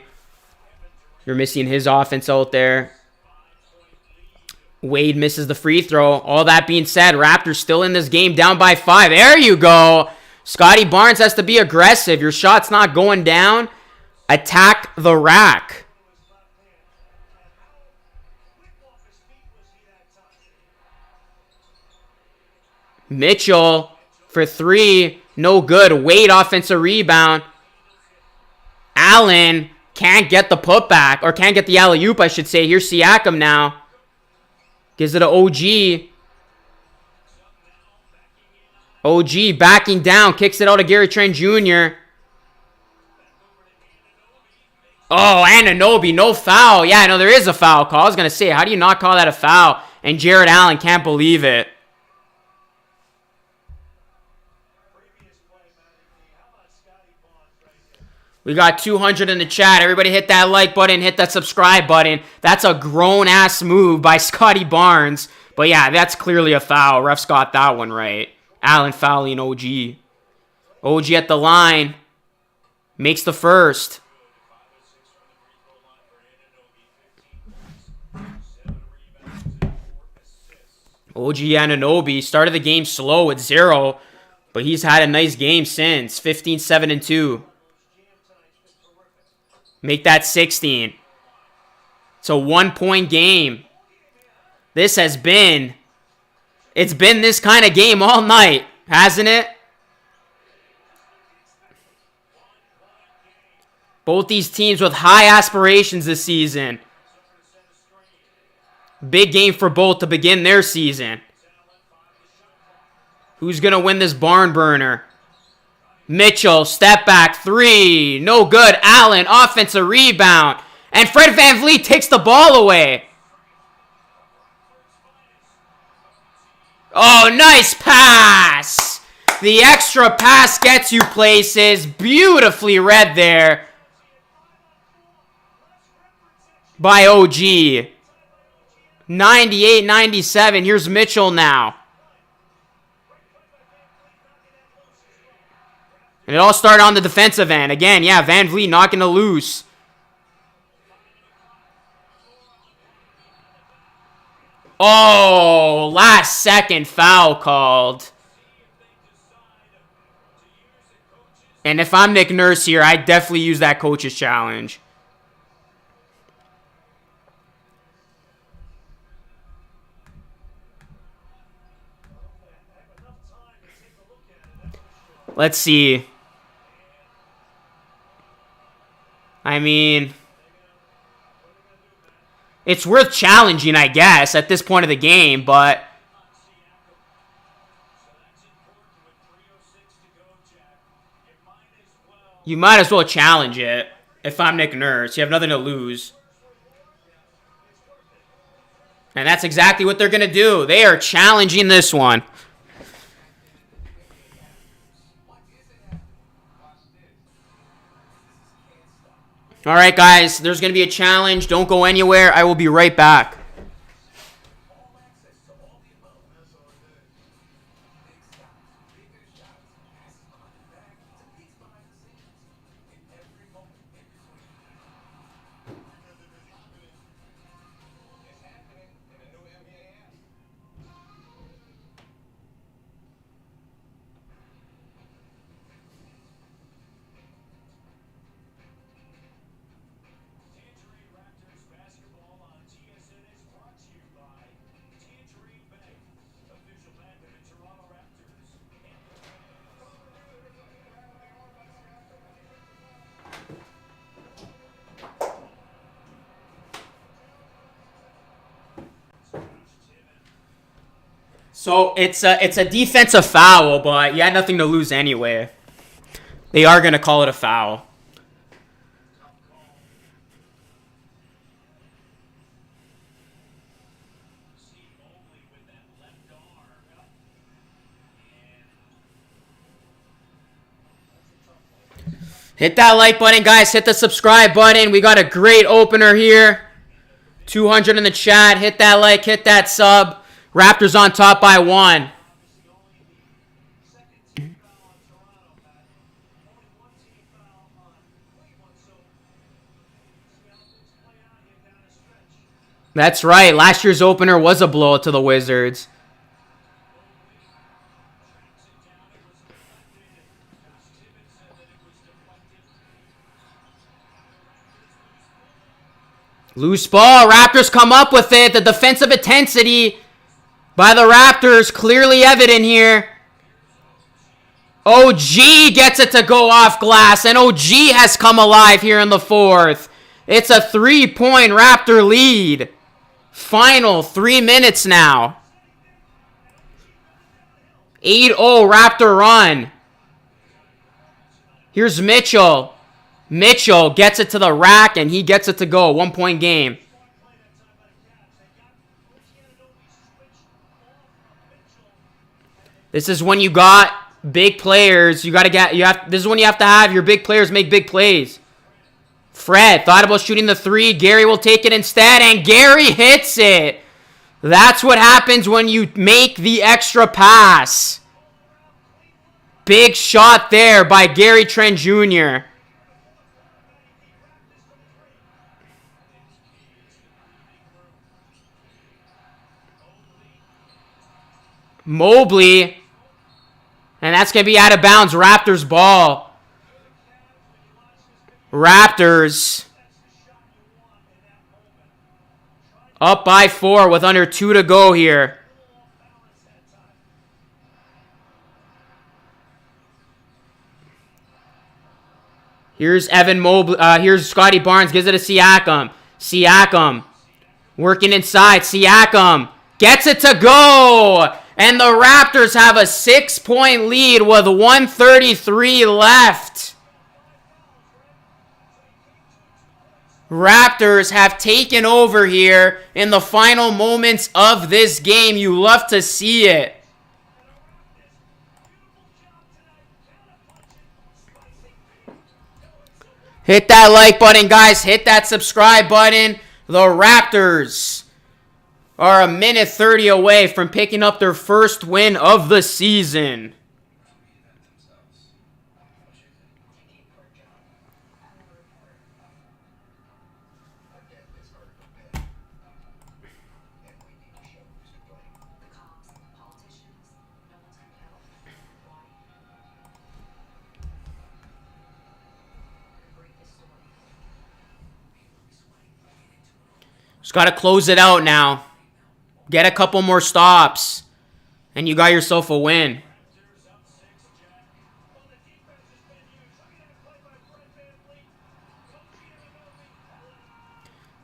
You're missing his offense out there. Wade misses the free throw. All that being said, Raptors still in this game, down by 5. There you go. Scotty Barnes has to be aggressive. Your shot's not going down. Attack the rack. Mitchell for 3. No good. Wade offensive rebound. Allen can't get the putback. Or can't get the alley-oop, I should say. Here's Siakam now. Gives it to OG. OG backing down. Kicks it out to Gary Trent Jr. Oh, Anunoby, no foul. Yeah, no, there is a foul call. I was going to say, how do you not call that a foul? And Jared Allen can't believe it. We got 200 in the chat. Everybody hit that like button, hit that subscribe button. That's a grown-ass move by Scotty Barnes. But yeah, that's clearly a foul. Refs got that one right. Allen fouling OG. OG at the line. Makes the first. OG Anunoby started the game slow at 0, but he's had a nice game since. 15, 7, and 2. Make that 16. It's a 1-point game. This has been... It's been this kind of game all night, hasn't it? Both these teams with high aspirations this season. Big game for both to begin their season. Who's going to win this barn burner? Mitchell, step back, 3. No good. Allen, offensive rebound. And Fred VanVleet takes the ball away. Oh, nice pass. The extra pass gets you places. Beautifully read there by OG. 98-97. Here's Mitchell now. And it all started on the defensive end. Again, yeah, VanVleet knocking it loose. Oh, last second foul called. And if I'm Nick Nurse here, I definitely use that coach's challenge. Let's see. I mean, it's worth challenging, I guess, at this point of the game, but you might as well challenge it if I'm Nick Nurse. You have nothing to lose. And that's exactly what they're going to do. They are challenging this one. All right, guys, there's going to be a challenge. Don't go anywhere. I will be right back. So it's a defensive foul, but you had nothing to lose anyway. They are going to call it a foul. Hit that like button, guys. Hit the subscribe button. We got a great opener here. 200 in the chat. Hit that like. Hit that sub. Raptors on top by 1. That's right. Last year's opener was a blowout to the Wizards. Loose ball. Raptors come up with it. The defensive intensity by the Raptors clearly evident here. OG gets it to go off glass, and OG has come alive here in the 4th. It's a 3-point Raptor lead. Final 3 minutes now. 8-0 Raptor run. Here's Mitchell. Mitchell gets it to the rack, and he gets it to go. 1-point game. This is when you got big players. This is when you have to have your big players make big plays. Fred thought about shooting the 3. Gary will take it instead, and Gary hits it. That's what happens when you make the extra pass. Big shot there by Gary Trent Jr. Mobley. And that's going to be out of bounds. Raptors ball. Raptors up by 4 with under 2 to go here. Here's Evan Mobley. Here's Scotty Barnes. Gives it to Siakam. Siakam working inside. Siakam gets it to go. And the Raptors have a 6-point lead with 1:33 left. Raptors have taken over here in the final moments of this game. You love to see it. Hit that like button, guys. Hit that subscribe button. The Raptors are a minute 30 away from picking up their first win of the season. Got to close it out now. Get a couple more stops. And you got yourself a win.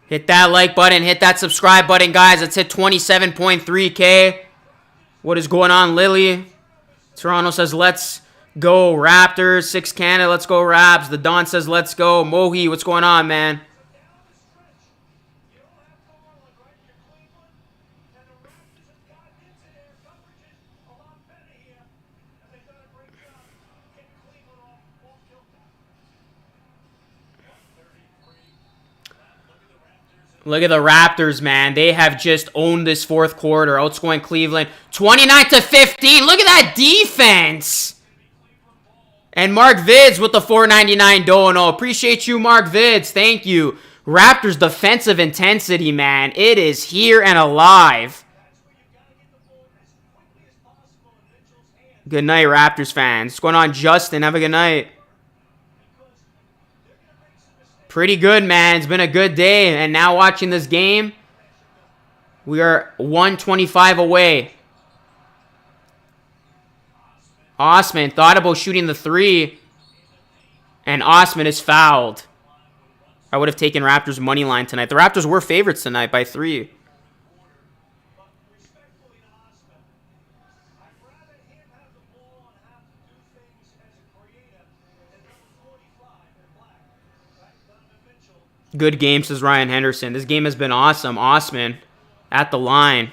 Hit that like button. Hit that subscribe button, guys. Let's hit 27.3K. What is going on, Lily? Toronto says, let's go Raptors. 6 Canada, let's go Raps. The Don says, let's go. Mohi, what's going on, man? Look at the Raptors, man. They have just owned this fourth quarter, outscoring Cleveland 29-15. Look at that defense. And Mark Vids with the $4.99 dono. Appreciate you, Mark Vids. Thank you. Raptors defensive intensity, man. It is here and alive. Good night, Raptors fans. What's going on, Justin? Have a good night. Pretty good, man. It's been a good day. And now watching this game, we are 125 away. Osman thought about shooting the 3. And Osman is fouled. I would have taken Raptors money line tonight. The Raptors were favorites tonight by 3. Good game, says Ryan Henderson. This game has been awesome. Osman at the line.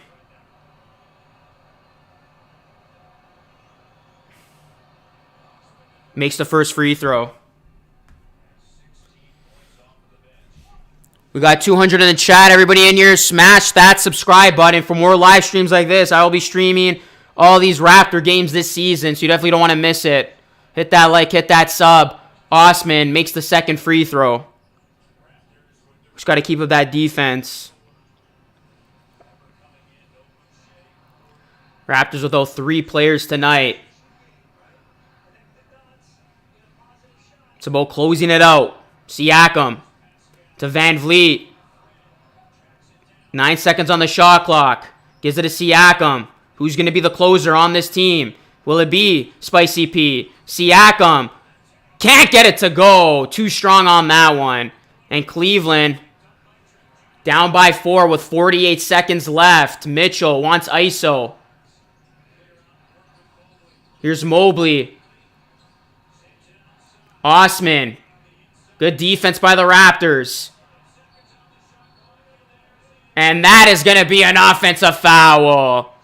Makes the first free throw. We got 200 in the chat. Everybody in here, smash that subscribe button for more live streams like this. I will be streaming all these Raptor games this season, so you definitely don't want to miss it. Hit that like, hit that sub. Osman makes the second free throw. Just got to keep up that defense. Raptors without 3 players tonight. It's about closing it out. Siakam to Van Vliet. 9 seconds on the shot clock. Gives it to Siakam. Who's going to be the closer on this team? Will it be Spicy P? Siakam can't get it to go. Too strong on that one. And Cleveland down by 4 with 48 seconds left. Mitchell wants ISO. Here's Mobley. Osman. Good defense by the Raptors. And that is going to be an offensive foul.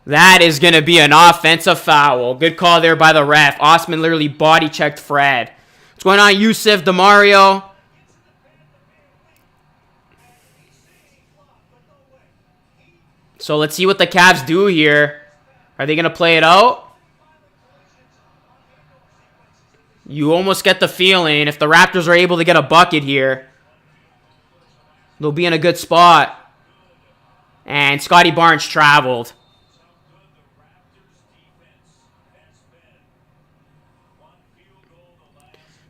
That is going to be an offensive foul. Good call there by the ref. Osman literally body checked Fred. What's going on, Yusuf DeMario? So let's see what the Cavs do here. Are they going to play it out? You almost get the feeling if the Raptors are able to get a bucket here, they'll be in a good spot. And Scotty Barnes traveled.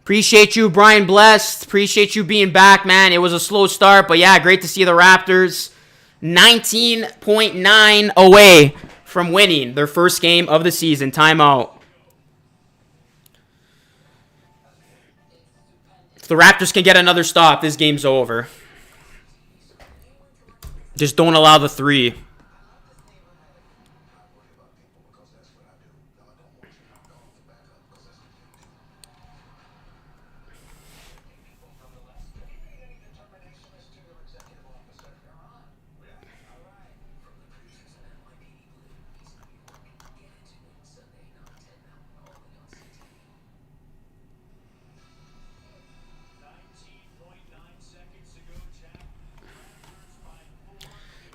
Appreciate you, Brian Blessed. Appreciate you being back, man. It was a slow start, but yeah, great to see the Raptors 19.9 away from winning their first game of the season. Timeout. If the Raptors can get another stop, this game's over. Just don't allow the 3.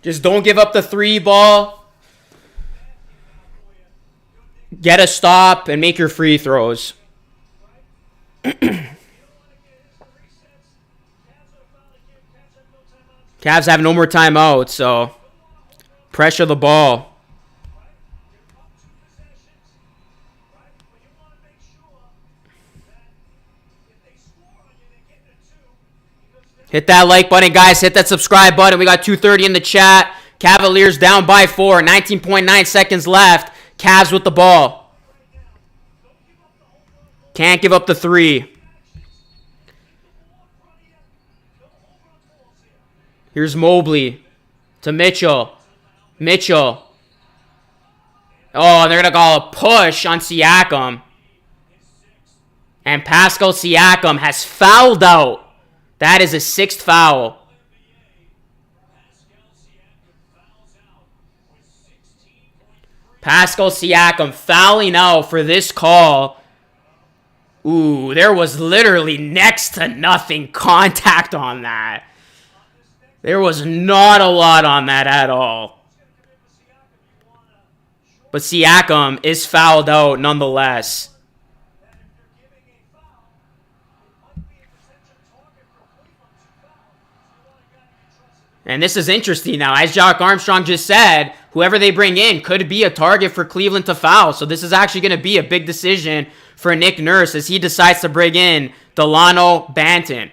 Just don't give up the 3 ball. Get a stop and make your free throws. Cavs have no more timeouts, so pressure the ball. Hit that like button, guys. Hit that subscribe button. We got 2:30 in the chat. Cavaliers down by 4. 19.9 seconds left. Cavs with the ball. Can't give up the 3. Here's Mobley to Mitchell. Mitchell. Oh, they're going to call a push on Siakam. And Pascal Siakam has fouled out. That is a 6th foul. Pascal Siakam fouling out for this call. Ooh, there was literally next to nothing contact on that. There was not a lot on that at all. But Siakam is fouled out nonetheless. And this is interesting now. As Jock Armstrong just said, whoever they bring in could be a target for Cleveland to foul. So this is actually going to be a big decision for Nick Nurse as he decides to bring in Delano Banton.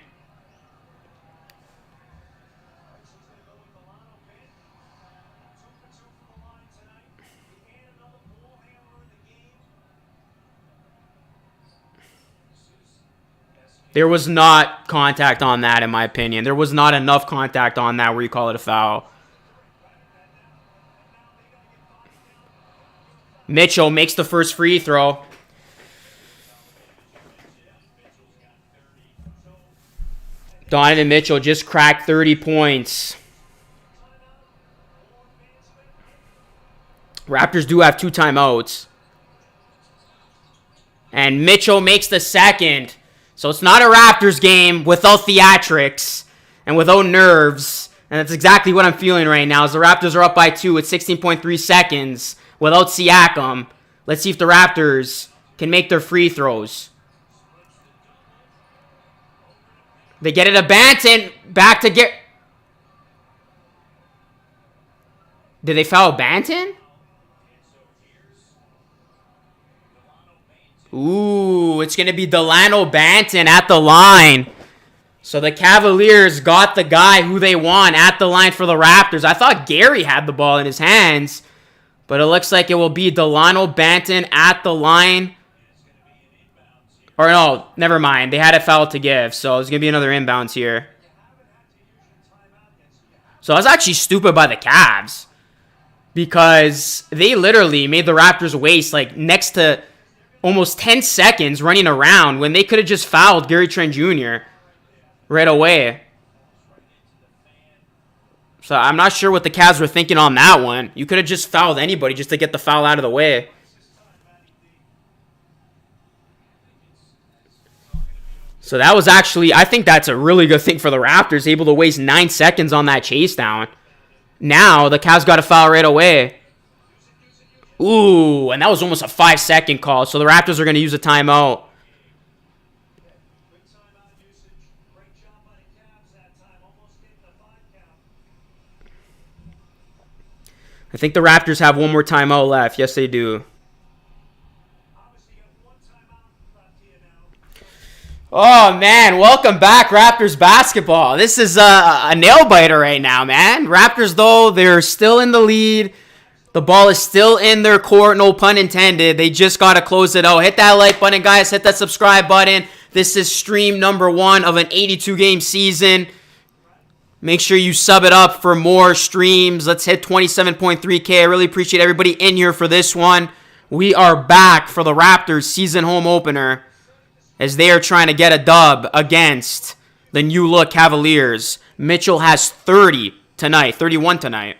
There was not contact on that, in my opinion. There was not enough contact on that where you call it a foul. Mitchell makes the first free throw. Donovan Mitchell just cracked 30 points. Raptors do have 2 timeouts. And Mitchell makes the second. So it's not a Raptors game without theatrics and without nerves. And that's exactly what I'm feeling right now as the Raptors are up by 2 with 16.3 seconds without Siakam. Let's see if the Raptors can make their free throws. They get it to Banton. Back to get... Did they foul Banton? Ooh, it's going to be Delano Banton at the line. So the Cavaliers got the guy who they want at the line for the Raptors. I thought Gary had the ball in his hands, but it looks like it will be Delano Banton at the line. Or no, never mind. They had a foul to give, so it's going to be another inbounds here. So I was actually stupid by the Cavs because they literally made the Raptors waste like next to almost 10 seconds running around when they could have just fouled Gary Trent Jr. right away. So I'm not sure what the Cavs were thinking on that one. You could have just fouled anybody just to get the foul out of the way. So that was actually, I think that's a really good thing for the Raptors, able to waste 9 seconds on that chase down. Now the Cavs got a foul right away. Ooh, and that was almost a 5-second call. So the Raptors are going to use a timeout. I think the Raptors have one more timeout left. Yes, they do. Oh, man. Welcome back, Raptors basketball. This is a nail-biter right now, man. Raptors, though, they're still in the lead. The ball is still in their court, no pun intended. They just got to close it out. Hit that like button, guys. Hit that subscribe button. This is stream number 1 of an 82-game season. Make sure you sub it up for more streams. Let's hit 27.3K. I really appreciate everybody in here for this one. We are back for the Raptors season home opener as they are trying to get a dub against the new-look Cavaliers. Mitchell has 30 tonight, 31 tonight.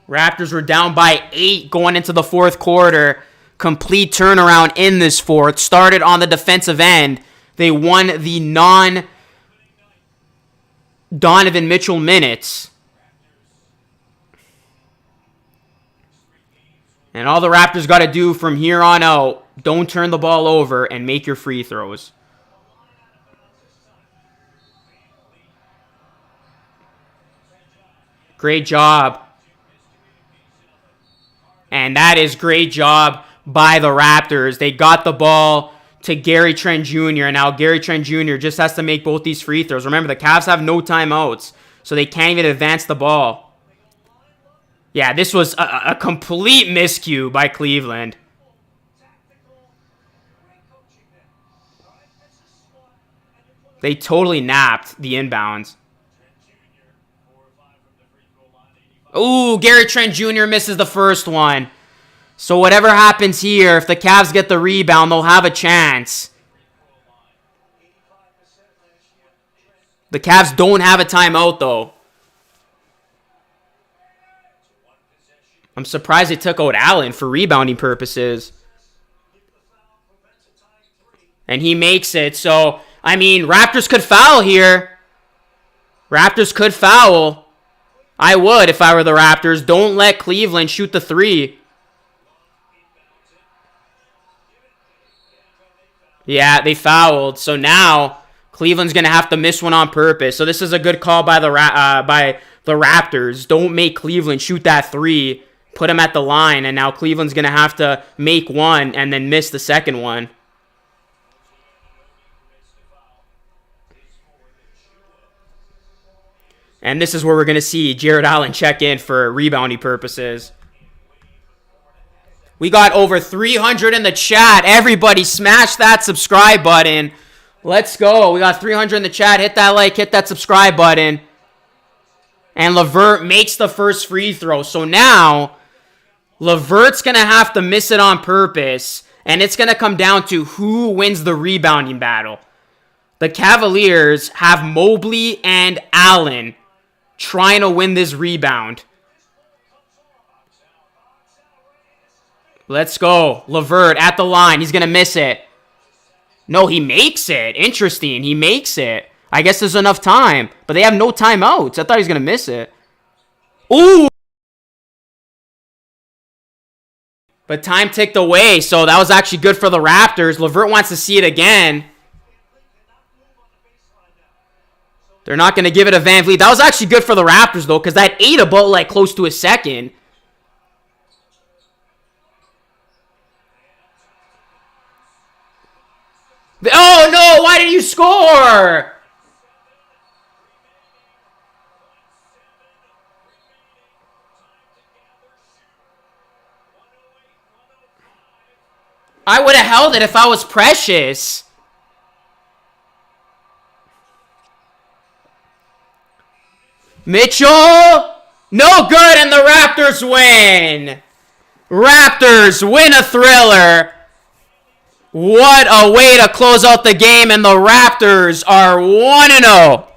Raptors were down by 8 going into the fourth quarter. Complete turnaround in this fourth. Started on the defensive end. They won the non-Donovan Mitchell minutes. And all the Raptors got to do from here on out, don't turn the ball over and make your free throws. Great job. And that is great job by the Raptors. They got the ball to Gary Trent Jr. And now Gary Trent Jr. just has to make both these free throws. Remember, the Cavs have no timeouts, so they can't even advance the ball. Yeah, this was a complete miscue by Cleveland. They totally napped the inbounds. Ooh, Gary Trent Jr. misses the first one. So whatever happens here, if the Cavs get the rebound, they'll have a chance. The Cavs don't have a timeout, though. I'm surprised they took out Allen for rebounding purposes. And he makes it. So, I mean, Raptors could foul here. Raptors could foul. I would if I were the Raptors. Don't let Cleveland shoot the three. Yeah, they fouled. So now Cleveland's going to have to miss one on purpose. So this is a good call by the Raptors. Don't make Cleveland shoot that three. Put them at the line. And now Cleveland's going to have to make one and then miss the second one. And this is where we're going to see Jared Allen check in for rebounding purposes. We got over 300 in the chat. Everybody smash that subscribe button. Let's go. We got 300 in the chat. Hit that like, hit that subscribe button. And LeVert makes the first free throw. So now, LeVert's going to have to miss it on purpose. And it's going to come down to who wins the rebounding battle. The Cavaliers have Mobley and Allen trying to win this rebound. Let's go. LeVert at the line. He's going to miss it. No, he makes it. Interesting. He makes it. I guess there's enough time. But they have no timeouts. I thought he was going to miss it. Ooh! But time ticked away, so that was actually good for the Raptors. LeVert wants to see it again. They're not going to give it a Van Vliet. That was actually good for the Raptors, though, because that ate about, like, close to a second. Oh, no! Why did you score? I would have held it if I was Precious. Mitchell! No good, and the Raptors win! Raptors win a thriller. What a way to close out the game, and the Raptors are 1-0.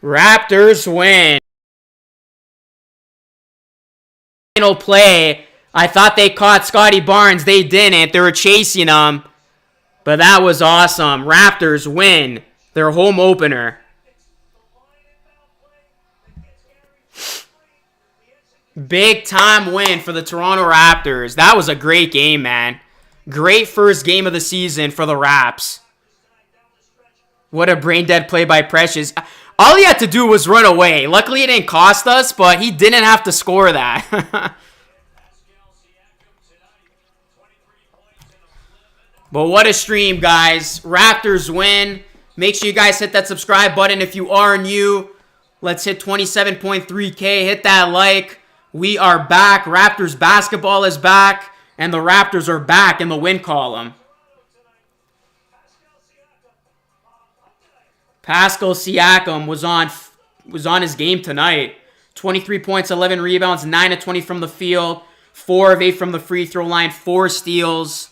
Raptors win. Final play. I thought they caught Scotty Barnes. They didn't. They were chasing him. But that was awesome. Raptors win their home opener. Big time win for the Toronto Raptors. That was a great game, man. Great first game of the season for the Raps. What a brain dead play by Precious. All he had to do was run away. Luckily, it didn't cost us, but he didn't have to score that. But what a stream, guys. Raptors win. Make sure you guys hit that subscribe button if you are new. Let's hit 27.3K. Hit that like. We are back. Raptors basketball is back. And the Raptors are back in the win column. Pascal Siakam was on his game tonight. 23 points, 11 rebounds, 9 of 20 from the field, 4 of 8 from the free throw line, 4 steals.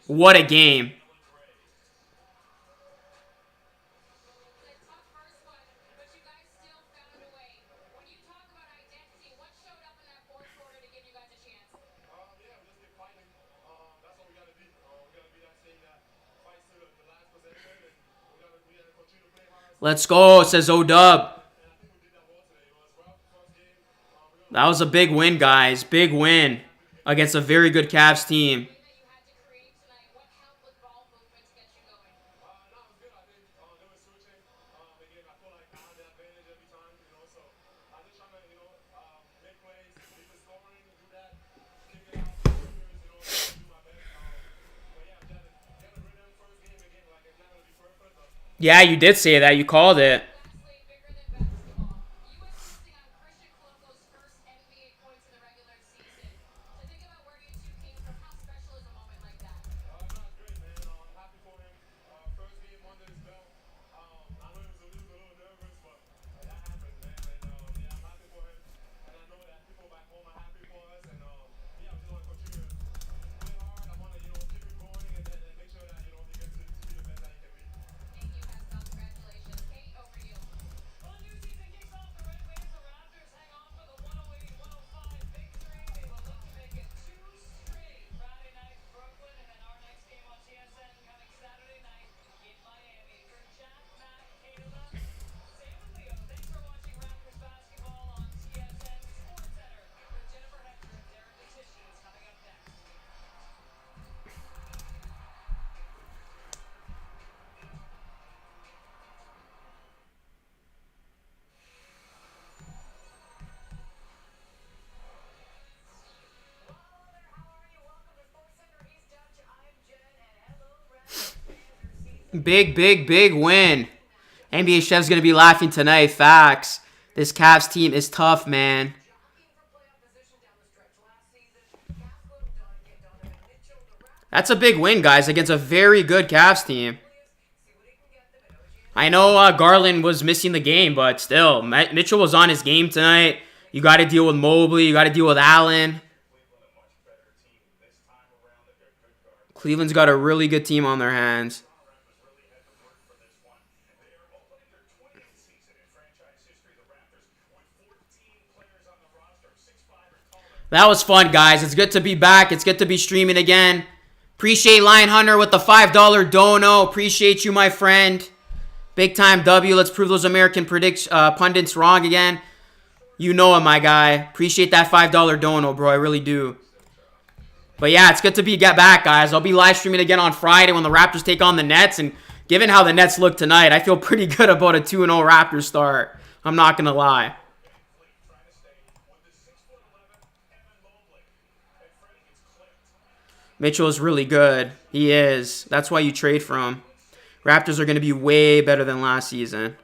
What a game. Let's go, says O-Dub. That was a big win, guys. Big win against a very good Cavs team. Yeah, you did say that. You called it. Big win. NBA Chef's going to be laughing tonight. Facts. This Cavs team is tough, man. That's a big win, guys, against a very good Cavs team. I know Garland was missing the game, but still, Mitchell was on his game tonight. You got to deal with Mobley. You got to deal with Allen. Cleveland's got a really good team on their hands. That was fun, guys. It's good to be back. It's good to be streaming again. Appreciate Lion Hunter with the $5 dono. Appreciate you, my friend. Big time W. Let's prove those American pundits wrong again. You know it, my guy. Appreciate that $5 dono, bro. I really do. But yeah, it's good to get back, guys. I'll be live streaming again on Friday when the Raptors take on the Nets. And given how the Nets look tonight, I feel pretty good about a 2-0 Raptors start. I'm not going to lie. Mitchell is really good. He is. That's why you trade for him. Raptors are going to be way better than last season.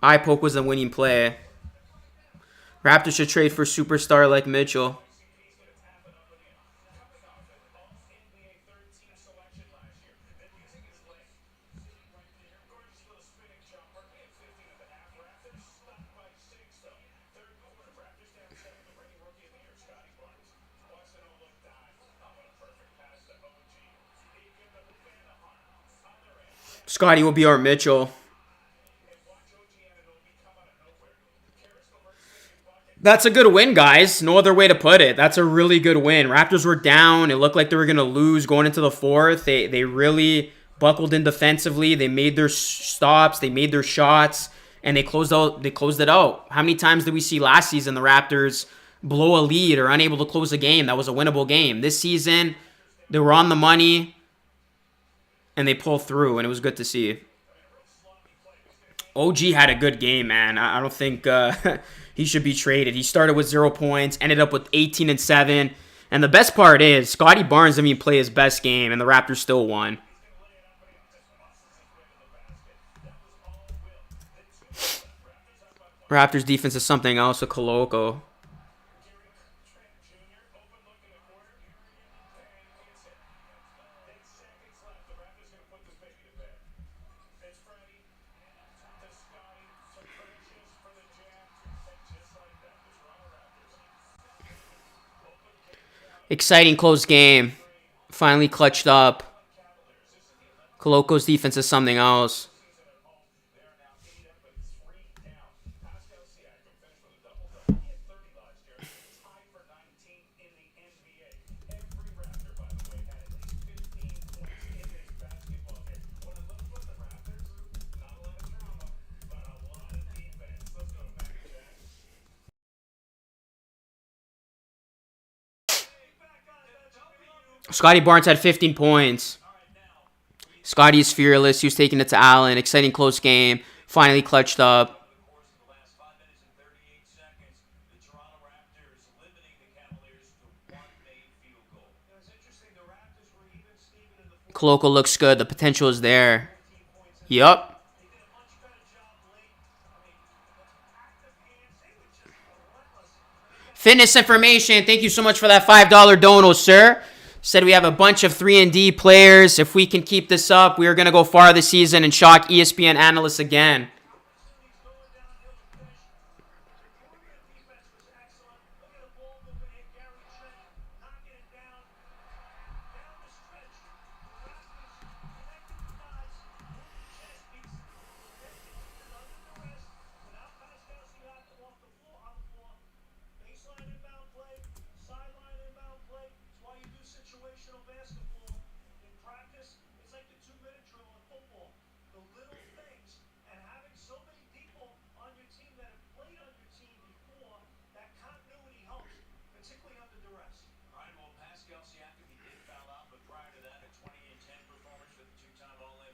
Eye poke was the winning play. Raptors should trade for a superstar like Mitchell. Scotty will be our Mitchell. That's a good win, guys. No other way to put it. That's a really good win. Raptors were down. It looked like they were going to lose going into the fourth. They really buckled in defensively. They made their stops. They made their shots. And they closed it out. How many times did we see last season the Raptors blow a lead or unable to close a game that was a winnable game? This season, they were on the money. And they pull through, and it was good to see. OG had a good game, man. I don't think he should be traded. He started with 0 points, ended up with 18 and 7. And the best part is, Scotty Barnes didn't even play his best game, and the Raptors still won. Raptors defense is something else with Koloko. Exciting close game. Finally clutched up. Koloko's defense is something else. Scotty Barnes had 15 points. Scotty is fearless. He was taking it to Allen. Exciting close game. Finally clutched up. Koloko looks good. The potential is there. Yup. Fitness information. Thank you so much for that $5 dono, sir. Said we have a bunch of 3-and-D players. If we can keep this up, we are going to go far this season and shock ESPN analysts again.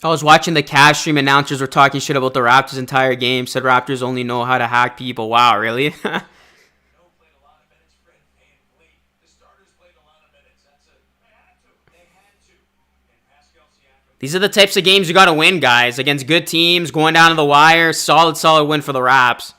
I was watching the Cavs stream. Announcers were talking shit about the Raptors' entire game. Said Raptors only know how to hack people. Wow, really? These are the types of games you got to win, guys. Against good teams, going down to the wire. Solid win for the Raps.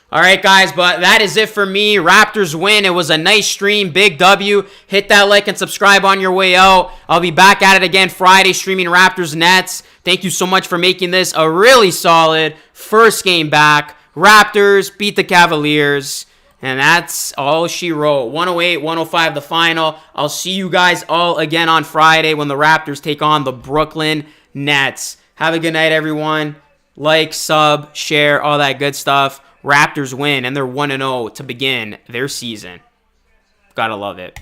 All right, guys, but that is it for me. Raptors win. It was a nice stream. Big W. Hit that like and subscribe on your way out. I'll be back at it again Friday streaming Raptors Nets. Thank you so much for making this a really solid first game back. Raptors beat the Cavaliers. And that's all she wrote. 108-105 the final. I'll see you guys all again on Friday when the Raptors take on the Brooklyn Nets. Have a good night, everyone. Like, sub, share, all that good stuff. Raptors win, and they're 1-0 to begin their season. Gotta love it.